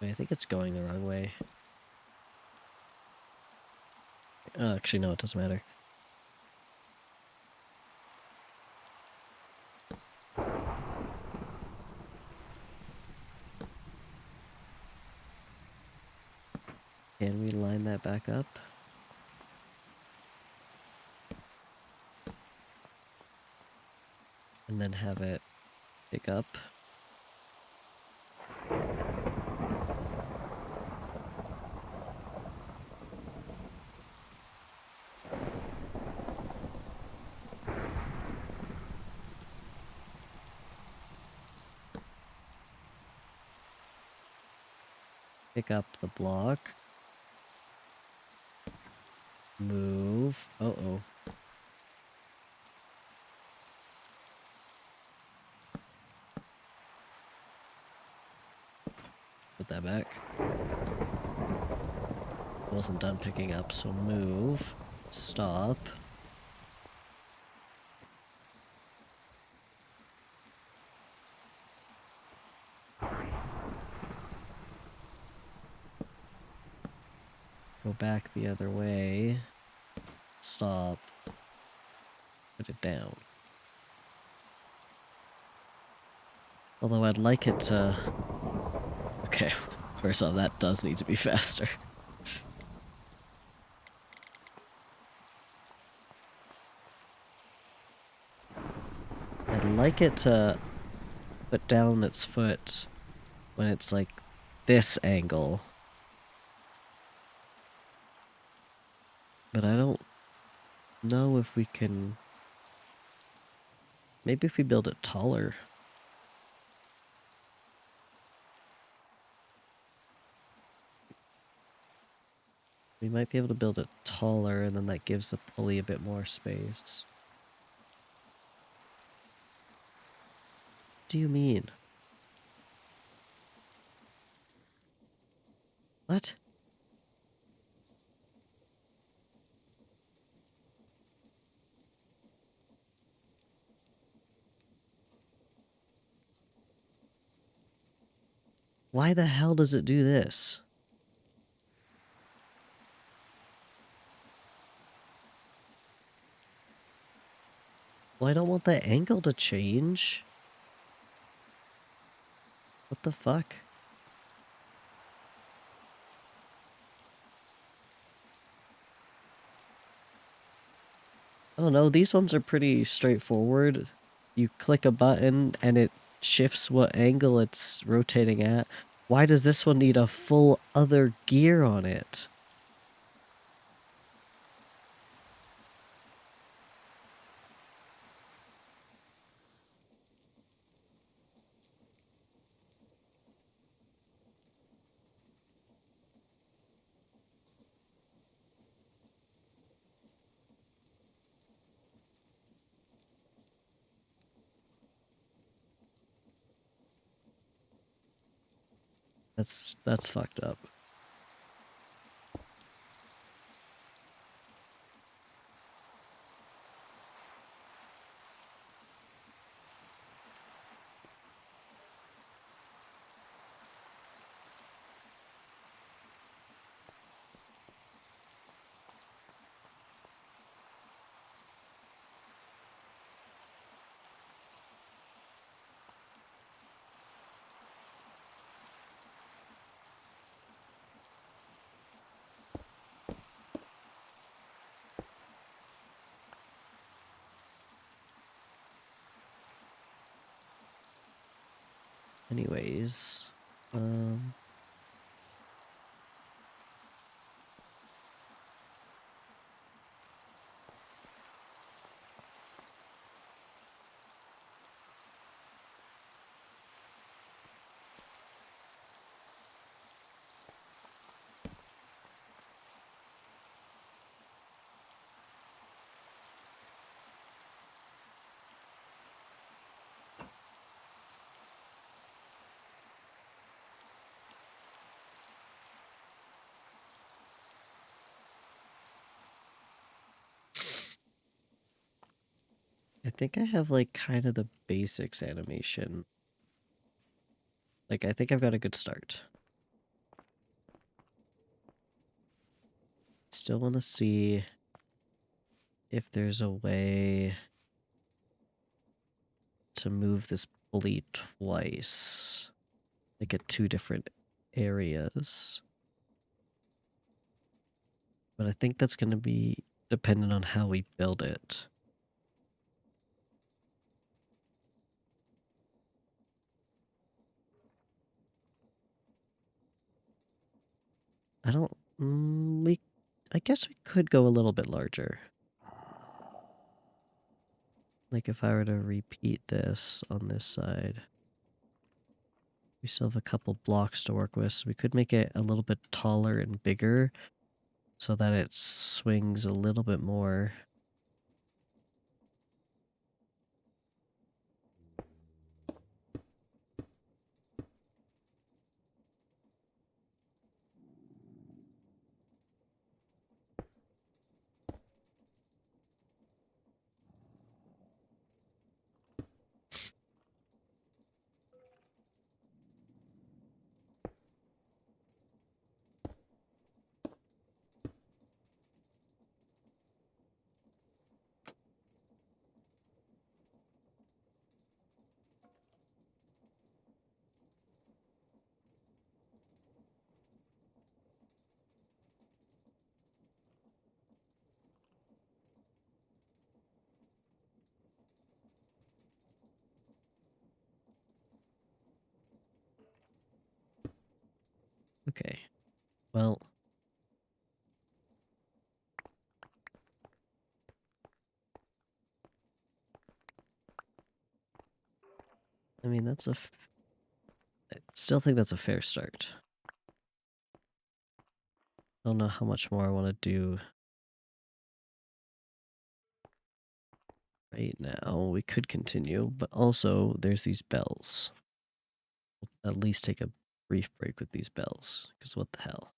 I think it's going the wrong way. Oh, actually, no, it doesn't matter. Can we line that back up? And then have it pick up? Pick up the block. Move. Uh-oh. Put that back. Wasn't done picking up, so move. Stop. Go back the other way. Stop. Put it down. Although I'd like it to... Okay, first off, that does need to be faster. I'd like it to put down its foot when it's like this angle. But I don't know if we can... Maybe if we build it taller. We might be able to build it taller, and then that gives the pulley a bit more space. What do you mean? What? Why the hell does it do this? Well, I don't want the angle to change. What the fuck? I don't know, these ones are pretty straightforward. You click a button and it shifts what angle it's rotating at. Why does this one need a full other gear on it? That's fucked up. Anyways, I think I have like kind of the basics animation. Like, I think I've got a good start. Still want to see if there's a way to move this pulley twice, like at two different areas. But I think that's going to be dependent on how we build it. I don't... I guess we could go a little bit larger. Like if I were to repeat this on this side. We still have a couple blocks to work with, so we could make it a little bit taller and bigger so that it swings a little bit more. Okay, well... I mean, I still think that's a fair start. I don't know how much more I want to do right now. We could continue, but also there's these bells. We'll at least take a brief break with these bells, because what the hell.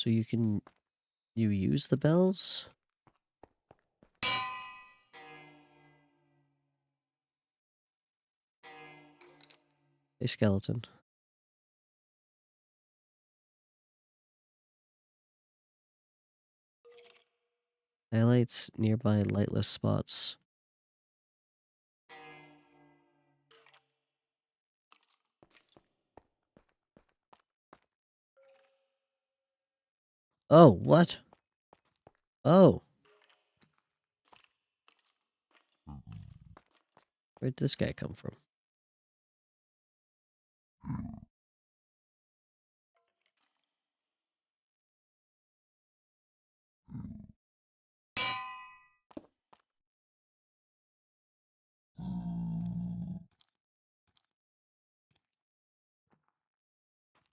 So you use the bells? Hey, skeleton. Highlights nearby lightless spots. Oh, what? Oh. Where'd this guy come from?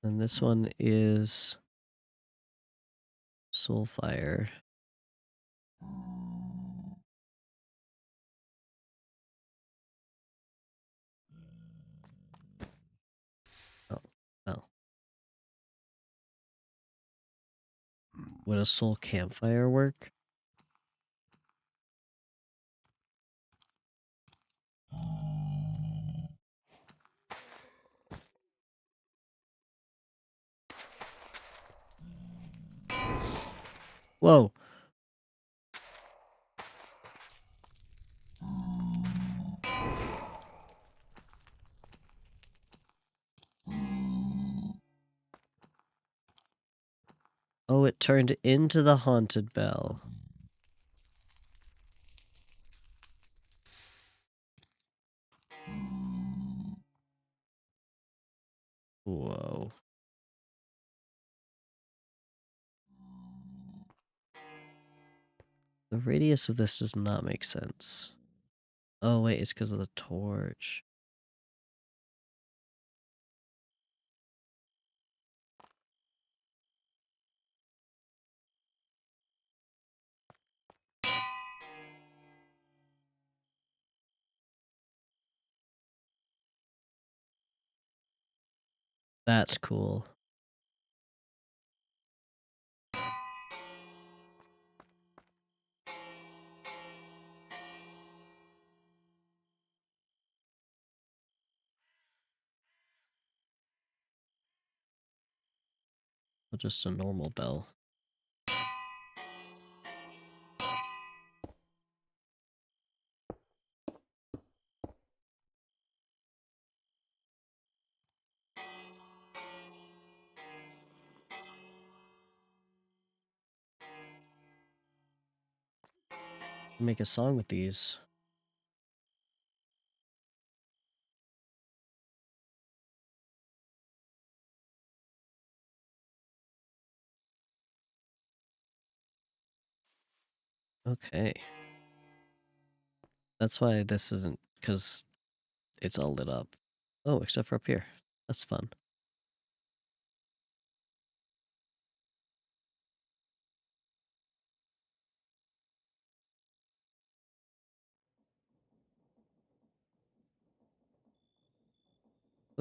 And this one is Soulfire. Oh, oh. Would a soul campfire work? Whoa. Oh, it turned into the haunted bell. Whoa. The radius of this does not make sense. Oh, wait, it's because of the torch. That's cool. Well, just a normal bell. Make a song with these. Okay. That's why this isn't, because it's all lit up. Oh, except for up here. That's fun.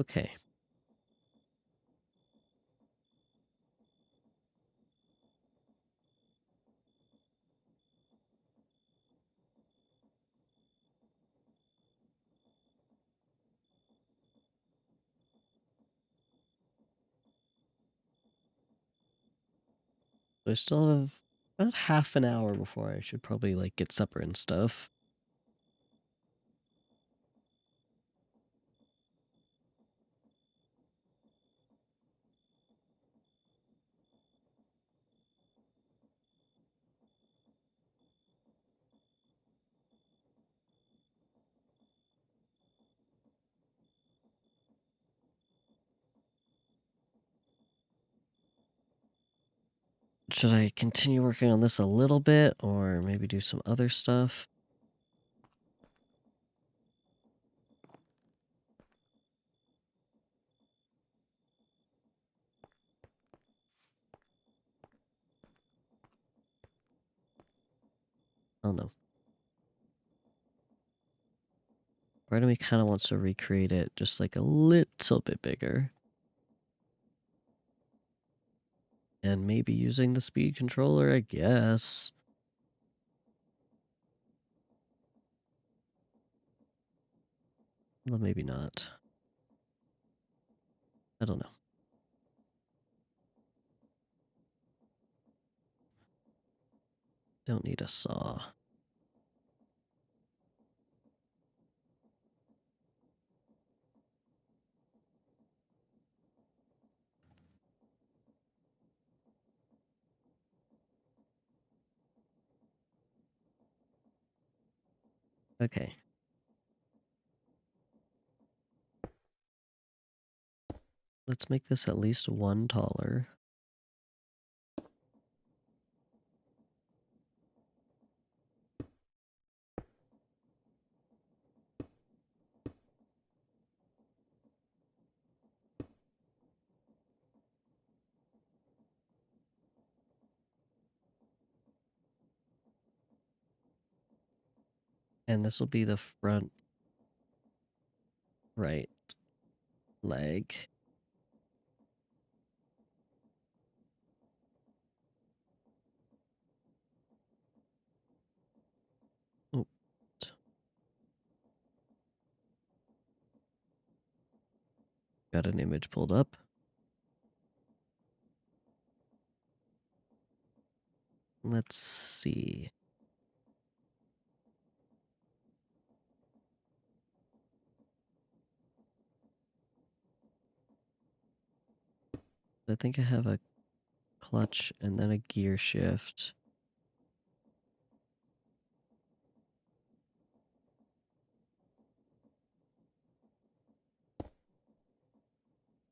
Okay. So I still have about half an hour before I should probably like get supper and stuff. Should I continue working on this a little bit or maybe do some other stuff? I don't know. Part of me kind of wants to recreate it just like a little bit bigger. And maybe using the speed controller, I guess. Well, maybe not. I don't know. Don't need a saw. Okay. Let's make this at least one taller. And this will be the front right leg. Oh. Got an image pulled up. Let's see. I think I have a clutch and then a gear shift.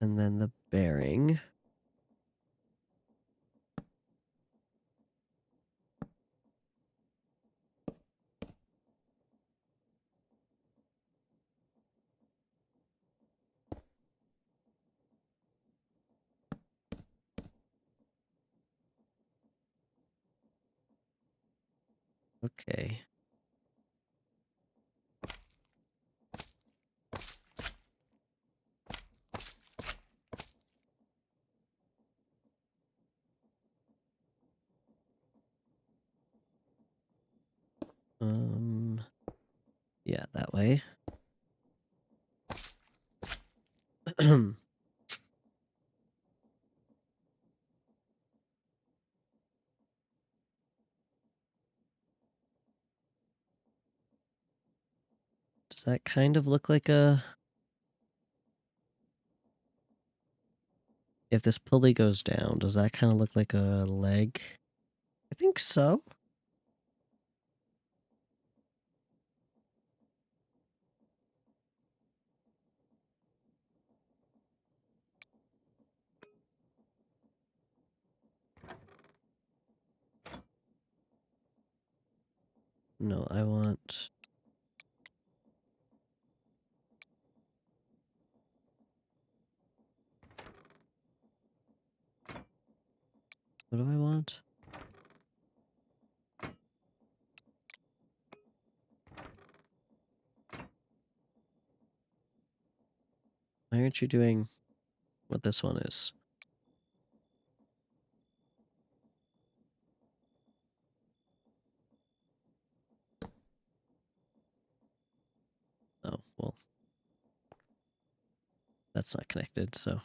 And then the bearing. Okay. Yeah, that way. Does that kind of look like a... If this pulley goes down, does that kind of look like a leg? I think so. No, I want... What do I want? Why aren't you doing what this one is? Oh, well. That's not connected, so...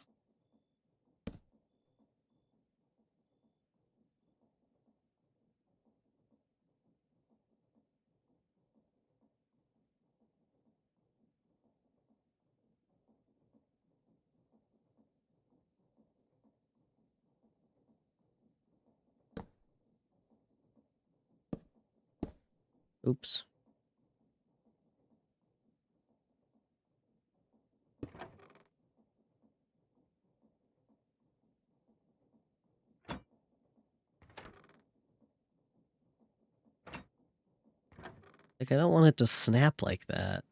Oops. Like, I don't want it to snap like that.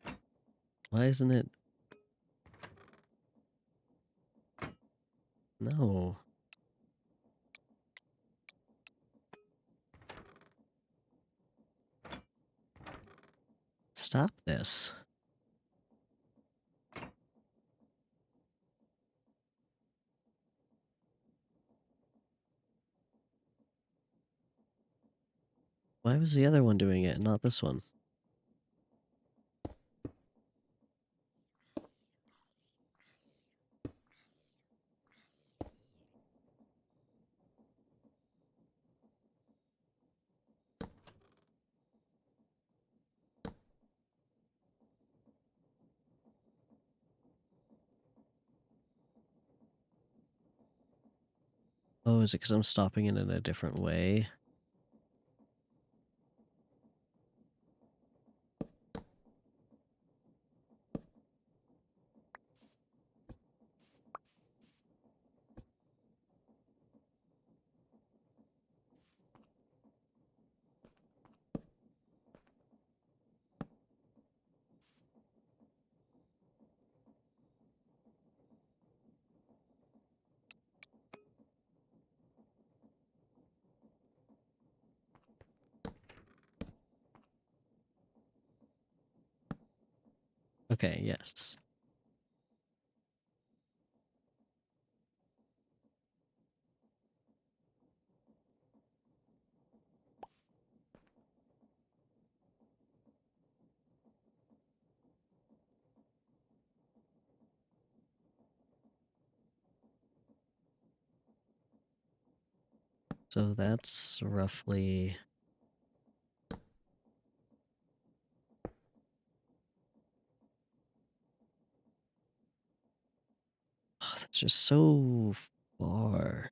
Why isn't it... No. Stop this. Why was the other one doing it and not this one? Oh, is it because I'm stopping it in a different way? Okay, yes. So that's roughly... Oh, that's just so far.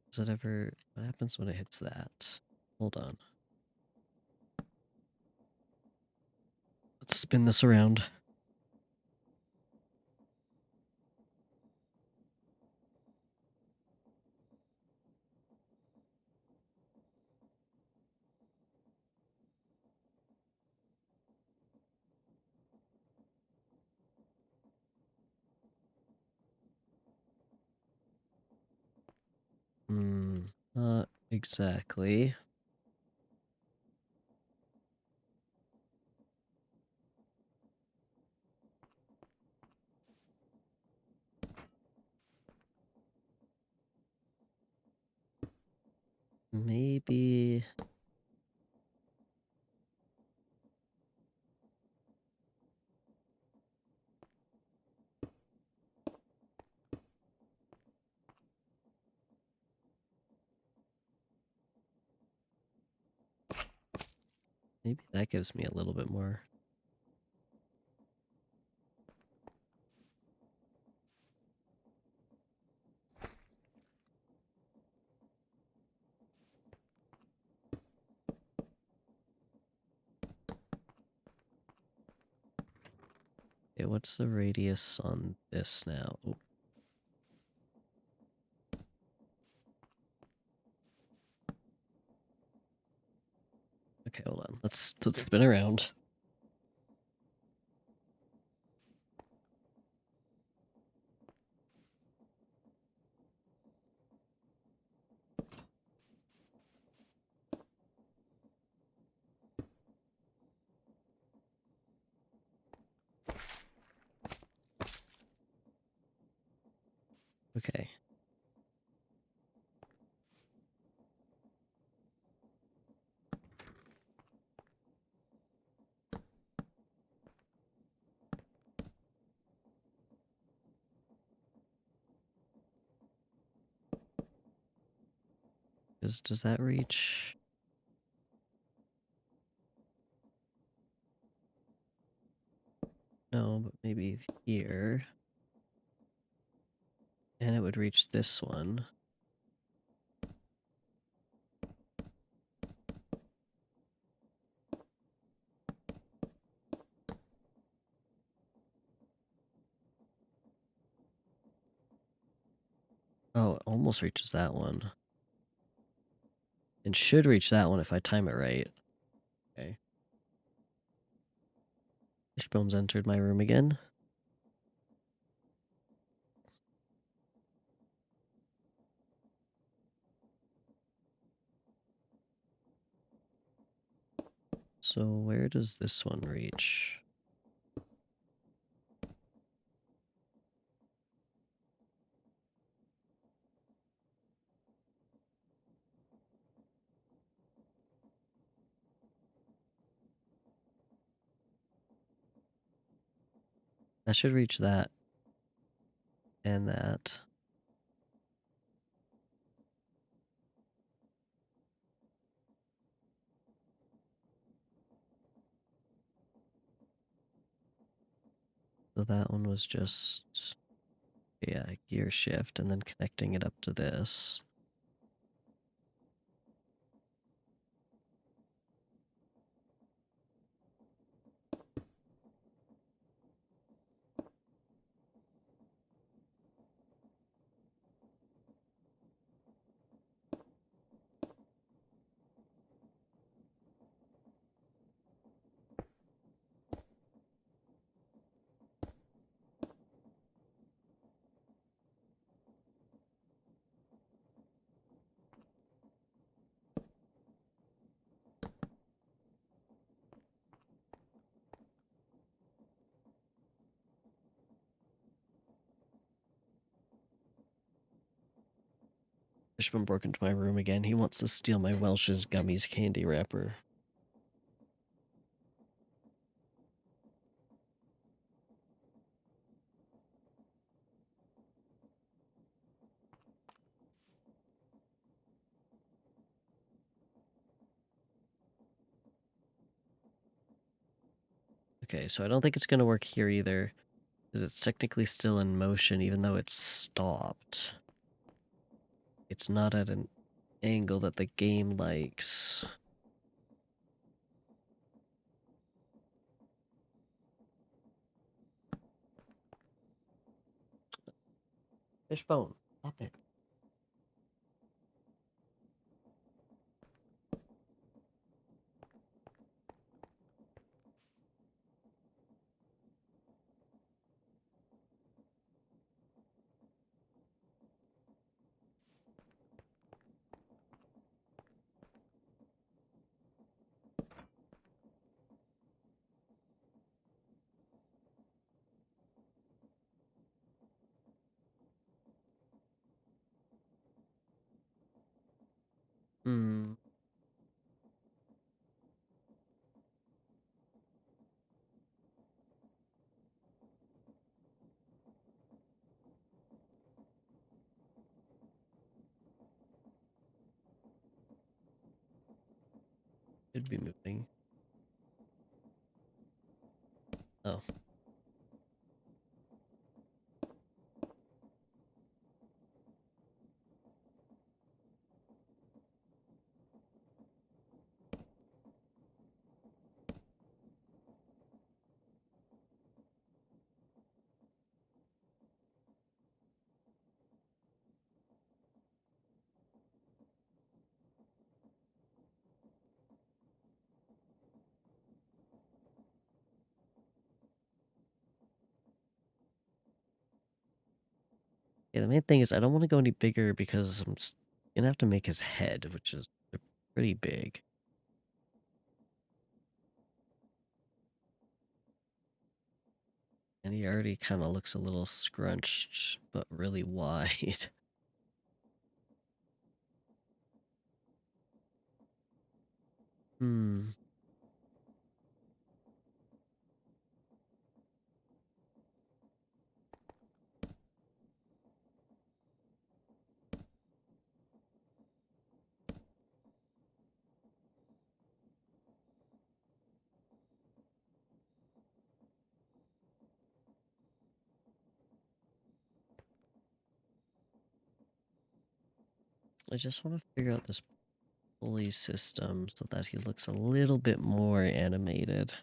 Does it ever... What happens when it hits that? Hold on. Let's spin this around. Not exactly. Maybe... Maybe that gives me a little bit more. Okay, what's the radius on this now? Oh. Okay, hold on. Let's spin around. Okay. Does that reach? No, but maybe here. And it would reach this one. Oh, it almost reaches that one. And should reach that one if I time it right. Okay. Fishbone's entered my room again. So where does this one reach? That should reach that and that. So that one was just, yeah, gear shift and then connecting it up to this. Fishman broke into my room again. He wants to steal my Welch's Gummies candy wrapper. Okay, so I don't think it's going to work here either, because it's technically still in motion even though it's stopped. It's not at an angle that the game likes. Fishbone, stop it. Hmm. Should be moving. Oh. Yeah, the main thing is I don't want to go any bigger because I'm just gonna have to make his head, which is pretty big. And he already kind of looks a little scrunched, but really wide. Hmm. I just want to figure out this pulley system so that he looks a little bit more animated.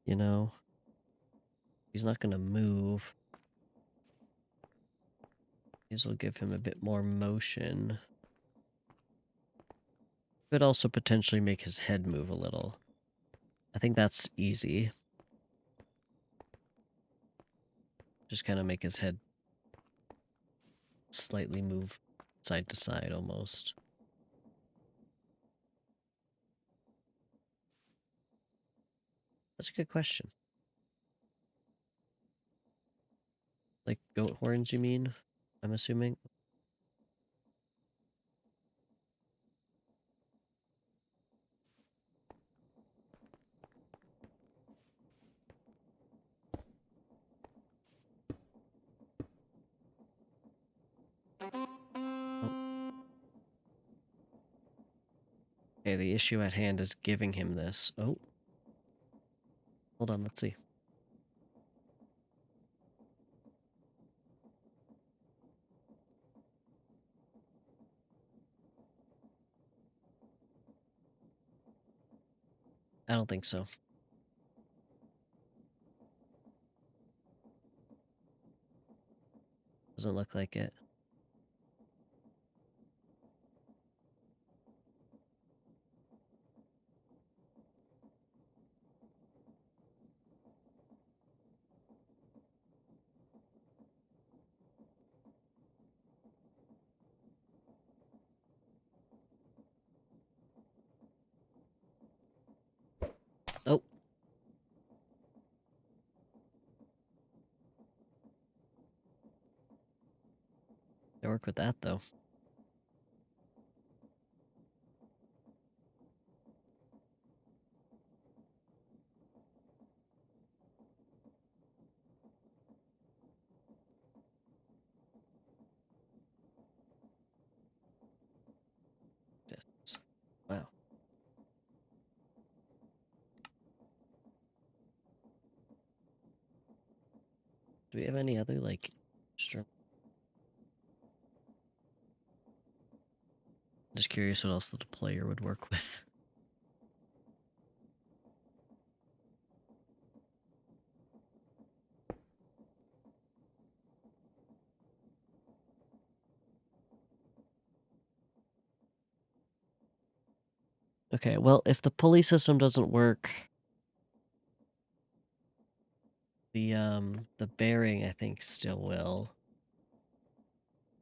You know? He's not gonna move. These will give him a bit more motion. Could also potentially make his head move a little. I think that's easy. Just kind of make his head slightly move side to side almost. That's a good question. Like goat horns, you mean? I'm assuming. Oh. Okay, the issue at hand is giving him this. Oh. Hold on, let's see. I don't think so. Doesn't look like it. Oh. I work with that though. Yes. Wow. Do we have any other like Just curious what else the player would work with. Okay, well, if the pulley system doesn't work, the bearing I think still will.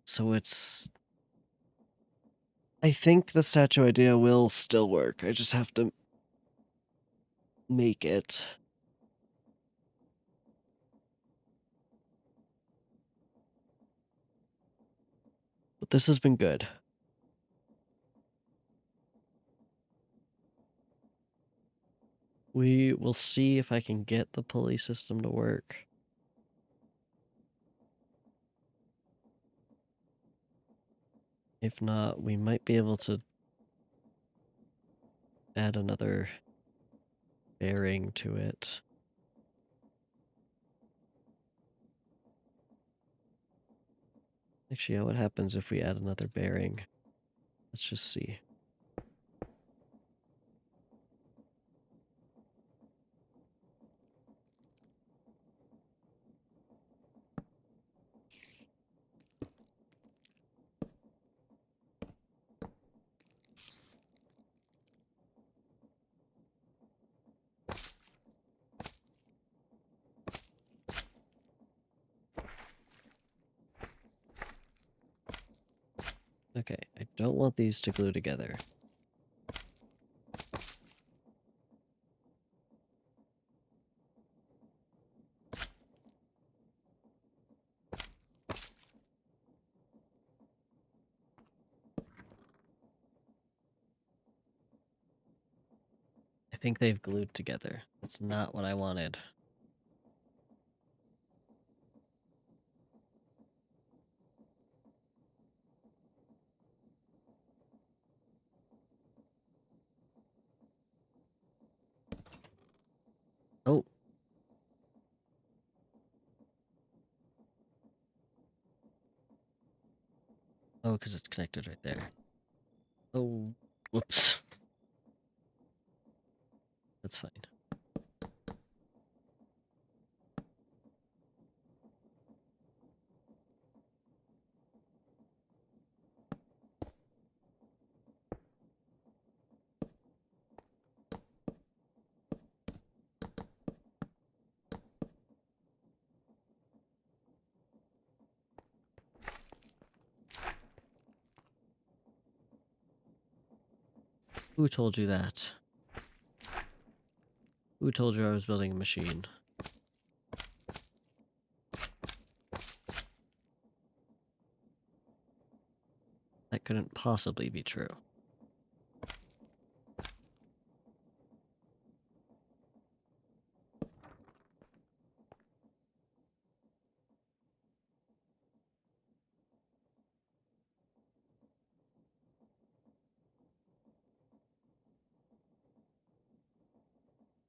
So it's I think the statue idea will still work. I just have to make it. But this has been good. We will see if I can get the pulley system to work. If not, we might be able to add another bearing to it. Actually, what happens if we add another bearing? Let's just see. Okay, I don't want these to glue together. I think they've glued together. That's not what I wanted. Oh. Oh, because it's connected right there. Oh, whoops. That's fine. Who told you that? Who told you I was building a machine? That couldn't possibly be true.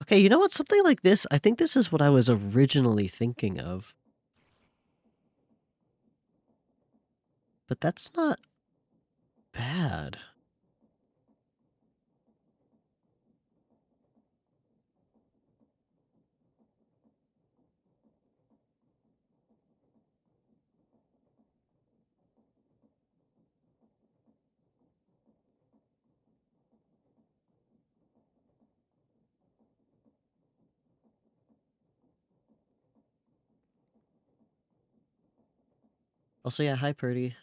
Okay, you know what? Something like this, I think this is what I was originally thinking of. But that's not bad. Also, yeah, hi, Purdy.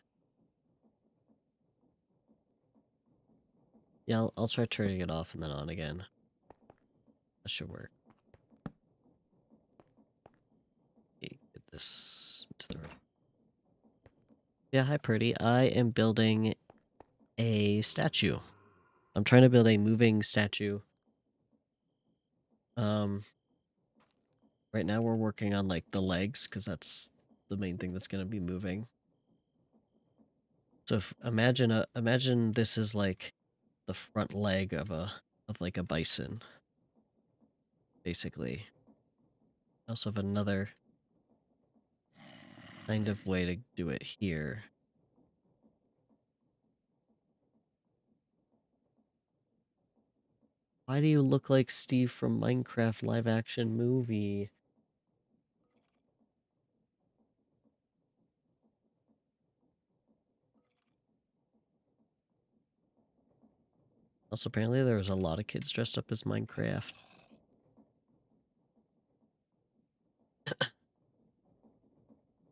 Yeah, I'll try turning it off and then on again. That should work. Okay, get this to the right. Yeah, hi, Purdy. I am building a statue. I'm trying to build a moving statue. Right now we're working on, like, the legs, because that's the main thing that's going to be moving. So imagine this is, like, the front leg of like a bison, basically. I also have another kind of way to do it here. Why do you look like Steve from Minecraft live action movie? Also, apparently there was a lot of kids dressed up as Minecraft.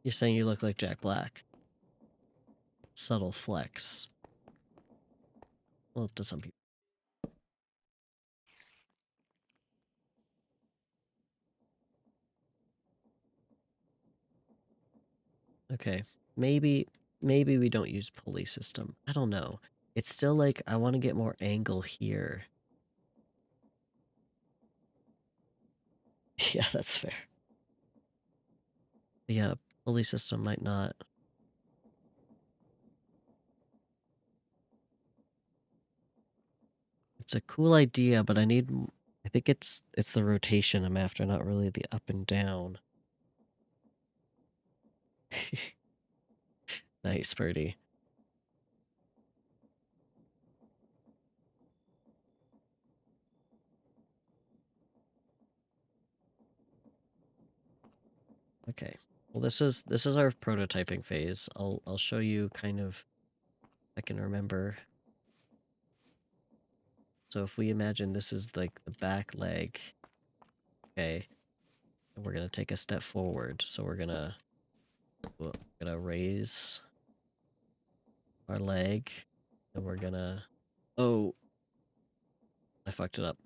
You're saying you look like Jack Black. Subtle flex. Well, to some people. Okay, maybe we don't use pulley system. I don't know. It's still like, I want to get more angle here. Yeah, that's fair. Yeah, pulley system might not. It's a cool idea, but I think it's the rotation I'm after, not really the up and down. Nice, Birdie. Okay. Well, this is our prototyping phase. I'll show you kind of, I can remember. So if we imagine this is like the back leg, okay, and we're gonna take a step forward. So we're gonna raise our leg, and we're gonna, oh, I fucked it up.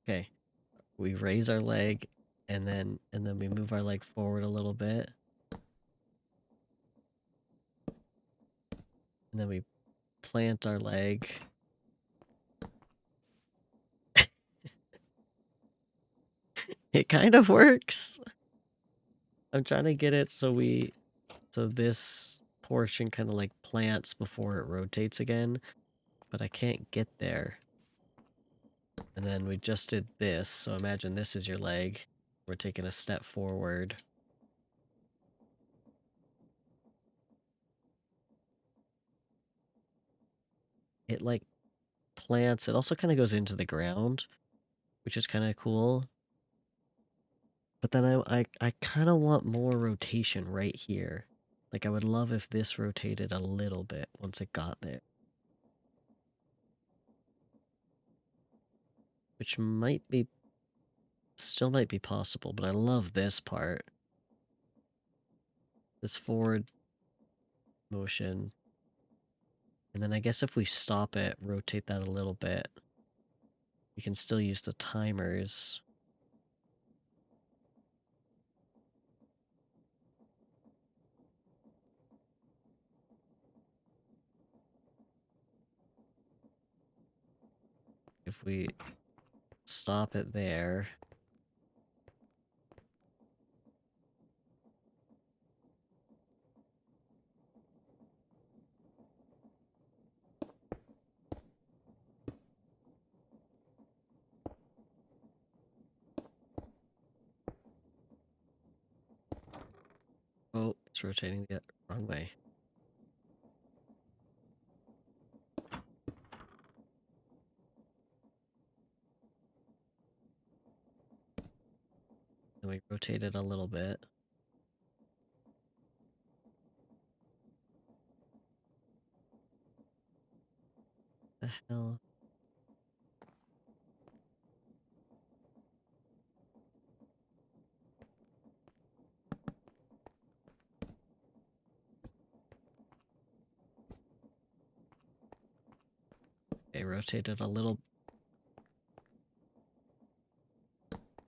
Okay, we raise our leg, and then we move our leg forward a little bit, and then we plant our leg. It kind of works. I'm trying to get it so this portion kind of like plants before it rotates again, but I can't get there. And then we just did this, so imagine this is your leg. We're taking a step forward. It like plants, it also kind of goes into the ground, which is kind of cool. But then I kind of want more rotation right here. Like, I would love if this rotated a little bit once it got there. which still might be possible, but I love this part. This forward motion. And then I guess if we stop it, rotate that a little bit, we can still use the timers. If we stop it there. Oh, it's rotating the wrong way. And we rotate it a little bit. The hell? Okay, rotate it a little.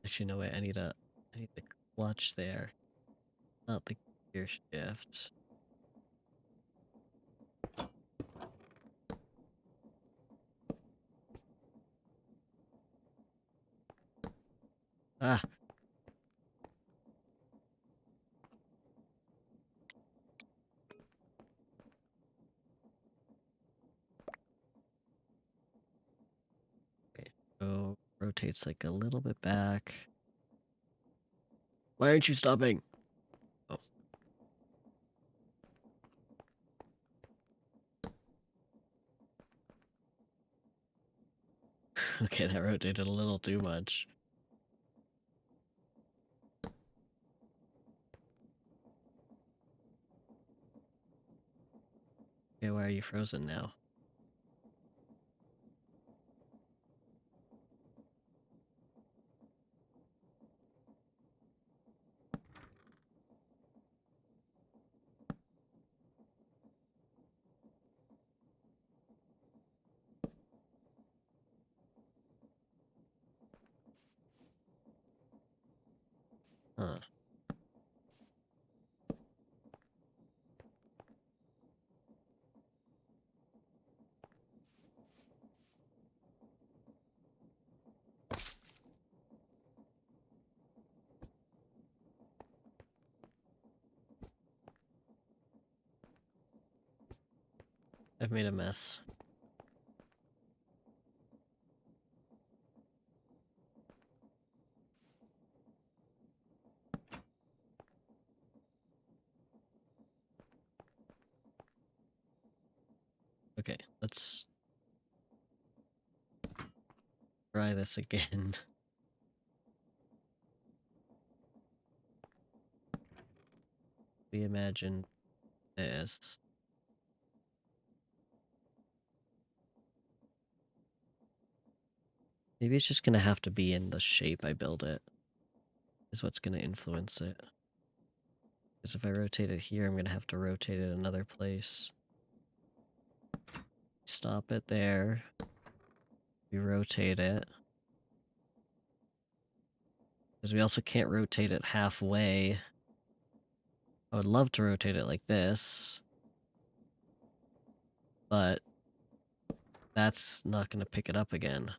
Actually, no, wait, I need the clutch there, not the gear shift. Ah! Okay, so rotates like a little bit back. Why aren't you stopping? Oh. Okay, that rotated a little too much. Okay, why are you frozen now? Huh. I've made a mess. Okay, let's try this again. We imagine this. Maybe it's just gonna have to be in the shape I build it, is what's gonna influence it. Because if I rotate it here, I'm gonna have to rotate it another place. Stop it there. We rotate it. Because we also can't rotate it halfway. I would love to rotate it like this, but that's not gonna pick it up again.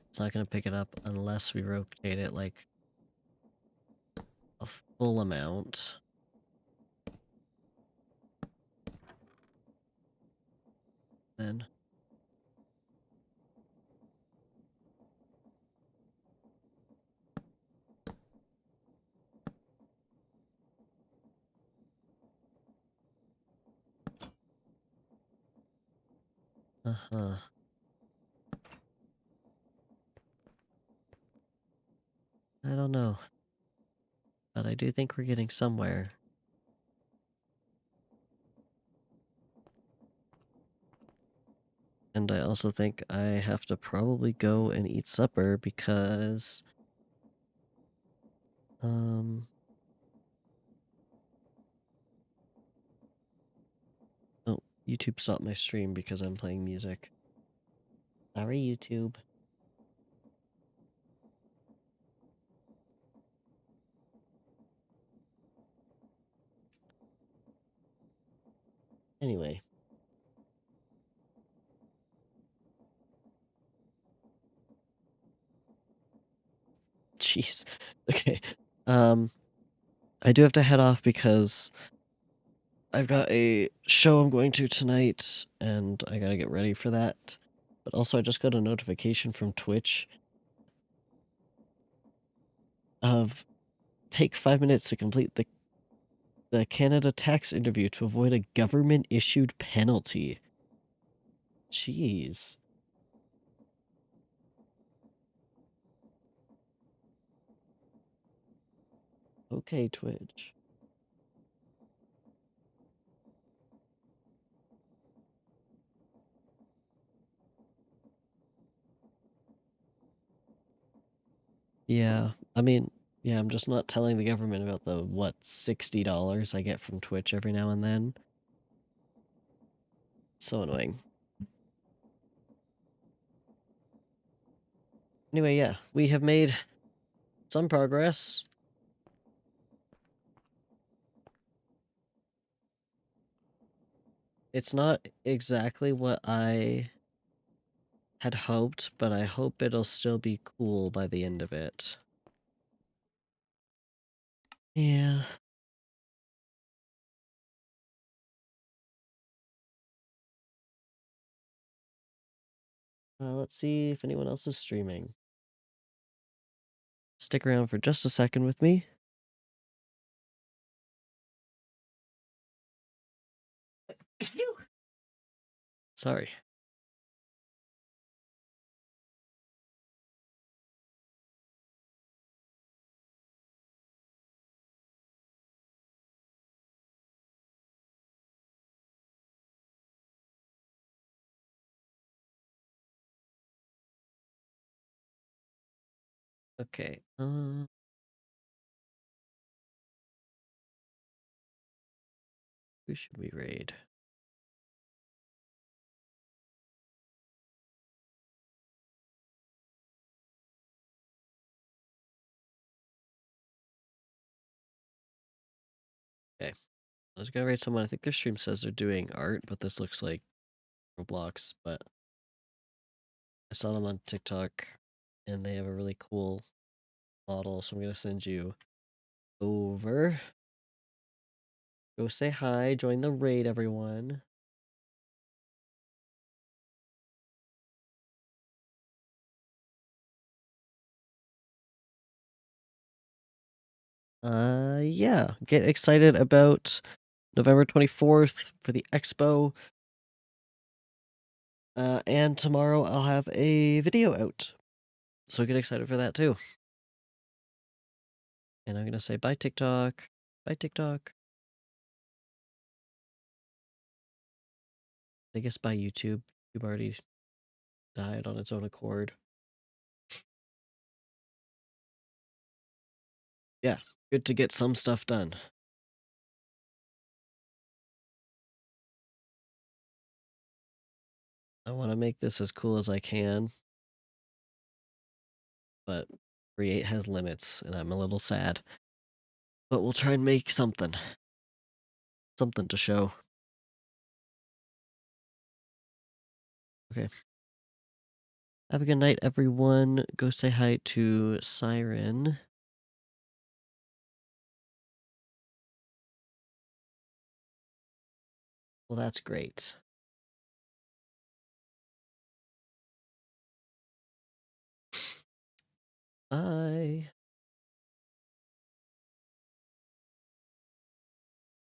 It's not gonna pick it up unless we rotate it like a full amount. Then Uh-huh. I don't know. But I do think we're getting somewhere. And I also think I have to probably go and eat supper because... Oh, YouTube stopped my stream because I'm playing music. Sorry, YouTube. Anyway. Jeez. Okay. I do have to head off because I've got a show I'm going to tonight, and I gotta get ready for that. But also, I just got a notification from Twitch of take 5 minutes to complete the Canada tax interview to avoid a government-issued penalty. Jeez. Okay, Twitch. Yeah, I mean, yeah, I'm just not telling the government about the, what, $60 I get from Twitch every now and then. So annoying. Anyway, yeah, we have made some progress. It's not exactly what I had hoped, but I hope it'll still be cool by the end of it. Yeah. Let's see if anyone else is streaming. Stick around for just a second with me. Sorry. Okay. Who should we raid? Okay. I was gonna raid someone. I think their stream says they're doing art, but this looks like Roblox, but I saw them on TikTok and they have a really cool model, so I'm gonna send you over. Go say hi, join the raid, everyone. Yeah, get excited about November 24th for the expo. And tomorrow I'll have a video out. So get excited for that too. And I'm gonna say bye TikTok. Bye TikTok. I guess bye YouTube. YouTube already died on its own accord. Yeah, good to get some stuff done. I want to make this as cool as I can. But Create has limits, and I'm a little sad. But we'll try and make something. Something to show. Okay. Have a good night, everyone. Go say hi to Siren. Well, that's great. Bye.